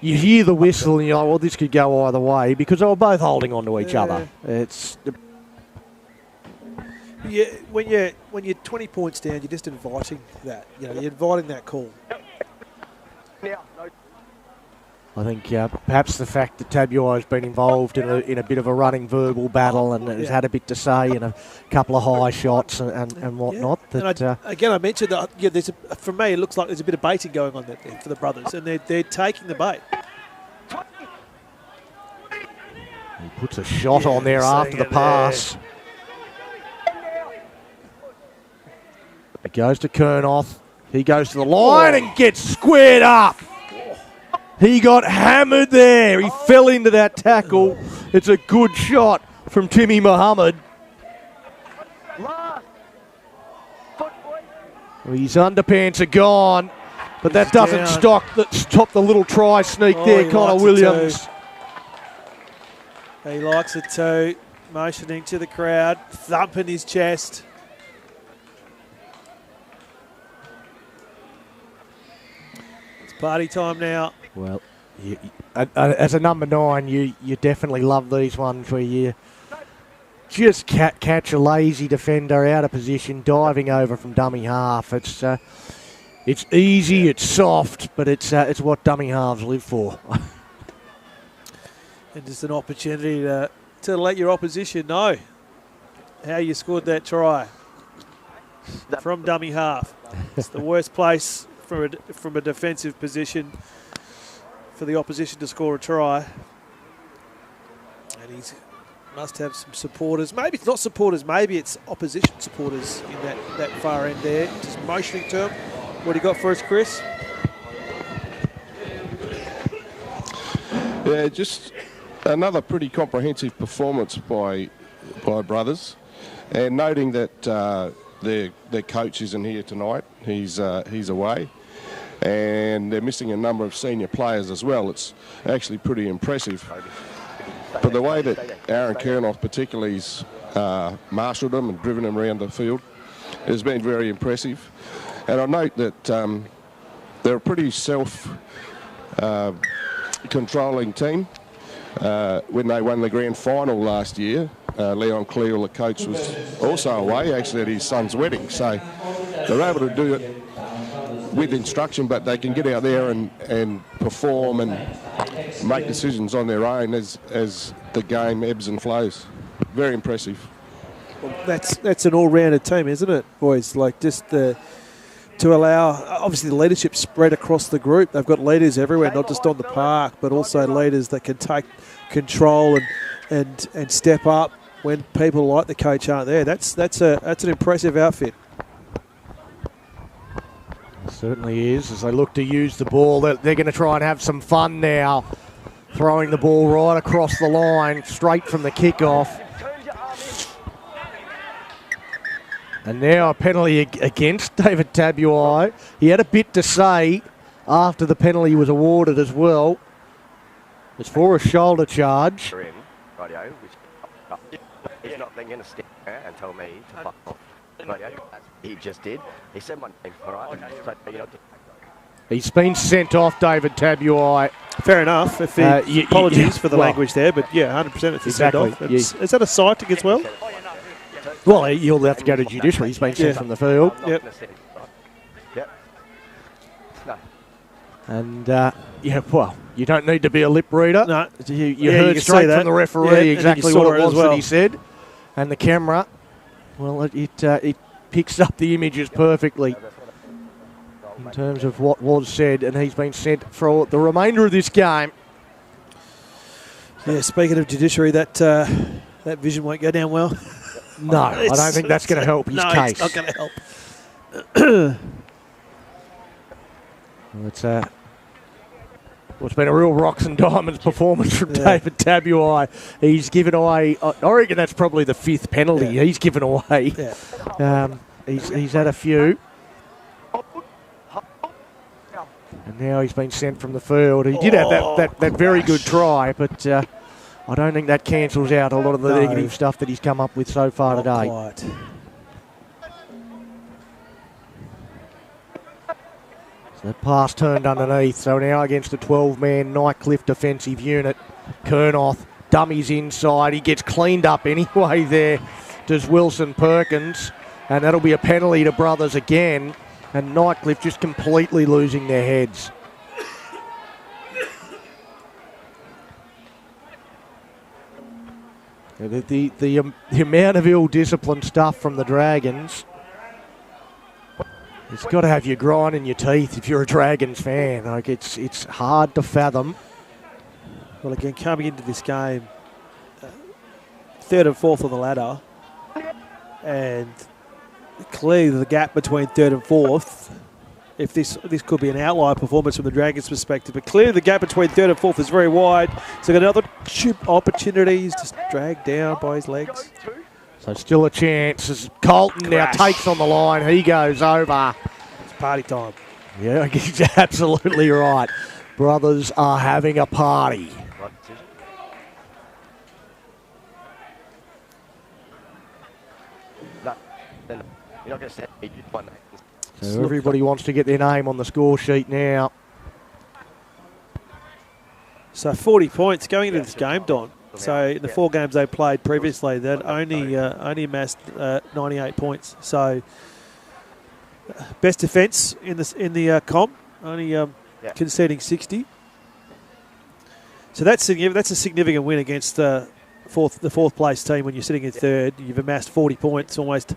you hear the whistle and you're like, well, this could go either way because they were both holding on to each other. It's. Yeah, when you're 20 points down, you're just inviting that. You know, you're inviting that call. I think perhaps the fact that Tabuai has been involved in a bit of a running verbal battle and has had a bit to say and a couple of high shots and whatnot. Yeah. That, again, I mentioned that for me, it looks like there's a bit of baiting going on there for the brothers, and they're taking the bait. He puts a shot on there after the pass. It goes to Kernoth. He goes to the line and gets squared up. He got hammered there. He fell into that tackle. It's a good shot from Timmy Muhammad. Well, his underpants are gone, but that doesn't stop the little try sneak there, Connor Williams. He likes it too. Motioning to the crowd, thumping his chest. It's party time now. Well, as a number 9, you definitely love these ones where you just catch a lazy defender out of position, diving over from dummy half. It's easy, it's soft, but it's what dummy halves live for. And just an opportunity to let your opposition know how you scored that try from dummy half. It's the worst place from a defensive position for the opposition to score a try. And he's must have some supporters. Maybe it's not supporters, maybe it's opposition supporters in that far end there. Just motioning to him. What do you got for us, Chris? Yeah, just another pretty comprehensive performance by brothers, and noting that their coach isn't here tonight. He's away, and they're missing a number of senior players as well. It's actually pretty impressive. But the way that Aaron Kernoff particularly has marshalled them and driven them around the field has been very impressive. And I note that they're a pretty self-controlling team. When they won the grand final last year, Leon Cleal, the coach, was also away, actually at his son's wedding. So they're able to do it with instruction, but they can get out there and perform and make decisions on their own as the game ebbs and flows. Very impressive. Well, that's an all-rounded team, isn't it, boys? Like just to allow, obviously the leadership spread across the group. They've got leaders everywhere, not just on the park, but also leaders that can take control and step up when people like the coach aren't there. That's an impressive outfit. Certainly is. As they look to use the ball, they're going to try and have some fun now, throwing the ball right across the line, straight from the kickoff. And now a penalty against David Tabuai. He had a bit to say after the penalty was awarded as well. It's for a shoulder charge. He's not then going to stand there and tell me to fuck off. He just did. He said my name, all right? He's been sent off, David Tabuai. Fair enough. Apologies for the language there, but yeah, 100% it's a send-off. Is that a sighting as well? Well, you'll have to go to judiciary. He's been sent from the field. Yep. And, well, you don't need to be a lip reader. No. You heard straight from the referee exactly what it was that he said. And the camera, well, it picks up the images perfectly in terms of what was said, and he's been sent for the remainder of this game. Yeah, speaking of judiciary, that vision won't go down well. No, I don't think that's going to help his case. It's not going to help. It's been a real rocks and diamonds performance from David Tabuai. He's given away, I reckon that's probably the 5th penalty he's given away. Yeah. He's had a few. And now he's been sent from the field. He did have that very good try, but I don't think that cancels out a lot of the negative stuff that he's come up with so far today. Quite. So that pass turned underneath. So now against a 12-man Nightcliff defensive unit. Kernoff dummies inside. He gets cleaned up anyway there. Does Wilson Perkins. And that'll be a penalty to Brothers again. And Nightcliff just completely losing their heads. The amount of ill-disciplined stuff from the Dragons, it's got to have you grinding your teeth if you're a Dragons fan. Like it's hard to fathom. Well, again, coming into this game, 3rd and 4th on the ladder, and clearly the gap between 3rd and 4th, if this could be an outlier performance from the Dragons' perspective, but clearly the gap between 3rd and 4th is very wide. So got another opportunities, just dragged down by his legs. So still a chance as Colton now takes on the line. He goes over. It's party time. Yeah, he's absolutely right. Brothers are having a party. So everybody wants to get their name on the score sheet now. So 40 points going into this game, Don. So in the 4 games they played previously, they'd only amassed 98 points. So best defence in the comp, only conceding 60. So that's a significant win against the fourth place team when you're sitting in third. You've amassed 40 points, almost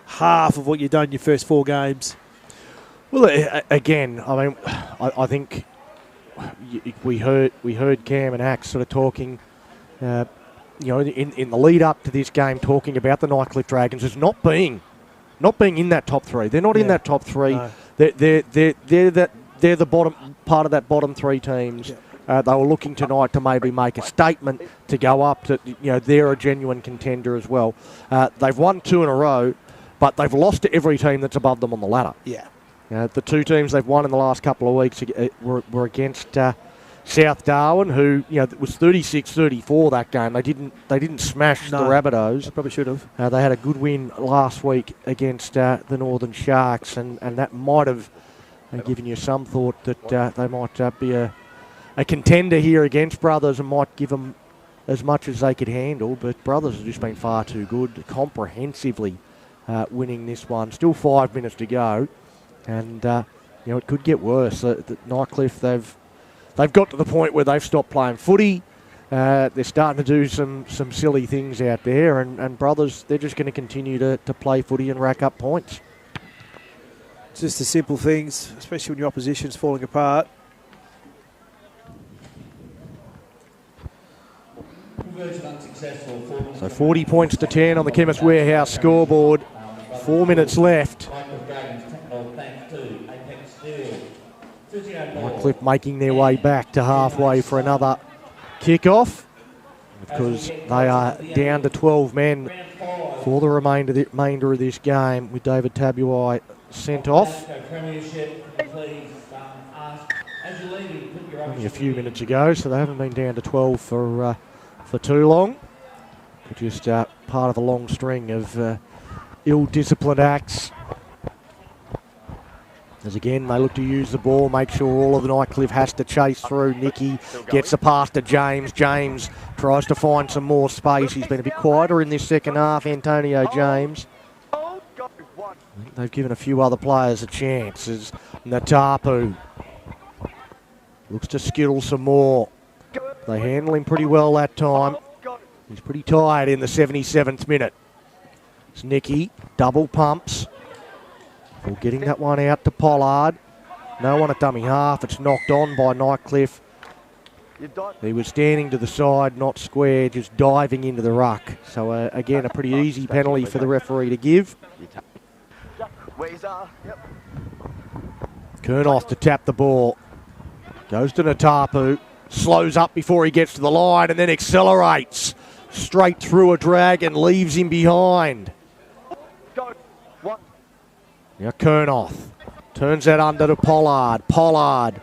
half of what you've done in your first 4 games. Well, again, I mean, I think we heard Cam and Axe sort of talking, in the lead up to this game, talking about the Nightcliff Dragons as not being in that top 3. They're not in that top 3. No. They're the bottom part of that bottom 3 teams. Yeah. They were looking tonight to maybe make a statement to go up to, they're a genuine contender as well. They've won 2 in a row, but they've lost to every team that's above them on the ladder. Yeah. The 2 teams they've won in the last couple of weeks were against South Darwin, who it was 36-34 that game. They didn't smash the Rabbitohs. They probably should have. They had a good win last week against the Northern Sharks, and that might have given you some thought that they might be a contender here against Brothers and might give them as much as they could handle. But Brothers have just been far too good, comprehensively winning this one. Still 5 minutes to go. And, it could get worse. The Nightcliff, they've got to the point where they've stopped playing footy. They're starting to do some silly things out there. And Brothers, they're just going to continue to play footy and rack up points. Just the simple things, especially when your opposition's falling apart. So 40 points to 10 on the Chemist Warehouse scoreboard. 4 minutes left. Nightcliff making their way back to halfway for another kick-off, because they are down to 12 men for the remainder of this game, with David Tabuai sent off. Only a few minutes ago, so they haven't been down to 12 for too long. Just part of a long string of ill-disciplined acts. As again, they look to use the ball, make sure all of the Nightcliff has to chase through. Nicky gets a pass to James. James tries to find some more space. He's been a bit quieter in this second half, Antonio James. They've given a few other players a chance. As Natapu looks to skittle some more. They handle him pretty well that time. He's pretty tired in the 77th minute. It's Nicky, double pumps. Well, getting that one out to Pollard. No one at dummy half. It's knocked on by Nightcliff. He was standing to the side, not square, just diving into the ruck. So, again, a pretty easy penalty for the referee to give. Kernoth to tap the ball. Goes to Natapu. Slows up before he gets to the line and then accelerates. Straight through a Dragon, leaves him behind. Now Kernoth turns that under to Pollard. Pollard.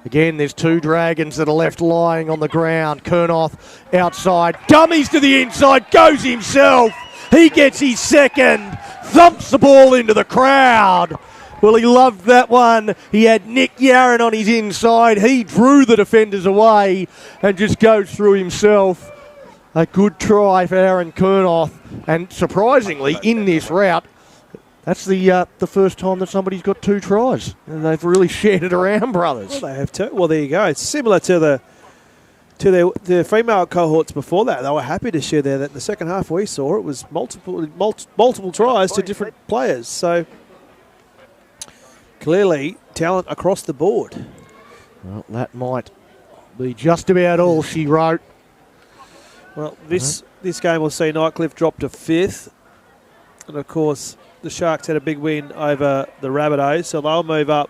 Again, there's 2 Dragons that are left lying on the ground. Kernoth outside. Dummies to the inside. Goes himself. He gets his second. Thumps the ball into the crowd. Well, he loved that one. He had Nick Yarron on his inside. He drew the defenders away and just goes through himself. A good try for Aaron Kernoth. And surprisingly, in this route, that's the first time that somebody's got 2 tries. And they've really shared it around, Brothers. Well, they have 2. Well, there you go. It's similar to the female cohorts before that. They were happy to share there. That in the second half we saw it was multiple tries to different players. So clearly talent across the board. Well, that might be just about all she wrote. Well, this game will see Nightcliff drop to 5th. And, of course, the Sharks had a big win over the Rabbitohs, so they'll move up.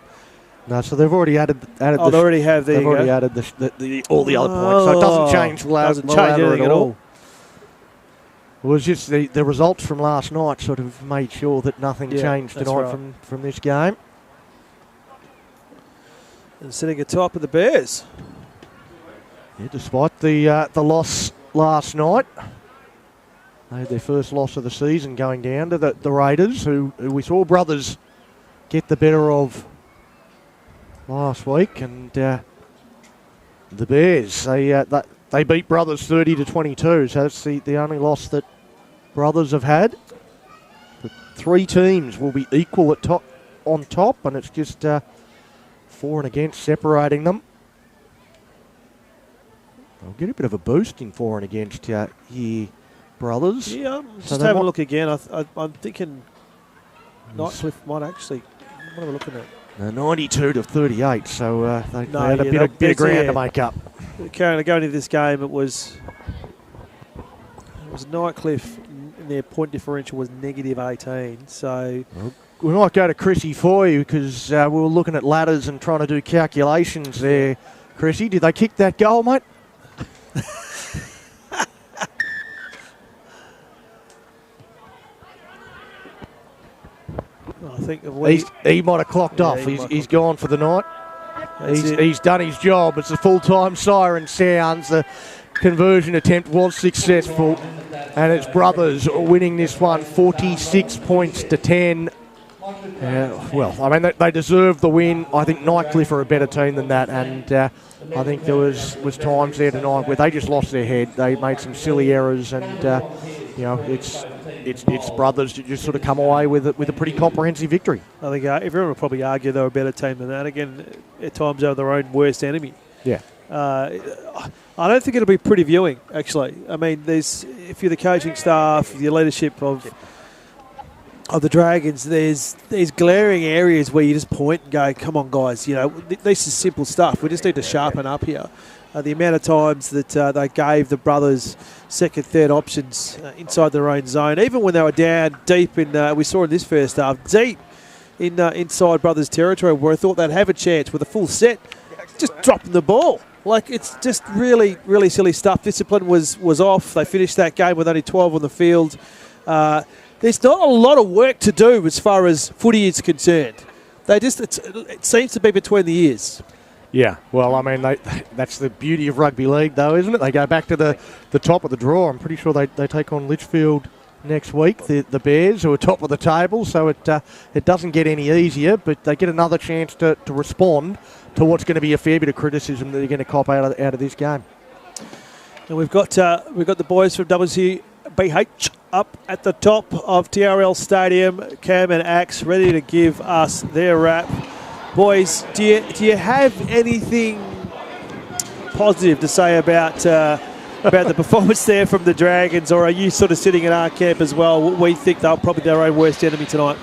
No, so they've already added. They already have. They've already added all the other points, so it doesn't change the ladder anything at all. It was just the results from last night sort of made sure that nothing changed tonight from this game. And sitting atop of the Bears. Yeah, despite the loss last night. They had their first loss of the season going down to the Raiders, who we saw Brothers get the better of last week. And the Bears, they beat Brothers 30-22, so that's the only loss that Brothers have had. The 3 teams will be equal on top, and it's just for and against separating them. I'll get a bit of a boost in for and against here, brothers. Yeah, So just they have a might- look again. I'm thinking Nightcliff might actually. What are we looking at? 92 to 38, so they No, had a yeah, bit of ground yeah. to make up. Going into this game, it was Nightcliff, and their point differential was -18. So We might go to Chrissy for you because we were looking at ladders and trying to do calculations there. Chrissy, did they kick that goal, mate? I think he might have clocked off. He's gone for the night. He's done his job. It's a full-time siren sounds. The conversion attempt was successful, and it's Brothers winning this one 46 points to 10. Well, I mean, they deserve the win. I think Nightcliff are a better team than that, and I think there was times there tonight where they just lost their head. They made some silly errors, and you know, it's Brothers to just sort of come away with a pretty comprehensive victory. I think everyone would probably argue they're a better team than that. Again, at times they're their own worst enemy. Yeah. I don't think it'll be pretty viewing, actually. I mean, if you're the coaching staff, the leadership of the Dragons, there's glaring areas where you just point and go, come on, guys, you know, this is simple stuff. We just need to sharpen up here. The amount of times that they gave the Brothers second, third options inside their own zone, even when they were down deep in, we saw in this first half, deep in inside Brothers territory where I thought they'd have a chance with a full set, just dropping the ball. Like, it's just really, really silly stuff. Discipline was off. They finished that game with only 12 on the field. There's not a lot of work to do as far as footy is concerned. It seems to be between the ears. Yeah, well, I mean, that's the beauty of rugby league, though, isn't it? They go back to the top of the draw. I'm pretty sure they take on Litchfield next week, the Bears, who are top of the table, so it doesn't get any easier, but they get another chance to respond to what's going to be a fair bit of criticism that they're going to cop out of this game. And we've got the boys from WBH up at the top of TRL Stadium, Cam and Axe, ready to give us their wrap. Boys, do you have anything positive to say about the performance there from the Dragons, or are you sort of sitting in our camp as well? We think they're probably their own worst enemy tonight.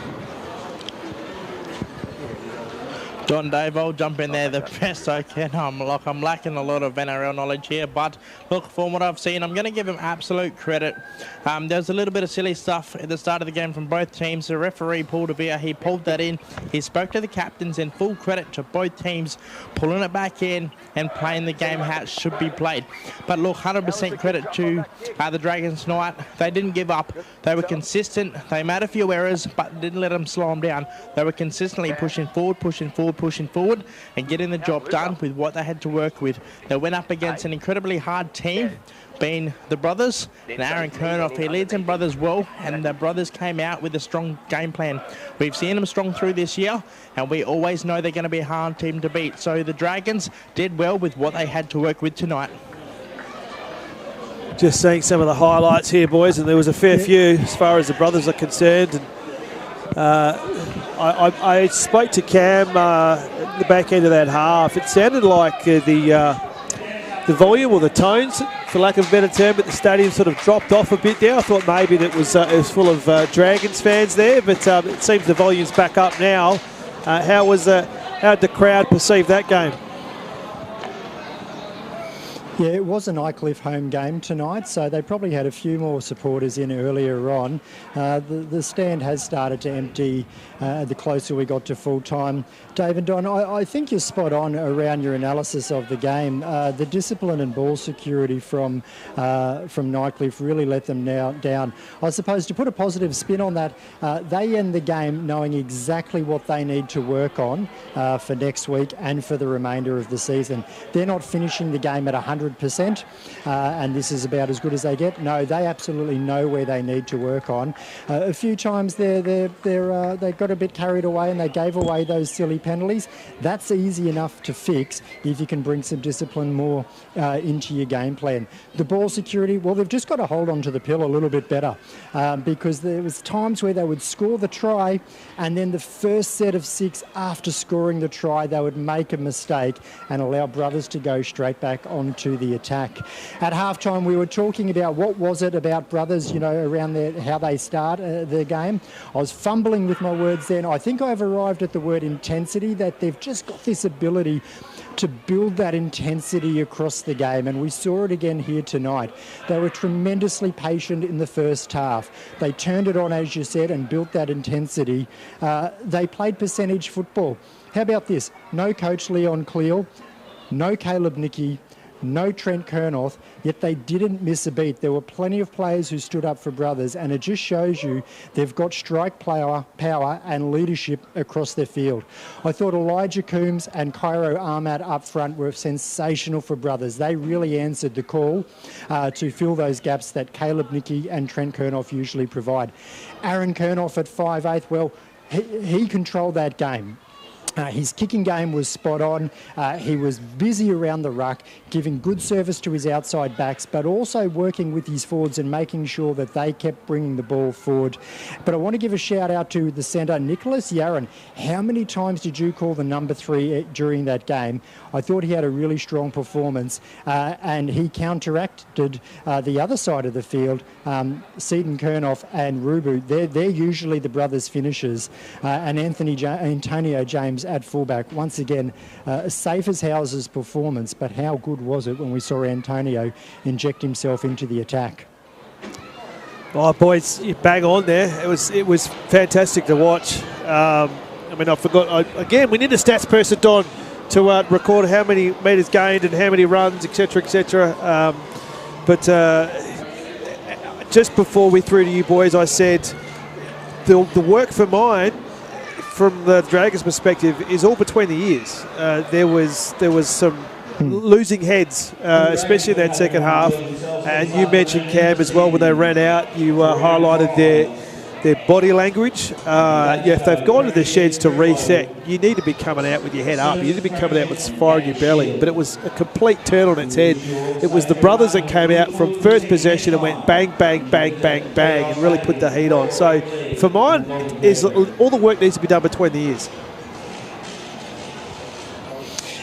Don Dave, I'll jump in there the best I can. I'm lacking a lot of NRL knowledge here, but look, from what I've seen, I'm going to give him absolute credit. There's a little bit of silly stuff at the start of the game from both teams. The referee, Paul DeVere, he pulled that in. He spoke to the captains, and full credit to both teams pulling it back in and playing the game how it should be played. But look, 100% credit to the Dragons tonight. They didn't give up. They were consistent. They made a few errors, but didn't let them slow them down. They were consistently pushing forward, and getting the job done with what they had to work with. They went up against an incredibly hard team, being the Brothers, and Aaron Kernoff. He leads them Brothers well, and the Brothers came out with a strong game plan. We've seen them strong through this year, and we always know they're going to be a hard team to beat. So the Dragons did well with what they had to work with tonight. Just seeing some of the highlights here, boys, and there was a fair few as far as the Brothers are concerned. And I spoke to Cam at the back end of that half. It sounded like the volume or the tones, for lack of a better term, at the stadium sort of dropped off a bit there. I thought maybe that it was full of Dragons fans there, but it seems the volume's back up now. How did the crowd perceive that game? Yeah, it was a Nightcliff home game tonight, so they probably had a few more supporters in earlier on. The stand has started to empty the closer we got to full time. Dave and Don, I think you're spot on around your analysis of the game. The discipline and ball security from Nightcliff really let them down. I suppose to put a positive spin on that, they end the game knowing exactly what they need to work on for next week and for the remainder of the season. They're not finishing the game at 100%, and this is about as good as they get. No, they absolutely know where they need to work on. A few times they got a bit carried away and they gave away those silly penalties. That's easy enough to fix if you can bring some discipline more into your game plan. The ball security, well, they've just got to hold on to the pill a little bit better because there was times where they would score the try and then the first set of 6 after scoring the try, they would make a mistake and allow Brothers to go straight back onto the attack. At halftime, we were talking about what was it about Brothers, around how they start the game. I was fumbling with my words then. I think I've arrived at the word intensity, that they've just got this ability to build that intensity across the game, and we saw it again here tonight. They were tremendously patient in the first half. They turned it on, as you said, and built that intensity. They played percentage football. How about this? No coach Leon Cleal, no Caleb Nicky, no Trent Kernoth, yet they didn't miss a beat. There were plenty of players who stood up for Brothers, and it just shows you they've got strike power and leadership across their field. I thought Elijah Coombs and Cairo Ahmad up front were sensational for Brothers. They really answered the call to fill those gaps that Caleb Nicky and Trent Kernoth usually provide. Aaron Kernoth at 5'8", well, he controlled that game. His kicking game was spot on. He was busy around the ruck, giving good service to his outside backs, but also working with his forwards and making sure that they kept bringing the ball forward. But I want to give a shout out to the centre, Nicholas Yaron. How many times did you call the number 3 during that game? I thought he had a really strong performance, and he counteracted the other side of the field. Seaton Kernoth and Rubu, they're usually the Brothers finishers, and Antonio James at fullback. Once again, safe as houses performance, but how good was it when we saw Antonio inject himself into the attack? Oh, boys, you bang on there. It was fantastic to watch. I forgot. Again, we need a stats person, Don, to record how many metres gained and how many runs, etc., etc. But just before we threw to you boys, I said the work for mine, from the Dragons' perspective, is all between the ears. There was some losing heads, especially in that second half. And you mentioned Cam as well when they ran out. You highlighted their body language. If they've gone to the sheds to reset, you need to be coming out with your head up. You need to be coming out with fire in your belly. But it was a complete turn on its head. It was the Brothers that came out from first possession and went bang, bang, bang, bang, bang, and really put the heat on. So for mine, is all the work needs to be done between the ears.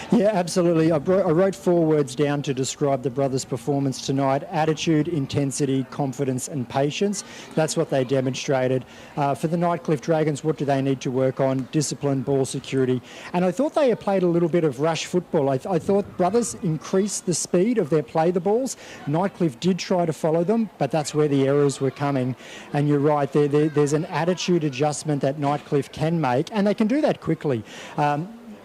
Yeah, absolutely. I wrote 4 words down to describe the Brothers' performance tonight: attitude, intensity, confidence and patience. That's what they demonstrated. For the Nightcliff Dragons, what do they need to work on? Discipline, ball security. And I thought they played a little bit of rush football. I thought Brothers increased the speed of their play the balls. Nightcliff did try to follow them, but that's where the errors were coming. And you're right, there's an attitude adjustment that Nightcliff can make, and they can do that quickly.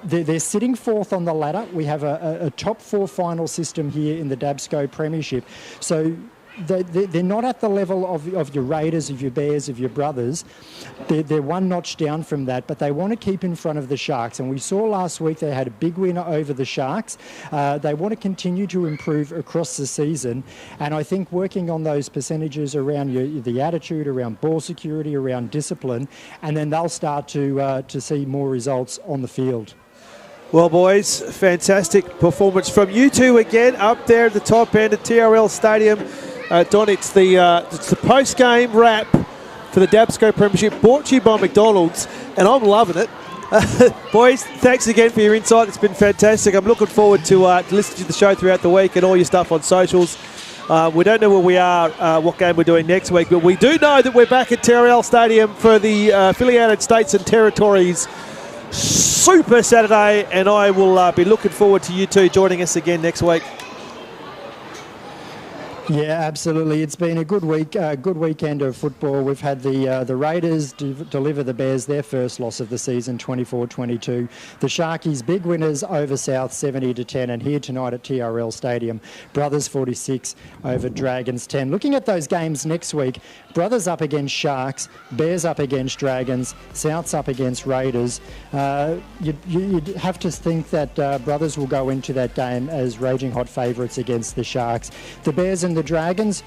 They're sitting 4th on the ladder. We have a top 4 final system here in the DABSCO Premiership. So they're not at the level of your Raiders, of your Bears, of your Brothers. They're one notch down from that, but they want to keep in front of the Sharks. And we saw last week they had a big winner over the Sharks. They want to continue to improve across the season. And I think working on those percentages around the attitude, around ball security, around discipline, and then they'll start to see more results on the field. Well, boys, fantastic performance from you two again up there at the top end at TRL Stadium. Don, it's the post-game wrap for the DABSCO Premiership, brought to you by McDonald's, and I'm loving it. Boys, thanks again for your insight. It's been fantastic. I'm looking forward to listening to the show throughout the week and all your stuff on socials. We don't know where we are, what game we're doing next week, but we do know that we're back at TRL Stadium for the Affiliated States and Territories Super Saturday, and I will be looking forward to you two joining us again next week. Yeah, absolutely. It's been a good week, good weekend of football. We've had the Raiders deliver the Bears their first loss of the season, 24-22. The Sharkies, big winners over South, 70-10, and here tonight at TRL Stadium, Brothers 46 over Dragons 10. Looking at those games next week, Brothers up against Sharks, Bears up against Dragons, Souths up against Raiders. You'd have to think that Brothers will go into that game as raging hot favourites against the Sharks. The Bears and the Dragons,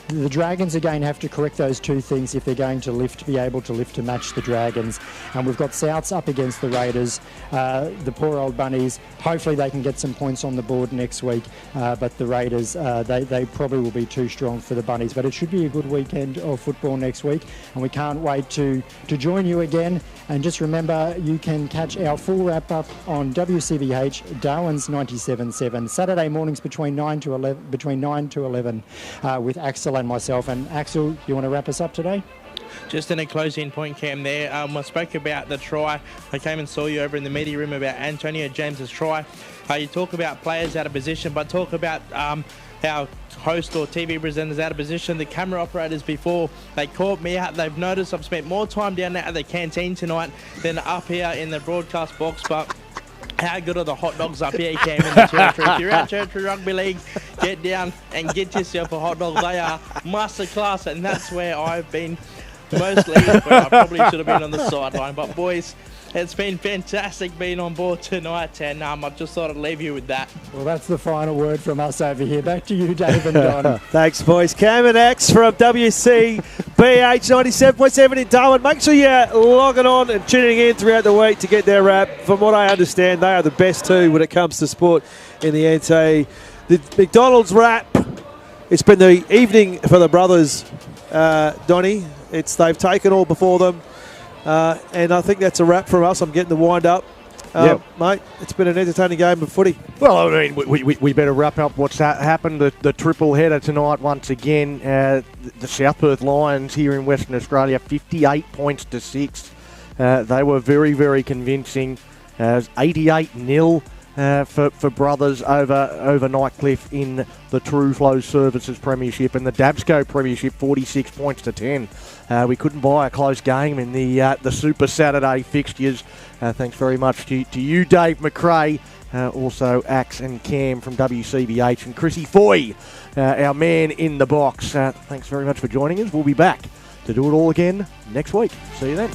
The Dragons again have to correct those two things if they're going to be able to lift to match the Dragons. And we've got Souths up against the Raiders, the poor old Bunnies. Hopefully they can get some points on the board next week, but the Raiders, they probably will be too strong for the Bunnies. But it should be a good weekend of football next week, and we can't wait to join you again. And just remember, you can catch our full wrap-up on WCVH, Darwin's 97.7, Saturday mornings between 9 to 11 with Axel and myself. And Axel, you want to wrap us up today? Just in a closing point, Cam, there, I spoke about the try. I came and saw you over in the media room about Antonio James's try. You talk about players out of position, but talk about our host or TV presenters out of position. The camera operators before, they caught me out. They've noticed I've spent more time down there at the canteen tonight than up here in the broadcast box, but how good are the hot dogs up here, Cam, in the Territory? If you're at Territory Rugby League, get down and get yourself a hot dog. They are masterclass, and that's where I've been mostly. Well, I probably should have been on the sideline, but boys, it's been fantastic being on board tonight, and I just thought I'd leave you with that. Well, that's the final word from us over here. Back to you, Dave and Don. Thanks, boys. Cam and Axe from WCBH 97.7 in Darwin. Make sure you're logging on and tuning in throughout the week to get their wrap. From what I understand, they are the best too when it comes to sport in the NT. The McDonald's wrap, it's been the evening for the brothers, Donnie. They've taken all before them. And I think that's a wrap from us. I'm getting the wind up. Mate, it's been an entertaining game of footy. Well, I mean, we better wrap up what's happened. The triple header tonight once again. The South Perth Lions here in Western Australia, 58 points to 6. They were very, very convincing. 88-0 for brothers over Nightcliff in the Tru-Flow Services Premiership, and the DABSCO Premiership 46 points to 10. We couldn't buy a close game in the Super Saturday fixtures. Thanks very much to you, Dave McRae, also Axe and Cam from WCBH, and Chrissy Foy, our man in the box. Thanks very much for joining us. We'll be back to do it all again next week. See you then.